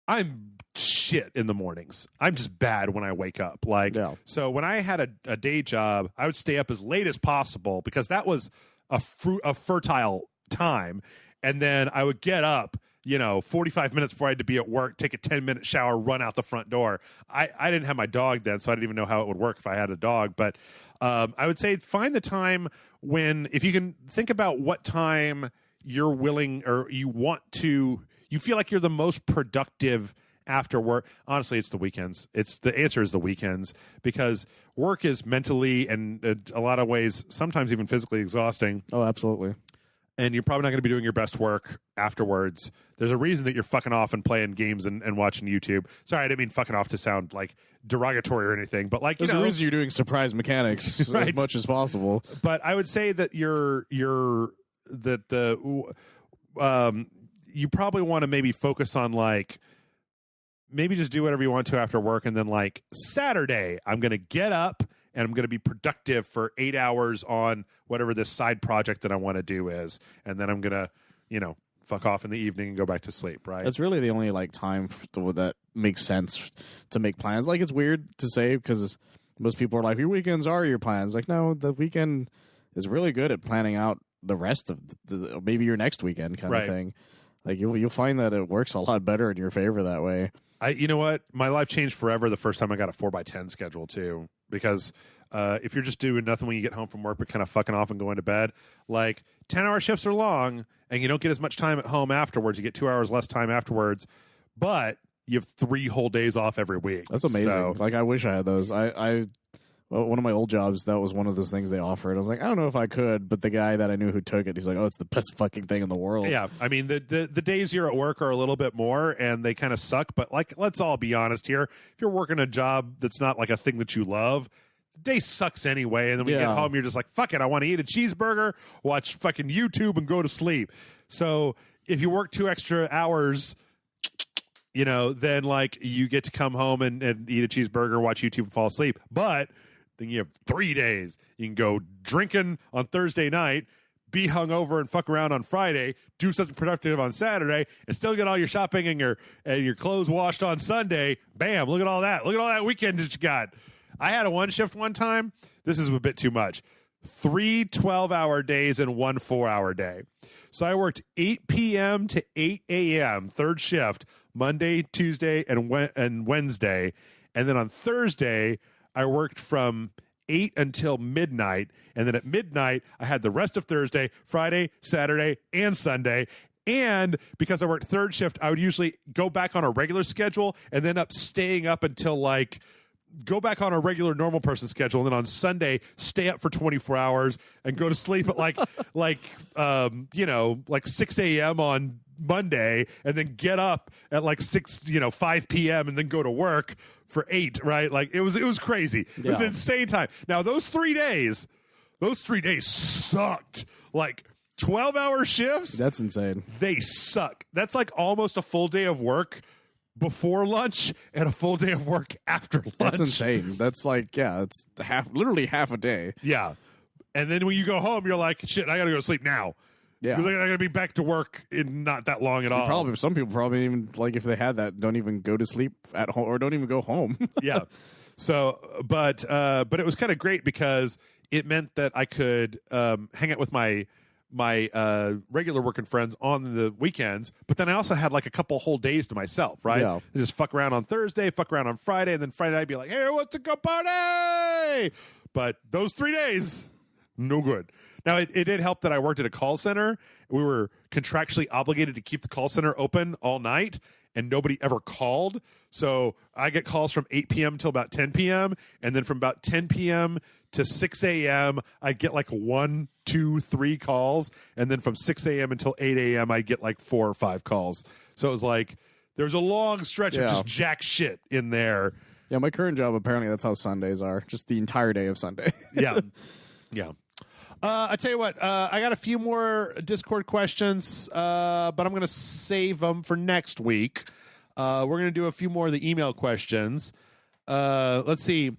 I'm shit in the mornings. I'm just bad when I wake up. Like, so when I had a day job, I would stay up as late as possible because that was a fertile time. And then I would get up, 45 minutes before I had to be at work, take a 10-minute shower, run out the front door. I didn't have my dog then, so I didn't even know how it would work if I had a dog. But I would say find the time if you can think about what time you're willing or you feel like you're the most productive after work. Honestly, it's the weekends. The answer is the weekends, because work is mentally and a lot of ways, sometimes even physically exhausting. Oh, absolutely. And you're probably not going to be doing your best work afterwards. There's a reason that you're fucking off and playing games and watching YouTube. Sorry, I didn't mean fucking off to sound like derogatory or anything, but like, there's a reason you're doing surprise mechanics right? As much as possible. But I would say that you probably want to maybe focus on like, maybe just do whatever you want to after work, and then like Saturday, I'm going to get up and I'm going to be productive for 8 hours on whatever this side project that I want to do is, and then I'm going to, fuck off in the evening and go back to sleep, right? That's really the only like time that makes sense to make plans. Like, it's weird to say because most people are like, your weekends are your plans. Like, no, the weekend is really good at planning out the rest of maybe your next weekend kind of thing. Like, you'll find that it works a lot better in your favor that way. You know what? My life changed forever the first time I got a 4x10 schedule too, because if you're just doing nothing when you get home from work but kind of fucking off and going to bed, like 10-hour shifts are long and you don't get as much time at home afterwards. You get 2 hours less time afterwards, but you have 3 whole days off every week. That's amazing. So, like, I wish I had those. One of my old jobs, that was one of those things they offered. I was like, I don't know if I could, but the guy that I knew who took it, he's like, oh, it's the best fucking thing in the world. Yeah, I mean, the days you're at work are a little bit more, and they kind of suck, but, like, let's all be honest here. If you're working a job that's not, like, a thing that you love, the day sucks anyway, and then when you get home, you're just like, fuck it, I want to eat a cheeseburger, watch fucking YouTube, and go to sleep. So if you work 2 extra hours, then, like, you get to come home and eat a cheeseburger, watch YouTube, and fall asleep. But then you have 3 days. You can go drinking on Thursday night, be hungover and fuck around on Friday, do something productive on Saturday, and still get all your shopping and your clothes washed on Sunday. Bam! Look at all that. Look at all that weekend that you got. I had a 1 shift one time. This is a bit too much. 3 12-hour days and 1 4-hour day. So I worked 8 p.m. to 8 a.m. third shift, Monday, Tuesday, and Wednesday. And then on Thursday, I worked from 8 until midnight, and then at midnight, I had the rest of Thursday, Friday, Saturday, and Sunday. And because I worked third shift, I would usually go back on a regular schedule and then staying up until go back on a regular normal person schedule, and then on Sunday stay up for 24 hours and go to sleep at 6 a.m. on Monday, and then get up at 5 p.m. and then go to work for 8, right? Like, it was crazy. It was an insane time. Now, those 3 days sucked. Like, 12-hour shifts. That's insane. They suck. That's like almost a full day of work before lunch and a full day of work after lunch. That's insane. That's it's literally half a day. Yeah. And then when you go home, you're like, shit, I got to go to sleep now. Yeah. You're going to be back to work in not that long at all. Some people probably even, if they had that, don't even go to sleep at home or don't even go home. Yeah. So, but it was kind of great because it meant that I could hang out with my my regular working friends on the weekends, but then I also had like a couple whole days to myself, right? Yeah. Just fuck around on Thursday, fuck around on Friday, and then Friday I'd be like, hey, what's to go party? But those 3 days, no good. Now, it did help that I worked at a call center. We were contractually obligated to keep the call center open all night, and nobody ever called. So I get calls from 8 p.m. till about 10 p.m., and then from about 10 p.m. to 6 a.m., I get like 1, 2, 3 calls, and then from 6 a.m. until 8 a.m., I get like 4 or 5 calls. So it was like there's a long stretch of just jack shit in there. Yeah, my current job, apparently that's how Sundays are. Just the entire day of Sunday. Yeah. I tell you what, I got a few more Discord questions, but I'm going to save them for next week. We're going to do a few more of the email questions. Let's see.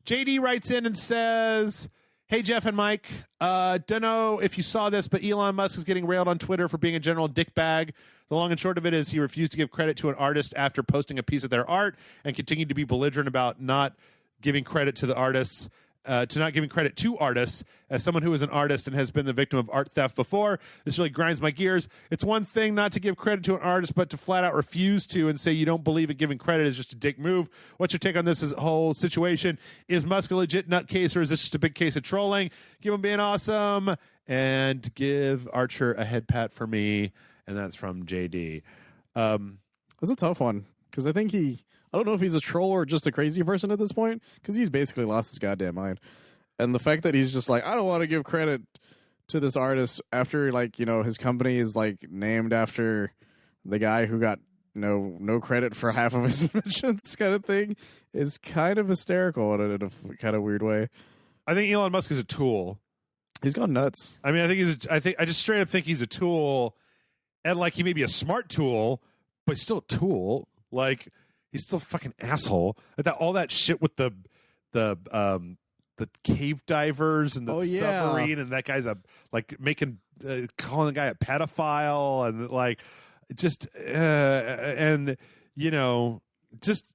JD writes in and says, hey, Jeff and Mike, don't know if you saw this, but Elon Musk is getting railed on Twitter for being a general dickbag. The long and short of it is he refused to give credit to an artist after posting a piece of their art and continued to be belligerent about not giving credit to the artists. To not giving credit to artists. As someone who is an artist and has been the victim of art theft before, this really grinds my gears. It's one thing not to give credit to an artist, but to flat out refuse to and say you don't believe in giving credit is just a dick move. What's your take on this whole situation? Is Musk a legit nutcase, or is this just a big case of trolling? Give him being awesome, and give Archer a head pat for me. And that's from JD. That's a tough one, because I think I don't know if he's a troll or just a crazy person at this point, because he's basically lost his goddamn mind. And the fact that he's just like, I don't want to give credit to this artist after, like, you know, his company is like named after the guy who got no credit for half of his inventions, kind of thing, is kind of hysterical in a kind of weird way. I think Elon Musk is a tool. He's gone nuts. I mean, I just straight up think he's a tool, and like he may be a smart tool, but he's still a tool. Like, he's still a fucking asshole. All that shit with the cave divers and the submarine, and that guy's calling the guy a pedophile, and like just and you know just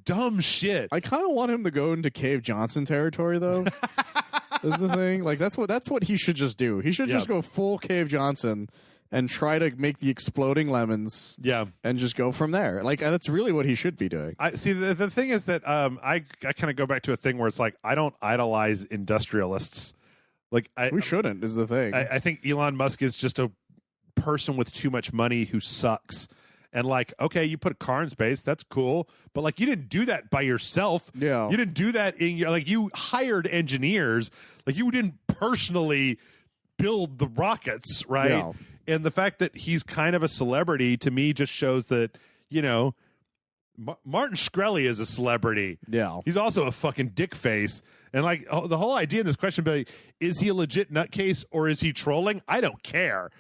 dumb shit. I kind of want him to go into Cave Johnson territory, though. Is the thing, like that's what he should just do. He should just go full Cave Johnson and try to make the exploding lemons, and just go from there. Like, that's really what he should be doing. I see. The thing is that I kind of go back to a thing where it's like I don't idolize industrialists. Like, we shouldn't, is the thing. I think Elon Musk is just a person with too much money who sucks. And like, okay, you put a car in space, that's cool, but like, you didn't do that by yourself. Yeah, you didn't do that in your, like, you hired engineers. Like, you didn't personally build the rockets, right? Yeah. And the fact that he's kind of a celebrity to me just shows that, you know, Martin Shkreli is a celebrity. Yeah. He's also a fucking dick face. And like the whole idea in this question, but is he a legit nutcase or is he trolling? I don't care.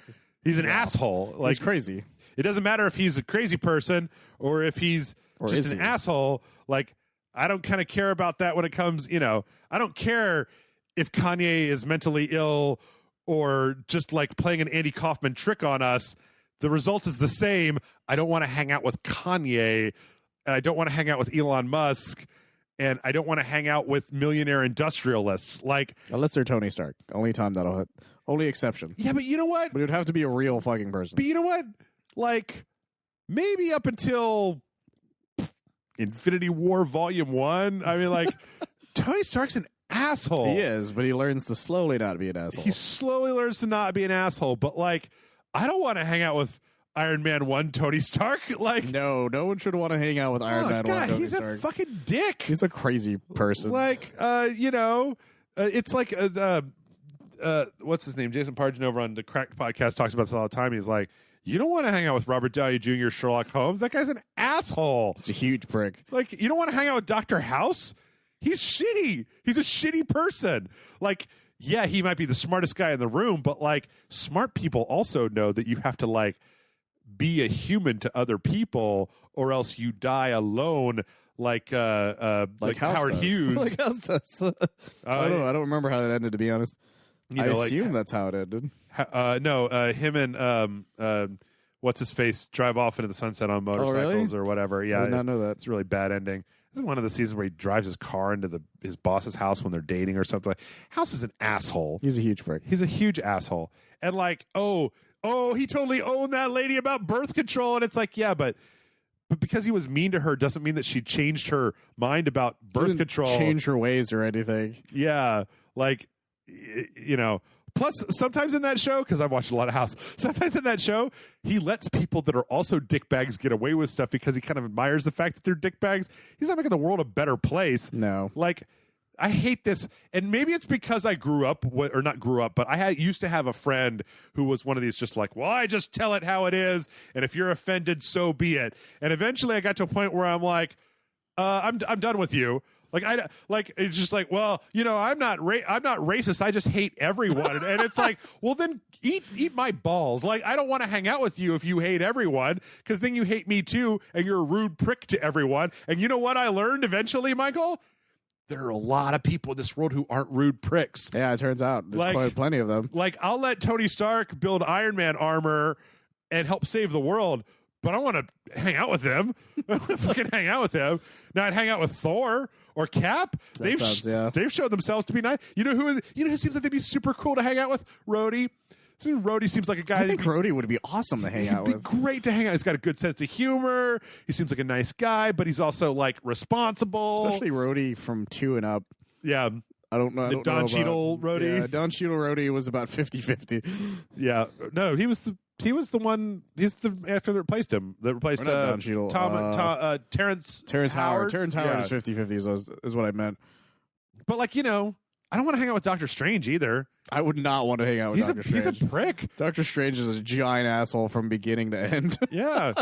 He's an asshole. Like, he's crazy. It doesn't matter if he's a crazy person or if he's just an asshole. Like, I don't kind of care about that when it comes, you know, I don't care if Kanye is mentally ill or just like playing an Andy Kaufman trick on us. The result is the same. I don't want to hang out with Kanye, and I don't want to hang out with Elon Musk, and I don't want to hang out with millionaire industrialists. Like, unless they're Tony Stark. Only time that'll hit. Only exception. Yeah, but you know what? But it would have to be a real fucking person. But you know what? Like, maybe up until Infinity War Volume 1, I mean, like, Tony Stark's an asshole. He is, but he learns to slowly not be an asshole. He slowly learns to not be an asshole, but like, I don't want to hang out with Iron Man 1 Tony Stark. Like, no one should want to hang out with Iron Man 1 Tony he's Stark. He's a fucking dick. He's a crazy person. Like, you know, it's like what's his name? Jason Pargin over on the Cracked podcast talks about this all the time. He's like, you don't want to hang out with Robert Downey Jr. Sherlock Holmes. That guy's an asshole. He's a huge prick. Like, you don't want to hang out with Dr. House. He's shitty. He's a shitty person. Like, yeah, he might be the smartest guy in the room, but like, smart people also know that you have to like be a human to other people, or else you die alone. Like Howard Hughes. Like House does. I don't remember how that ended, to be honest. I assume that's how it ended. No, him and what's his face drive off into the sunset on motorcycles or whatever. Yeah, I did not know that. It's a really bad ending. This is one of the seasons where he drives his car into his boss's house when they're dating or something. House is an asshole. He's a huge prick. He's a huge asshole. And like, oh, he totally owned that lady about birth control. And it's like, yeah, but because he was mean to her doesn't mean that she changed her mind about birth control. Change her ways or anything. Yeah. Like, you know, plus sometimes in that show, because I've watched a lot of House, sometimes in that show, he lets people that are also dickbags get away with stuff because he kind of admires the fact that they're dickbags. He's not making the world a better place. No. Like, I hate this. And maybe it's because I grew up, or not grew up, but I used to have a friend who was one of these just like, well, I just tell it how it is. And if you're offended, so be it. And eventually I got to a point where I'm like, I'm done with you. Like it's just like, well, you know, I'm not racist. I just hate everyone. And it's like, well, then eat my balls. Like, I don't want to hang out with you if you hate everyone, because then you hate me too, and you're a rude prick to everyone. And you know what I learned eventually, Michael? There are a lot of people in this world who aren't rude pricks. Yeah, it turns out there's quite plenty of them. Like, I'll let Tony Stark build Iron Man armor and help save the world, but I want to hang out with him. I want to fucking hang out with him. Now I'd hang out with Thor or Cap. They've showed themselves to be nice. You know who seems like they'd be super cool to hang out with? Rhodey. Rhodey seems like a guy. I think Rhodey would be awesome to hang out with. He'd be great to hang out. He's got a good sense of humor. He seems like a nice guy, but he's also like responsible. Especially Rhodey from 2 and up. Yeah. I don't know. Don Cheadle Rhodey. Yeah, Don Cheadle Rhodey was about 50-50. Yeah. No, he was the one. He's the actor that replaced him. That replaced Don Cheadle. Terrence Howard. Terrence Howard is 50-50 is what I meant. But like, you know, I don't want to hang out with Doctor Strange either. I would not want to hang out with Doctor Strange. He's a prick. Doctor Strange is a giant asshole from beginning to end. Yeah.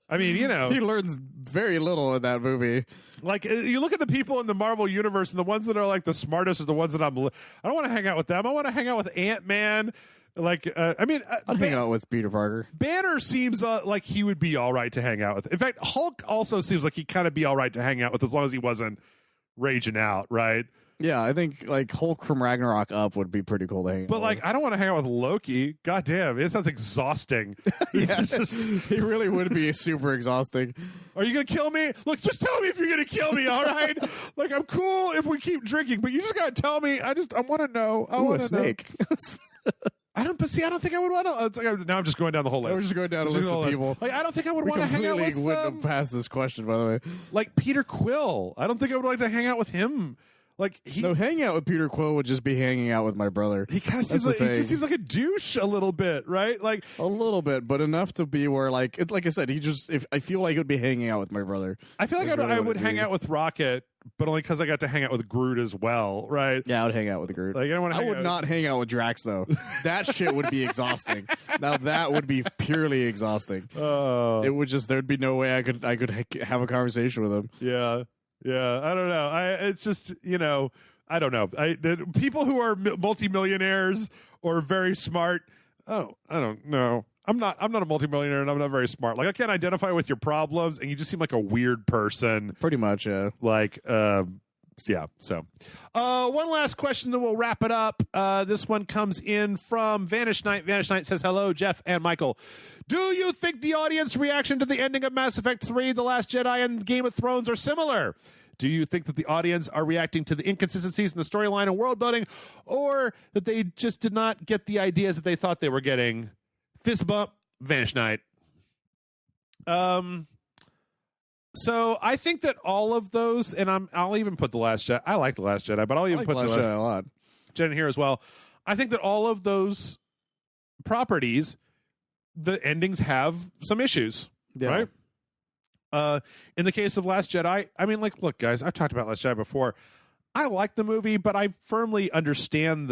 I mean, you know. He learns very little in that movie. Like, you look at the people in the Marvel Universe, and the ones that are like the smartest are the ones that I don't want to hang out with them. I want to hang out with Ant-Man. Like, I'd hang out with Peter Parker. Banner seems like he would be all right to hang out with. In fact, Hulk also seems like he'd kind of be all right to hang out with, as long as he wasn't raging out, right? Yeah, I think like Hulk from Ragnarok up would be pretty cool to hang out with. But like, I don't want to hang out with Loki. God damn, it sounds exhausting. Yeah, he really would be super exhausting. Are you gonna kill me? Look, just tell me if you're gonna kill me, all right? Like, I'm cool if we keep drinking, but you just gotta tell me. I want to know. I want a snake. I don't think I would want to. Now I'm just going down the whole list. We're just going down a list of people. Like, I don't think I would want to hang out with. Wouldn't have passed this question, by the way. Like Peter Quill. I don't think I would like to hang out with him. Like, hanging out with Peter Quill would just be hanging out with my brother. He kind of seems like, he just seems like a douche a little bit, right? Like a little bit, but enough to be where like I said, I feel like it would be hanging out with my brother. I feel like I would hang out with Rocket, but only because I got to hang out with Groot as well, right? Yeah, I would hang out with Groot. Like, I would not hang out with Drax though. That shit would be exhausting. Now that would be purely exhausting. Oh, it would just there'd be no way I could have a conversation with him. Yeah, I don't know. It's just, you know. I don't know. The people who are multimillionaires or very smart. I don't know. I'm not a multimillionaire, and I'm not very smart. Like, I can't identify with your problems, and you just seem like a weird person. Pretty much, yeah. Like, yeah. So, one last question, then we'll wrap it up. This one comes in from Vanish Knight. Vanish Knight says, "Hello, Jeff and Michael. Do you think the audience reaction to the ending of Mass Effect 3, The Last Jedi, and Game of Thrones are similar? Do you think that the audience are reacting to the inconsistencies in the storyline and world building, or that they just did not get the ideas that they thought they were getting?" Fist bump, Vanish Knight. So I think that all of those, and I'll even put The Last Jedi. I like The Last Jedi, but I'll even put The Last Jedi a lot. Jedi here as well. I think that all of those properties, the endings have some issues, right? In the case of Last Jedi, I mean, like, look, guys, I've talked about Last Jedi before. I like the movie, but I firmly understand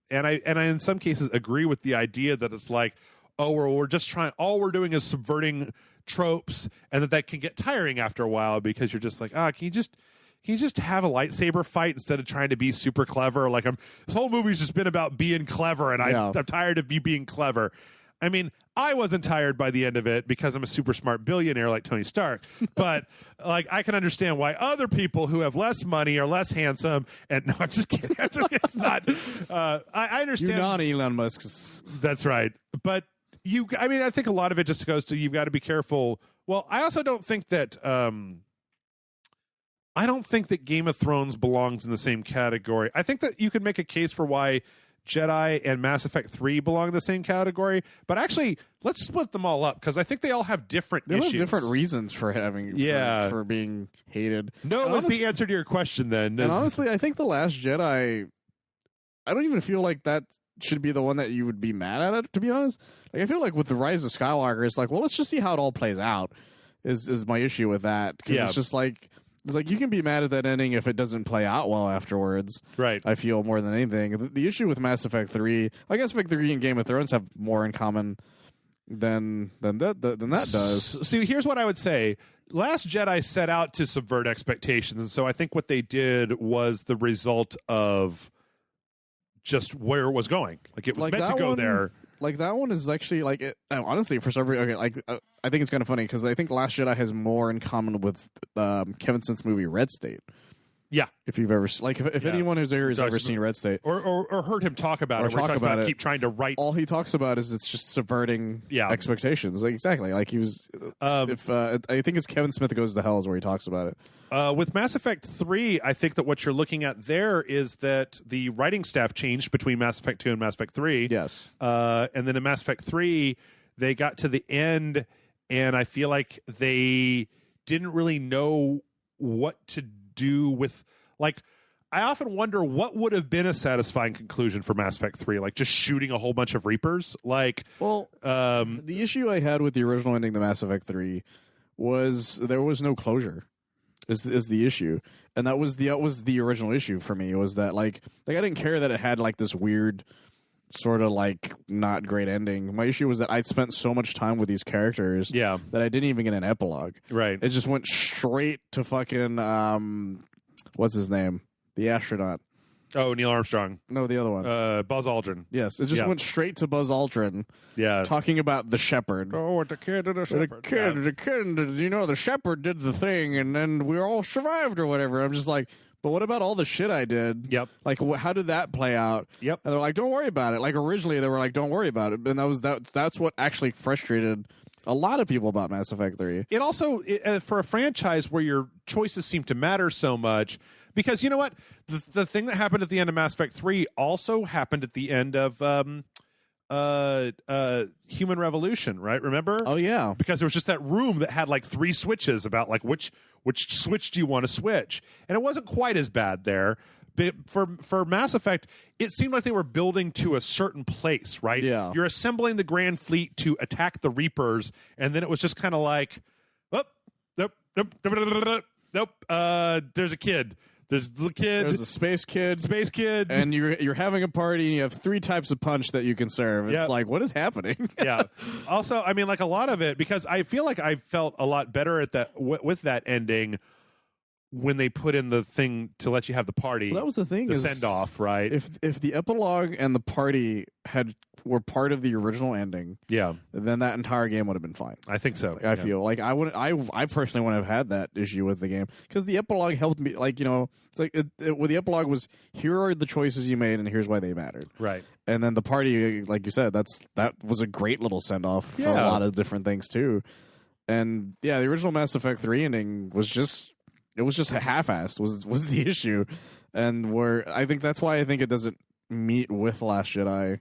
and I in some cases agree with the idea that it's like, oh, we're just trying, all we're doing is subverting tropes, and that can get tiring after a while, because you're just like, can you just have a lightsaber fight instead of trying to be super clever? Like, this whole movie's just been about being clever, and I'm tired of you being clever. I mean, I wasn't tired by the end of it because I'm a super smart billionaire like Tony Stark. But like, I can understand why other people who have less money are less handsome. And no, I'm just kidding. It's not. I understand. You're not Elon Musk. That's right. But I think a lot of it just goes to, you've got to be careful. Well, I also don't think that I don't think that Game of Thrones belongs in the same category. I think that you could make a case for why Jedi and Mass Effect 3 belong in the same category, but actually, let's split them all up because I think they all have different issues. Have different reasons for having for being hated. No is the answer to your question then. And honestly, I think The Last Jedi, I don't even feel like that should be the one that you would be mad at it, to be honest. Like I feel like with The Rise of Skywalker, it's like, well, let's just see how it all plays out is my issue with that. Because it's just like, it's like you can be mad at that ending if it doesn't play out well afterwards. Right. I feel more than anything. The issue with Mass Effect 3, I guess Mass Effect 3 and Game of Thrones have more in common than that does. See, here's what I would say. Last Jedi set out to subvert expectations, and so I think what they did was the result of just where it was going. Like it was meant to go there. Like that one is actually like honestly for some reason. Okay, like I think it's kind of funny because I think Last Jedi has more in common with Kevin Smith's movie Red State. Yeah, if you've ever if anyone who's ever seen Red State or heard him talk about it, where he talks about keep trying to write. All he talks about is it's just subverting expectations. Like, exactly, like he was. I think it's Kevin Smith Goes to Hell is where he talks about it. With Mass Effect 3, I think that what you're looking at there is that the writing staff changed between Mass Effect 2 and Mass Effect 3. Yes, and then in Mass Effect 3, they got to the end, and I feel like they didn't really know what to do with, like, I often wonder what would have been a satisfying conclusion for Mass Effect 3, like just shooting a whole bunch of Reapers. Like, well, the issue I had with the original ending, the Mass Effect 3, was there was no closure. Is the issue, and that was the original issue for me. Was that like I didn't care that it had like this weird sort of like not great ending. My issue was that I'd spent so much time with these characters that I didn't even get an epilogue. Right. It just went straight to fucking what's his name? The astronaut. Oh, Neil Armstrong. No, the other one. Buzz Aldrin. Yes, it just went straight to Buzz Aldrin. Yeah. Talking about the shepherd. Oh, the kid and the shepherd. The kid, you know, the shepherd did the thing and then we all survived or whatever. I'm just like, but what about all the shit I did? Yep. Like, how did that play out? Yep. And they're like, don't worry about it. Like, originally they were like, don't worry about it. And that's what actually frustrated a lot of people about Mass Effect 3. It also, for a franchise where your choices seem to matter so much, because you know what? The thing that happened at the end of Mass Effect 3 also happened at the end of Human Revolution, right? Remember? Oh, yeah. Because there was just that room that had like 3 switches about like which switch do you want to switch? And it wasn't quite as bad there. But for Mass Effect, it seemed like they were building to a certain place, right? Yeah. You're assembling the Grand Fleet to attack the Reapers, and then it was just kind of like, oh, nope. There's a kid. There's the kid. There's a space kid. And you're having a party and you have 3 types of punch that you can serve. It's like, what is happening? Yeah. Also, I mean, like a lot of it, because I feel like I felt a lot better at that with that ending when they put in the thing to let you have the party. Well, that was the thing. The send off, right? If the epilogue and the party were part of the original ending, then that entire game would have been fine. I think so. I feel like I personally wouldn't have had that issue with the game because the epilogue helped me. Like, you know, it's like well, the epilogue was, here are the choices you made and here's why they mattered. Right. And then the party, like you said, that was a great little send off for a lot of different things too. And yeah, the original Mass Effect 3 ending was just half-assed was the issue, and where I think that's why I think it doesn't meet with Last Jedi.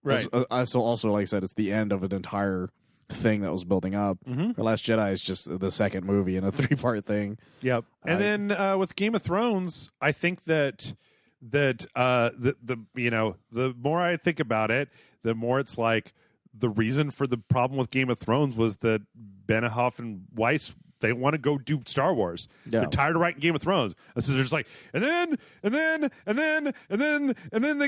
Right. Also, like I said, it's the end of an entire thing that was building up. Mm-hmm. The Last Jedi is just the second movie in a 3-part thing. Yep. And then with Game of Thrones, I think that the more I think about it, the more it's like the reason for the problem with Game of Thrones was that Benioff and Weiss, they want to go do Star Wars. Yeah. They're tired of writing Game of Thrones. And so they're just like, and then they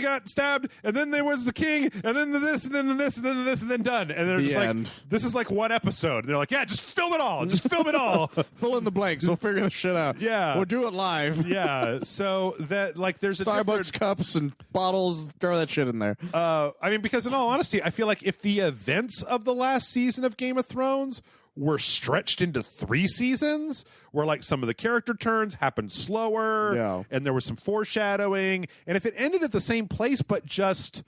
got stabbed, and then there was the king, and then this, and then this, and then this, and then done. And they're just like, this is like one episode. And they're like, yeah, just film it all. Just film it all. Fill in the blanks. We'll figure this shit out. Yeah. We'll do it live. Yeah. So that, like, there's a Starbucks cups and bottles, throw that shit in there. I mean, because in all honesty, I feel like if the events of the last season of Game of Thrones were stretched into 3 seasons, where like some of the character turns happened slower, and there was some foreshadowing, and if it ended at the same place but just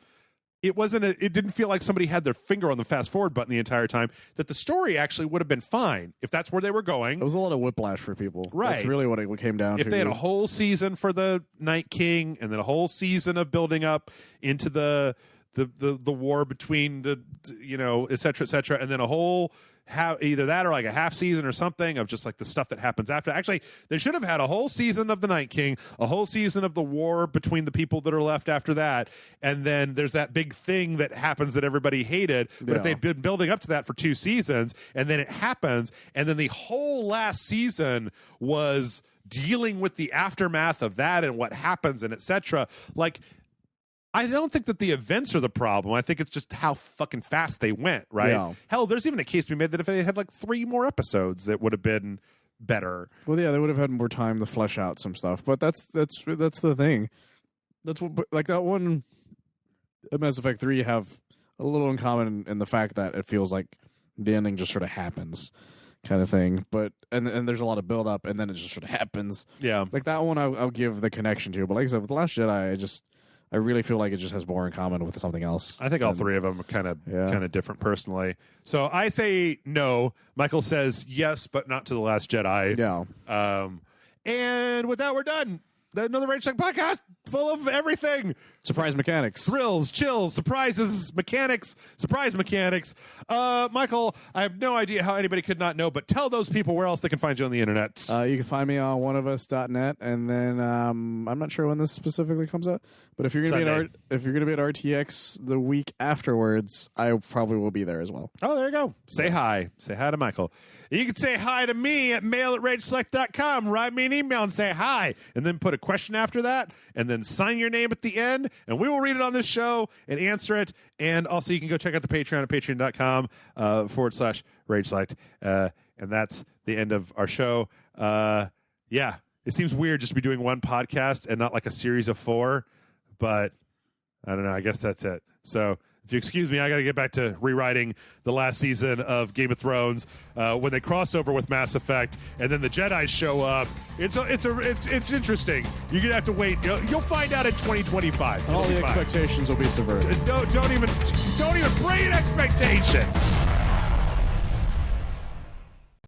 it didn't feel like somebody had their finger on the fast forward button the entire time, that the story actually would have been fine if that's where they were going. It was a lot of whiplash for people. Right. That's really what it came down to. If they had a whole season for the Night King and then a whole season of building up into the war between the, et cetera, and then a whole either that or like a half season or something of just like the stuff that happens after. Actually, they should have had a whole season of the Night King, a whole season of the war between the people that are left after that, and then there's that big thing that happens that everybody hated. But if they'd been building up to that for 2 seasons, and then it happens, and then the whole last season was dealing with the aftermath of that and what happens and etc. Like, I don't think that the events are the problem. I think it's just how fucking fast they went, right? Yeah. Hell, there's even a case to be made that if they had like 3 more episodes, that would have been better. Well, yeah, they would have had more time to flesh out some stuff. But that's the thing. That's what, like, that one Mass Effect 3 have a little in common in the fact that it feels like the ending just sort of happens, kind of thing. But and there's a lot of build up, and then it just sort of happens. Yeah, like that one I'll give the connection to. But like I said, with The Last Jedi, I really feel like it just has more in common with something else. I think all 3 of them are kind of different personally. So I say no. Michael says yes, but not to The Last Jedi. Yeah. And with that, we're done. Another Rage Check podcast full of everything. Surprise mechanics. Thrills, chills, surprises, mechanics, surprise mechanics. Michael, I have no idea how anybody could not know, but tell those people where else they can find you on the internet. You can find me on oneofus.net, and then I'm not sure when this specifically comes out, but if you're going to be at RTX the week afterwards, I probably will be there as well. Oh, there you go. Say hi. Say hi to Michael. You can say hi to me at mail@rageselect.com. Write me an email and say hi, and then put a question after that, and then sign your name at the end, and we will read it on this show and answer it. And also, you can go check out the Patreon at patreon.com /rageselect. And that's the end of our show. Yeah, it seems weird just to be doing one podcast and not like a series of 4, but I don't know. I guess that's it. So if you excuse me, I got to get back to rewriting the last season of Game of Thrones when they cross over with Mass Effect, and then the Jedi show up. It's interesting. You're gonna have to wait. You'll find out in 2025. All the expectations will be subverted. Don't even bring an expectation.